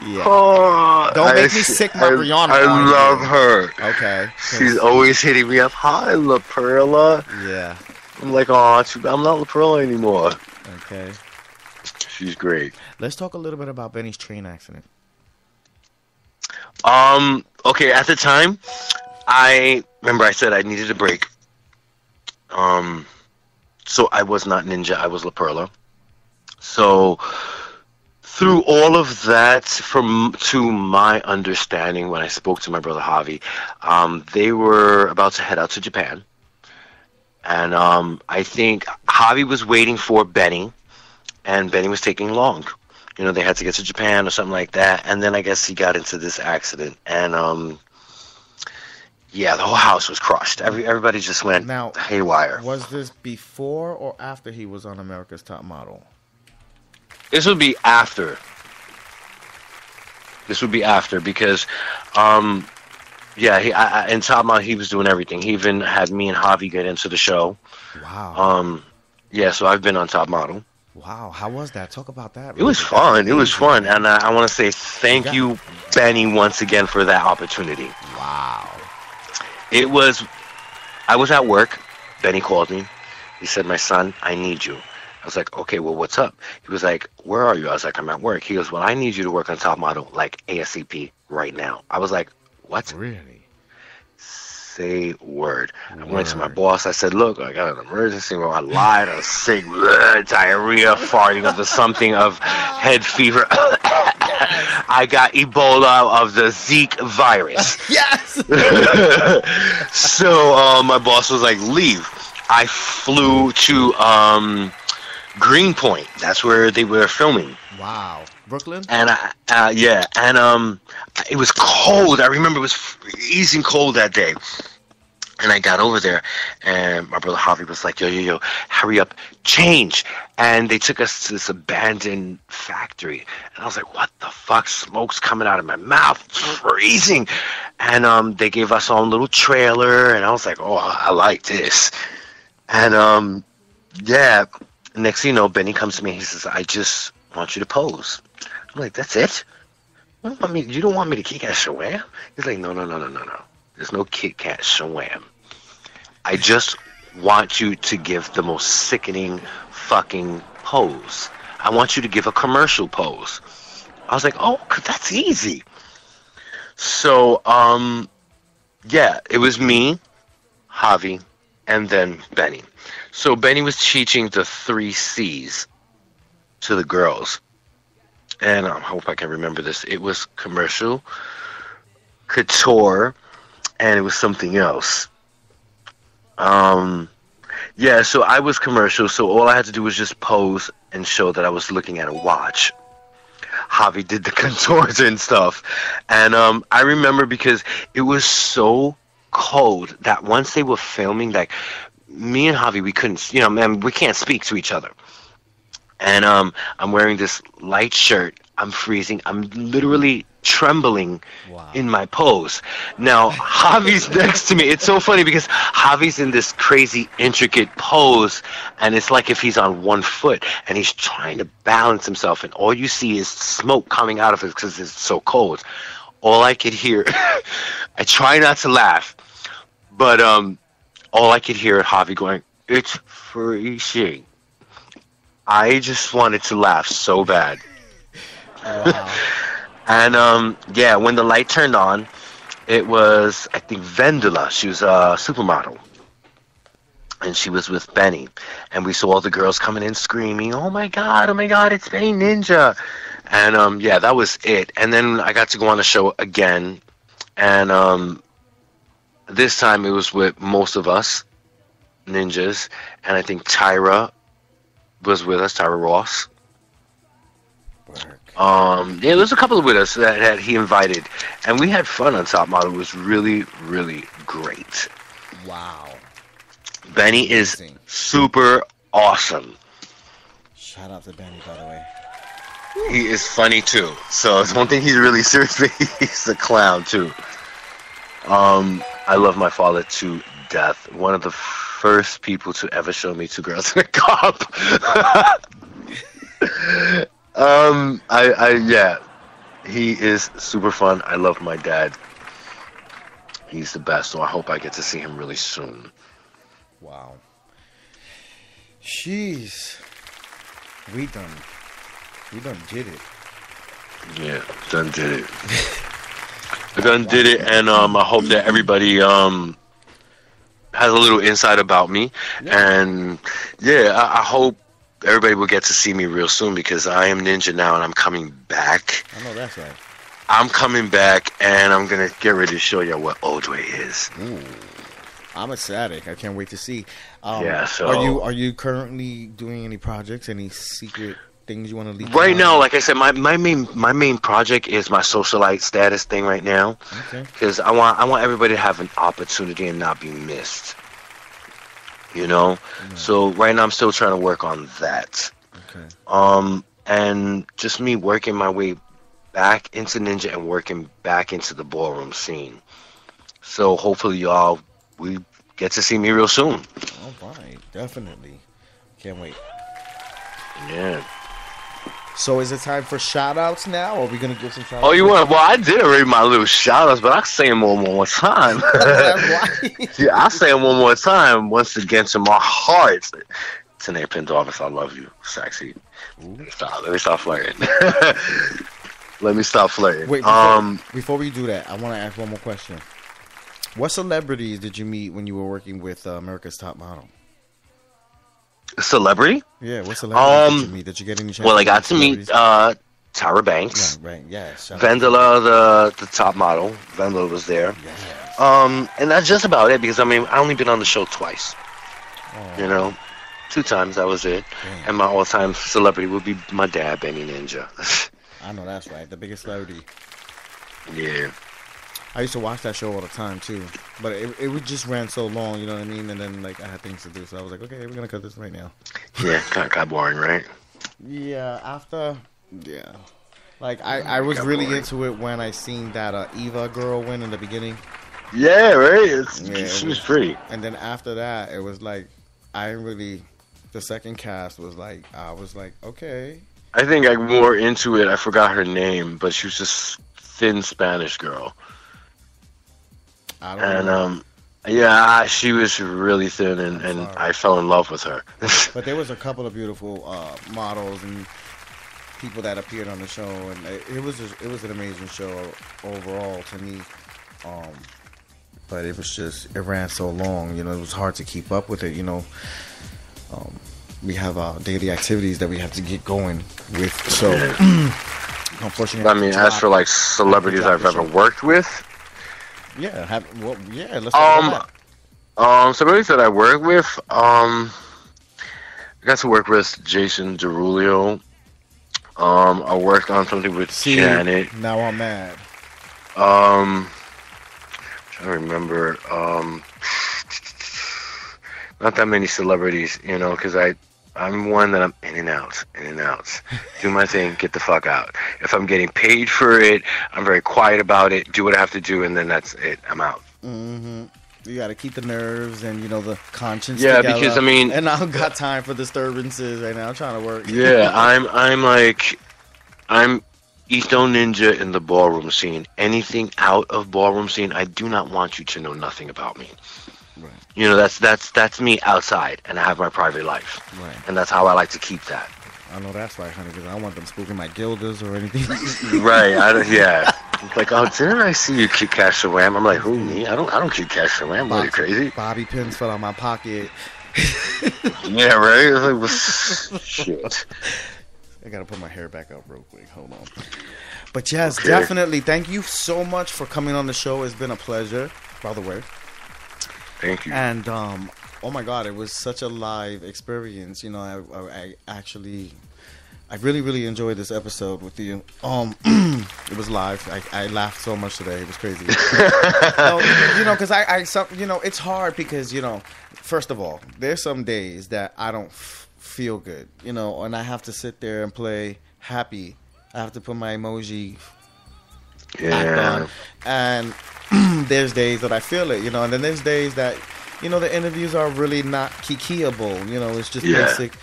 yeah. Oh, Don't make me sick, my Brianna. I love her. Okay. She's always hitting me up. Hi, La Perla. Yeah. I'm like, oh, I'm not La Perla anymore. Okay. She's great. Let's talk a little bit about Benny's train accident. Okay, at the time, I remember I said I needed a break. So I was not Ninja, I was La Perla. So through all of that, to my understanding, when I spoke to my brother Javi, they were about to head out to Japan. And I think Javi was waiting for Benny, and Benny was taking long. You know, they had to get to Japan or something like that. And then I guess he got into this accident. And yeah, the whole house was crushed. Everybody just went haywire. Was this before or after he was on America's Top Model? This would be after. This would be after because, yeah, in Top Model he was doing everything. He even had me and Javi get into the show. Wow. Yeah, so I've been on Top Model. Wow, how was that? Talk about that. It was fun. It was fun, and I want to say thank you, Benny, once again for that opportunity. Wow. It was. I was at work. Benny called me. He said, "My son, I need you." I was like, "Okay, well, what's up?" He was like, "Where are you?" I was like, "I'm at work." He goes, "Well, I need you to work on Top Model like ASAP right now." I was like, "What?" Really? Say word. I went to my boss. I said, "Look, I got an emergency." Well, I lied. I was sick, diarrhea, farting of the something of head fever. I got Ebola of the Zika virus. Yes. So my boss was like, "Leave." I flew to Greenpoint. That's where they were filming. Wow. Brooklyn? And yeah, and it was cold. I remember it was freezing cold that day. And I got over there, and my brother Javi was like, yo, hurry up, change. And they took us to this abandoned factory. And I was like, what the fuck? Smoke's coming out of my mouth. It's freezing. And they gave us our own little trailer, and I was like, oh, I like this. And yeah, next thing you know, Benny comes to me and he says, I just want you to pose. I'm like, that's it? I mean, you don't want me to kick ass Shawam? He's like, no. There's no Kit Kat Shawam. I just want you to give the most sickening fucking pose. I want you to give a commercial pose. I was like, oh, that's easy. So, yeah, it was me, Javi, and then Benny. So Benny was teaching the 3 C's to the girls. And I hope I can remember this. It was commercial, couture, and it was something else. Yeah, so I was commercial, so all I had to do was just pose and show that I was looking at a watch. Javi did the contours and stuff. And I remember because it was so cold that once they were filming, like, me and Javi, we couldn't, you know, man, we can't speak to each other. And I'm wearing this light shirt. I'm freezing. I'm literally trembling in my pose. Now, Javi's next to me. It's so funny because Javi's in this crazy, intricate pose, and it's like if he's on one foot, and he's trying to balance himself, and all you see is smoke coming out of it because it's so cold. All I could hear, I try not to laugh, but all I could hear Javi going, "It's freezing." I just wanted to laugh so bad. Wow. And yeah, when the light turned on, it was, I think, Vendela. She was a supermodel. And she was with Benny. And we saw all the girls coming in screaming, oh my God, it's Benny Ninja. And yeah, that was it. And then I got to go on the show again. And this time it was with most of us ninjas. And I think Tyra was with us, Tyra Ross. Yeah, there's a couple of widows that he invited, and we had fun on Top Model. It was really, really great. Wow. Benny is super awesome. Shout out to Benny, by the way. He is funny too. So it's one thing he's really serious, but he's a clown too. I love my father to death. One of the first people to ever show me two girls in a cup. Yeah, he is super fun. I love my dad. He's the best, so I hope I get to see him really soon. Wow. Jeez. We done did it. Yeah, done did it. I done did it, and I hope that everybody has a little insight about me. Yeah. And yeah, I hope everybody will get to see me real soon, because I am Ninja now, and I'm coming back. I know that's right. I'm coming back, and I'm gonna get ready to show you what Oldway is. Ooh. I'm ecstatic. I can't wait to see. Yeah. So are you currently doing any projects? Any secret things you want to leak? Right now, like I said, my main project is my socialite status thing right now. Okay. Because I want everybody to have an opportunity and not be missed. You know. Mm-hmm. So right now I'm still trying to work on that. Okay. And just me working my way back into Ninja and working back into the ballroom scene. So hopefully we get to see me real soon. All right, definitely. Can't wait. Yeah. So is it time for shout-outs now, or are we going to give some shout-outs? Oh, you want? Well, I did already my little shout-outs, but I'll say them one more time. Yeah, I'll say them one more time. Once again, to my heart. Tanae Pendarvis, I love you. Sexy. Let me stop flirting. Let me stop flirting. Wait, before we do that, I want to ask one more question. What celebrities did you meet when you were working with America's Top Model? Celebrity? Yeah, what celebrities did you meet? Did you get any chance? Well, I got to meet Tyra Banks. Right, yeah. Vendela, the top model. Vendela was there. Yes. And that's just about it, because I only been on the show twice. Oh. You know, 2 times, that was it. Damn. And my all-time celebrity would be my dad, Benny Ninja. I know that's right, the biggest celebrity. Yeah. I used to watch that show all the time too, but it just ran so long, you know what I mean? And then like I had things to do, so I was like, okay, we're gonna cut this right now. Yeah, kind of boring, right? Yeah, like I was really into it when I seen that Eva girl win in the beginning. Yeah, right. She was pretty. And then after that, it was like the second cast was like, I was like, okay. I think I'm more into it. I forgot her name, but she was this thin Spanish girl. I don't know. Yeah, she was really thin, and I fell in love with her. But there was a couple of beautiful models and people that appeared on the show, and it was an amazing show overall to me. But it ran so long, you know, it was hard to keep up with it, you know. We have daily activities that we have to get going with, so unfortunately. As for like celebrities I've ever worked with. Yeah, let's talk about celebrities that I work with, I got to work with Jason Derulo. I worked on something with Janet. Now I'm mad. Trying to remember, not that many celebrities, you know, because I'm one that I'm in and out. Do my thing, get the fuck out. If I'm getting paid for it, I'm very quiet about it, do what I have to do, and then that's it. I'm out. Mm-hmm. You got to keep the nerves and, you know, the conscience together. Because, and I don't got Yeah. time for disturbances right now. I'm trying to work. Yeah, I'm Easto Ninja in the ballroom scene. Anything out of ballroom scene, I do not want you to know nothing about me. Right. You know, that's me outside, and I have my private life. Right. And that's how I like to keep that. I know that's right, honey, because I don't want them spooking my gildas or anything. Right. Yeah. It's like, oh, didn't I see you kick Cash Wham? I'm like, who, me? I don't kick Cash Wham. Are you crazy? Bobby pins fell out my pocket. Yeah, right? It's like, shit. I gotta put my hair back up real quick. Hold on. But yes, definitely. Thank you so much for coming on the show. It's been a pleasure, by the way. Thank you. And oh my God, it was such a live experience. You know, I actually I really, really enjoyed this episode with you. It was live. I laughed so much today. It was crazy. Because it's hard because, first of all, there's some days that I don't feel good, and I have to sit there and play happy. I have to put my emoji act on. And there's days that I feel it, and then there's days that, the interviews are really not kikiable. It's just basic.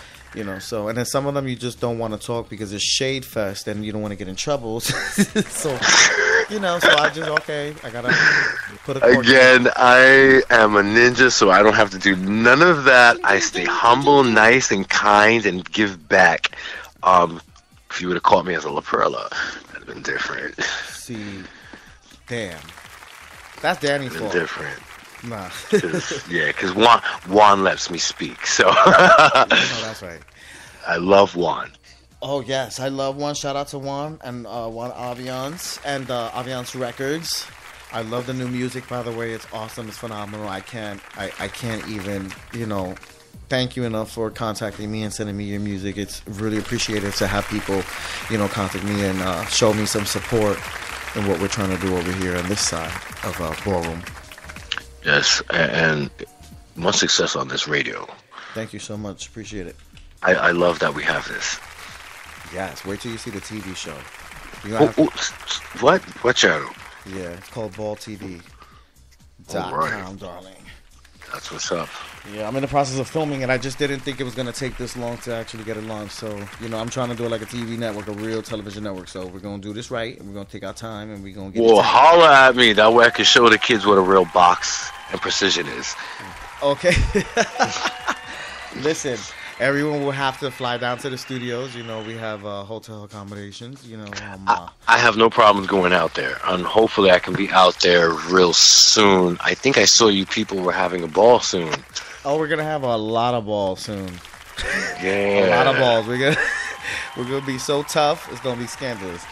So, and then some of them you just don't want to talk because it's shade fest and you don't want to get in trouble. So, so I gotta put a cork Again, I am a ninja, so I don't have to do none of that. I stay humble, nice, and kind, and give back. If you would have caught me as a La Perla, that'd have been different. See, damn. That's Danny's fault. Different. Nah. Because Juan lets me speak, so. That's right. I love Juan. Oh, yes, I love Juan. Shout out to Juan and Juan Aviance and Aviance Records. I love the new music, by the way. It's awesome. It's phenomenal. I can't even, thank you enough for contacting me and sending me your music. It's really appreciated to have people, contact me and show me some support in what we're trying to do over here on this side of Ballroom. Yes, and much success on this radio. Thank you so much. Appreciate it. I love that we have this. Yes, wait till you see the TV show. What? What channel? Yeah, it's called BallTV.com, darling. That's what's up. Yeah, I'm in the process of filming it. I just didn't think it was going to take this long to actually get it launched. So, I'm trying to do it like a TV network, a real television network. So we're going to do this right, and we're going to take our time, and we're going to get Well, holla at me. That way I can show the kids what a real box and precision is. Okay. Listen, everyone will have to fly down to the studios. We have hotel accommodations. I have no problems going out there, and hopefully I can be out there real soon. I think I saw you people were having a ball soon. Oh, we're gonna have a lot of balls soon. Yeah, a lot of balls. We're gonna be so tough. It's gonna be scandalous.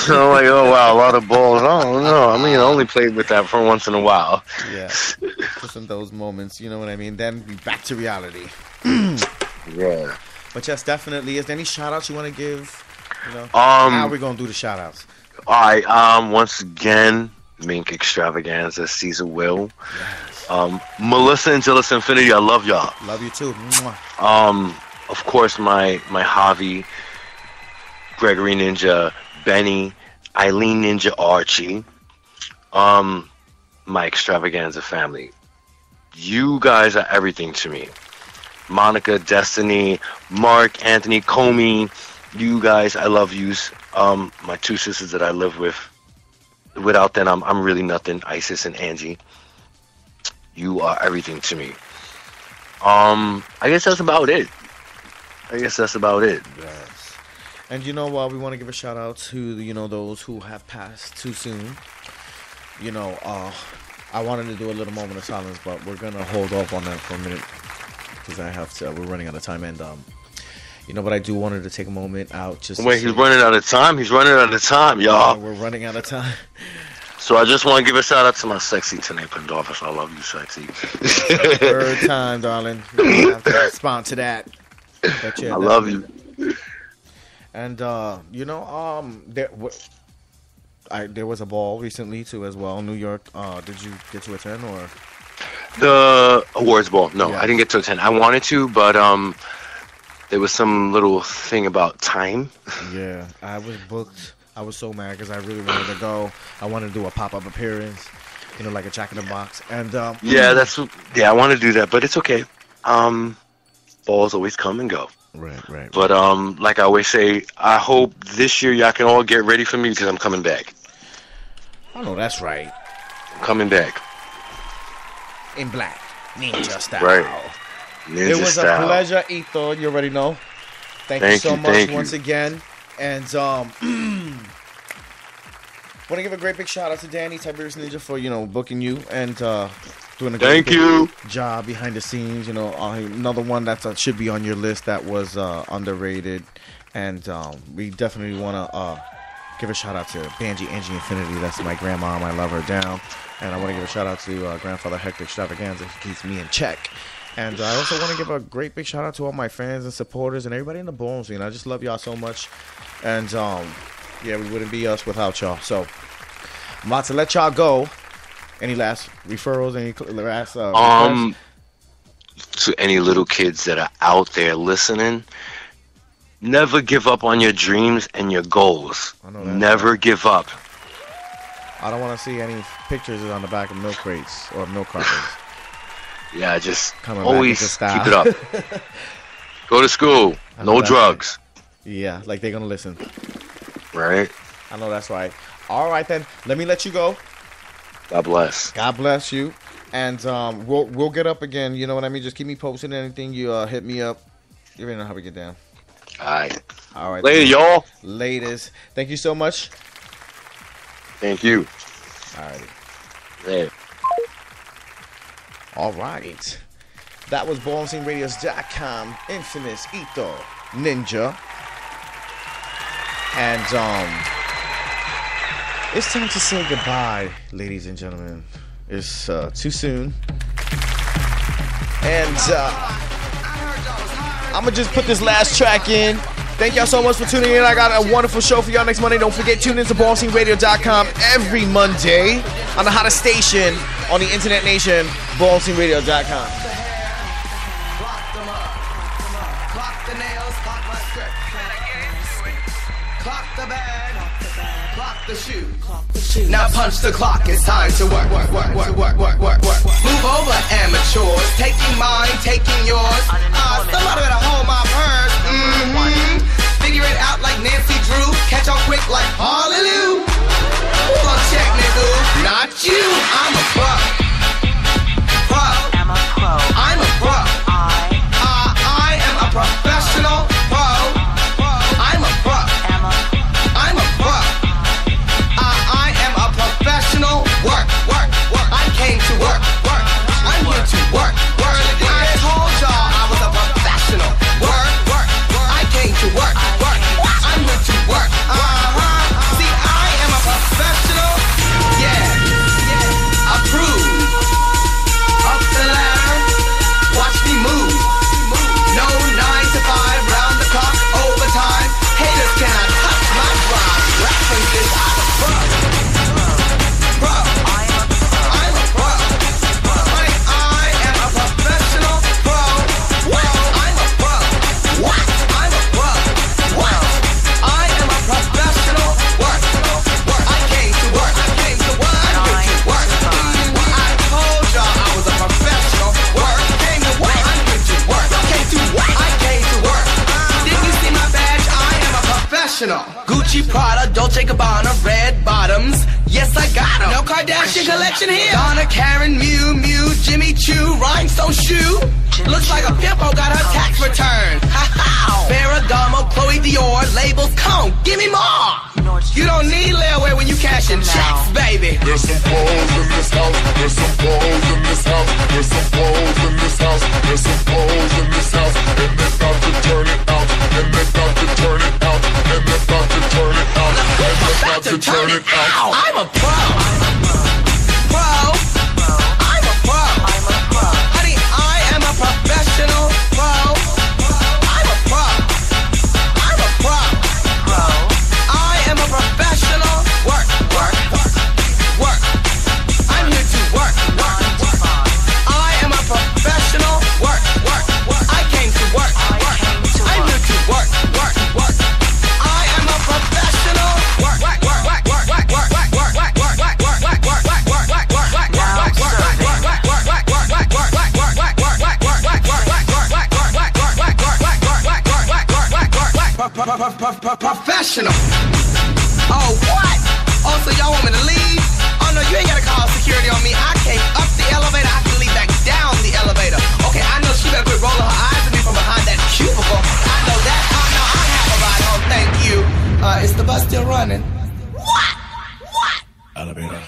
I'm like, oh wow, a lot of balls. Oh no, I only played with that for once in a while. Yeah, just in those moments, you know what I mean. Then be back to reality. Yeah. But yes, definitely. Is there any shout outs you want to give? How are we gonna do the shout outs? All right. Once again, Mink Extravaganza, Caesar Will. Yes. Melissa and Gillis Infinity, I love y'all. Love you too. Of course, my Javi, Gregory Ninja, Benny, Eileen Ninja Archie, my Extravaganza family. You guys are everything to me. Monica, Destiny, Mark, Anthony, Comey, you guys, I love yous. My two sisters that I live with. Without them, I'm really nothing. Isis and Angie. You are everything to me. I guess that's about it. Yes. And we want to give a shout out to those who have passed too soon. I wanted to do a little moment of silence, but we're gonna hold off on that for a minute because we're running out of time. And but I do wanted to take a moment out just. Wait, he's running out of time. He's running out of time, y'all. We're running out of time. So I just want to give a shout out to my sexy Tanae Pandolfus. I love you, sexy. Third time, darling. You have to respond to that. But yeah, I love you. And there was a ball recently too as well, New York. Did you get to attend or? The awards ball? No, yeah. I didn't get to attend. I wanted to, but there was some little thing about time. Yeah, I was booked. I was so mad because I really wanted to go. I wanted to do a pop-up appearance, like a Jack in the Box. And I want to do that, but it's okay. Balls always come and go. Right. But like I always say, I hope this year y'all can all get ready for me because I'm coming back. I know that's right. I'm coming back. In black, ninja style. Right. Ninja it was style. A pleasure, Ito. You already know. Thank you so much once again. And want to give a great big shout out to Danny Tiberius Ninja for booking you and doing a great job behind the scenes. Another one that should be on your list that was underrated, and we definitely want to give a shout out to Angie Infinity. That's my grandmom. I love her down, and I want to give a shout out to grandfather Hector Extravaganza. He keeps me in check. And I also want to give a great big shout out to all my fans and supporters and everybody in the Ballroom scene. I just love y'all so much. And yeah, we wouldn't be us without y'all. So I'm about to let y'all go. Any last referrals? Any last requests? To any little kids that are out there listening, never give up on your dreams and your goals. Never give up. I don't want to see any pictures on the back of milk crates or milk cartons. Yeah, just Coming always back keep it up. Go to school. No drugs. Yeah, like they're gonna listen. Right. I know that's right. All right then, let me let you go. God bless. God bless you. And we'll get up again. You know what I mean? Just keep me posted. Anything you hit me up. You already know how we get down. All right. Later, y'all. Laters. Thank you so much. Thank you. All righty. Later. All right. That was BallroomSceneRadios.com, Infamous Ito Ninja. And it's time to say goodbye, ladies and gentlemen. It's too soon. And I'm going to just put this last track in. Thank y'all so much for tuning in. I got a wonderful show for y'all next Monday. Don't forget, tune in to BallroomSceneRadio.com every Monday on the hottest station on the Internet Nation, BallroomSceneRadio.com. Now punch the clock, it's time to work. Move over, amateurs. Taking mine, taking yours. Somebody better hold my purse. Figure it out like Nancy Drew. Catch on quick like Hallelujah. Who's gonna check me, dude? Not you. I'm a pro. I'm a pro. I'm a pro. I am a professional pro. I'm a pro. I'm a pro. I am a professional. Work. I came to work. I'm here to work. I told y'all I was a professional. Work. I came to work. I'm here to work. See, I am a professional. Yeah. Approve. Up the ladder. Watch me move. No 9 to 5, round the clock, overtime. Haters cannot touch my drive. References, I'm a pro. I'm a pro. I am a professional pro. I'm a pro. What? I'm a pro. What? I am a professional. Work. I came to work. I'm here to work. I told y'all I was a professional. Work. Came to work. I'm here to work. I came to work. Didn't you see my badge? I am a professional. Gucci, Prada, Dolce & Gabbana, red bottoms. Yes, I got 'em. No Kardashian collection here. Donna, Karen, Miu, Jimmy Choo, rhinestone shoe. Looks like a pimpo got her tax return. Ferragamo, Chloe Dior, labels, come on, give me more. You don't need layaway when you cashing checks, baby. There's some balls in this house. There's some balls in this house. There's some balls in this house. There's some balls in this house. And they're about to turn it out. And they're about to turn it out. And they're about to turn it out. And they're about to turn it out. I'm a pro. I'm a pro. Honey, I am a professional pro. I'm a pro. I am a professional. Work. I'm here to work. I am a professional. Work. I came to work. I'm here to work. I am a professional. Work. Professional. Oh, what? Oh, so y'all want me to leave? Oh, no, you ain't gotta call security on me. I came up the elevator. I can leave back down the elevator. Okay, I know she better quit rolling her eyes at me from behind that cubicle. I know that. Oh, no, I have a ride home. Thank you. Is the bus still running? What? Elevator.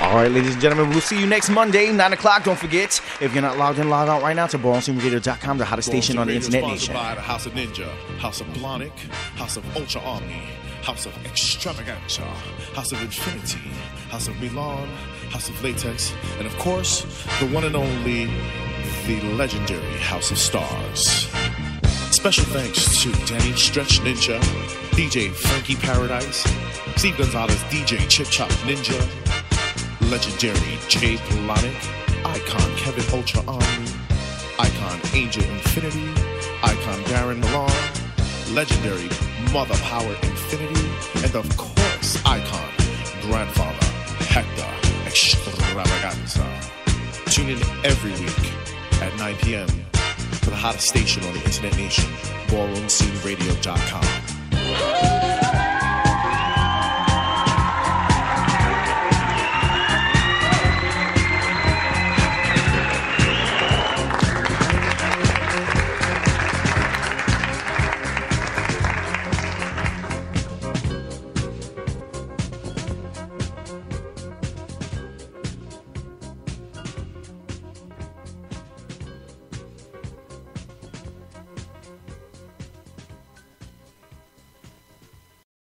All right, ladies and gentlemen, we'll see you next Monday, 9 o'clock. Don't forget, if you're not logged in, log out right now to BallroomSceneRadio.com, the hottest station on the Internet Nation. By the House of Ninja, House of Blonic, House of Ultra Omni, House of Extravaganza, House of Infinity, House of Milan, House of Latex, and of course, the one and only, the legendary House of Stars. Special thanks to Danny Stretch Ninja, DJ Frankie Paradise, Steve Gonzalez, DJ Chip Chop Ninja, legendary Jay Blonic, Icon Kevin Ultra Omni, Icon Angel Infinity, Icon Darren Milan, legendary Mother Power Infinity, and of course, Icon Grandfather Hector Extravaganza. Tune in every week at 9 p.m. for the hottest station on the Internet Nation, BallroomSceneRadio.com.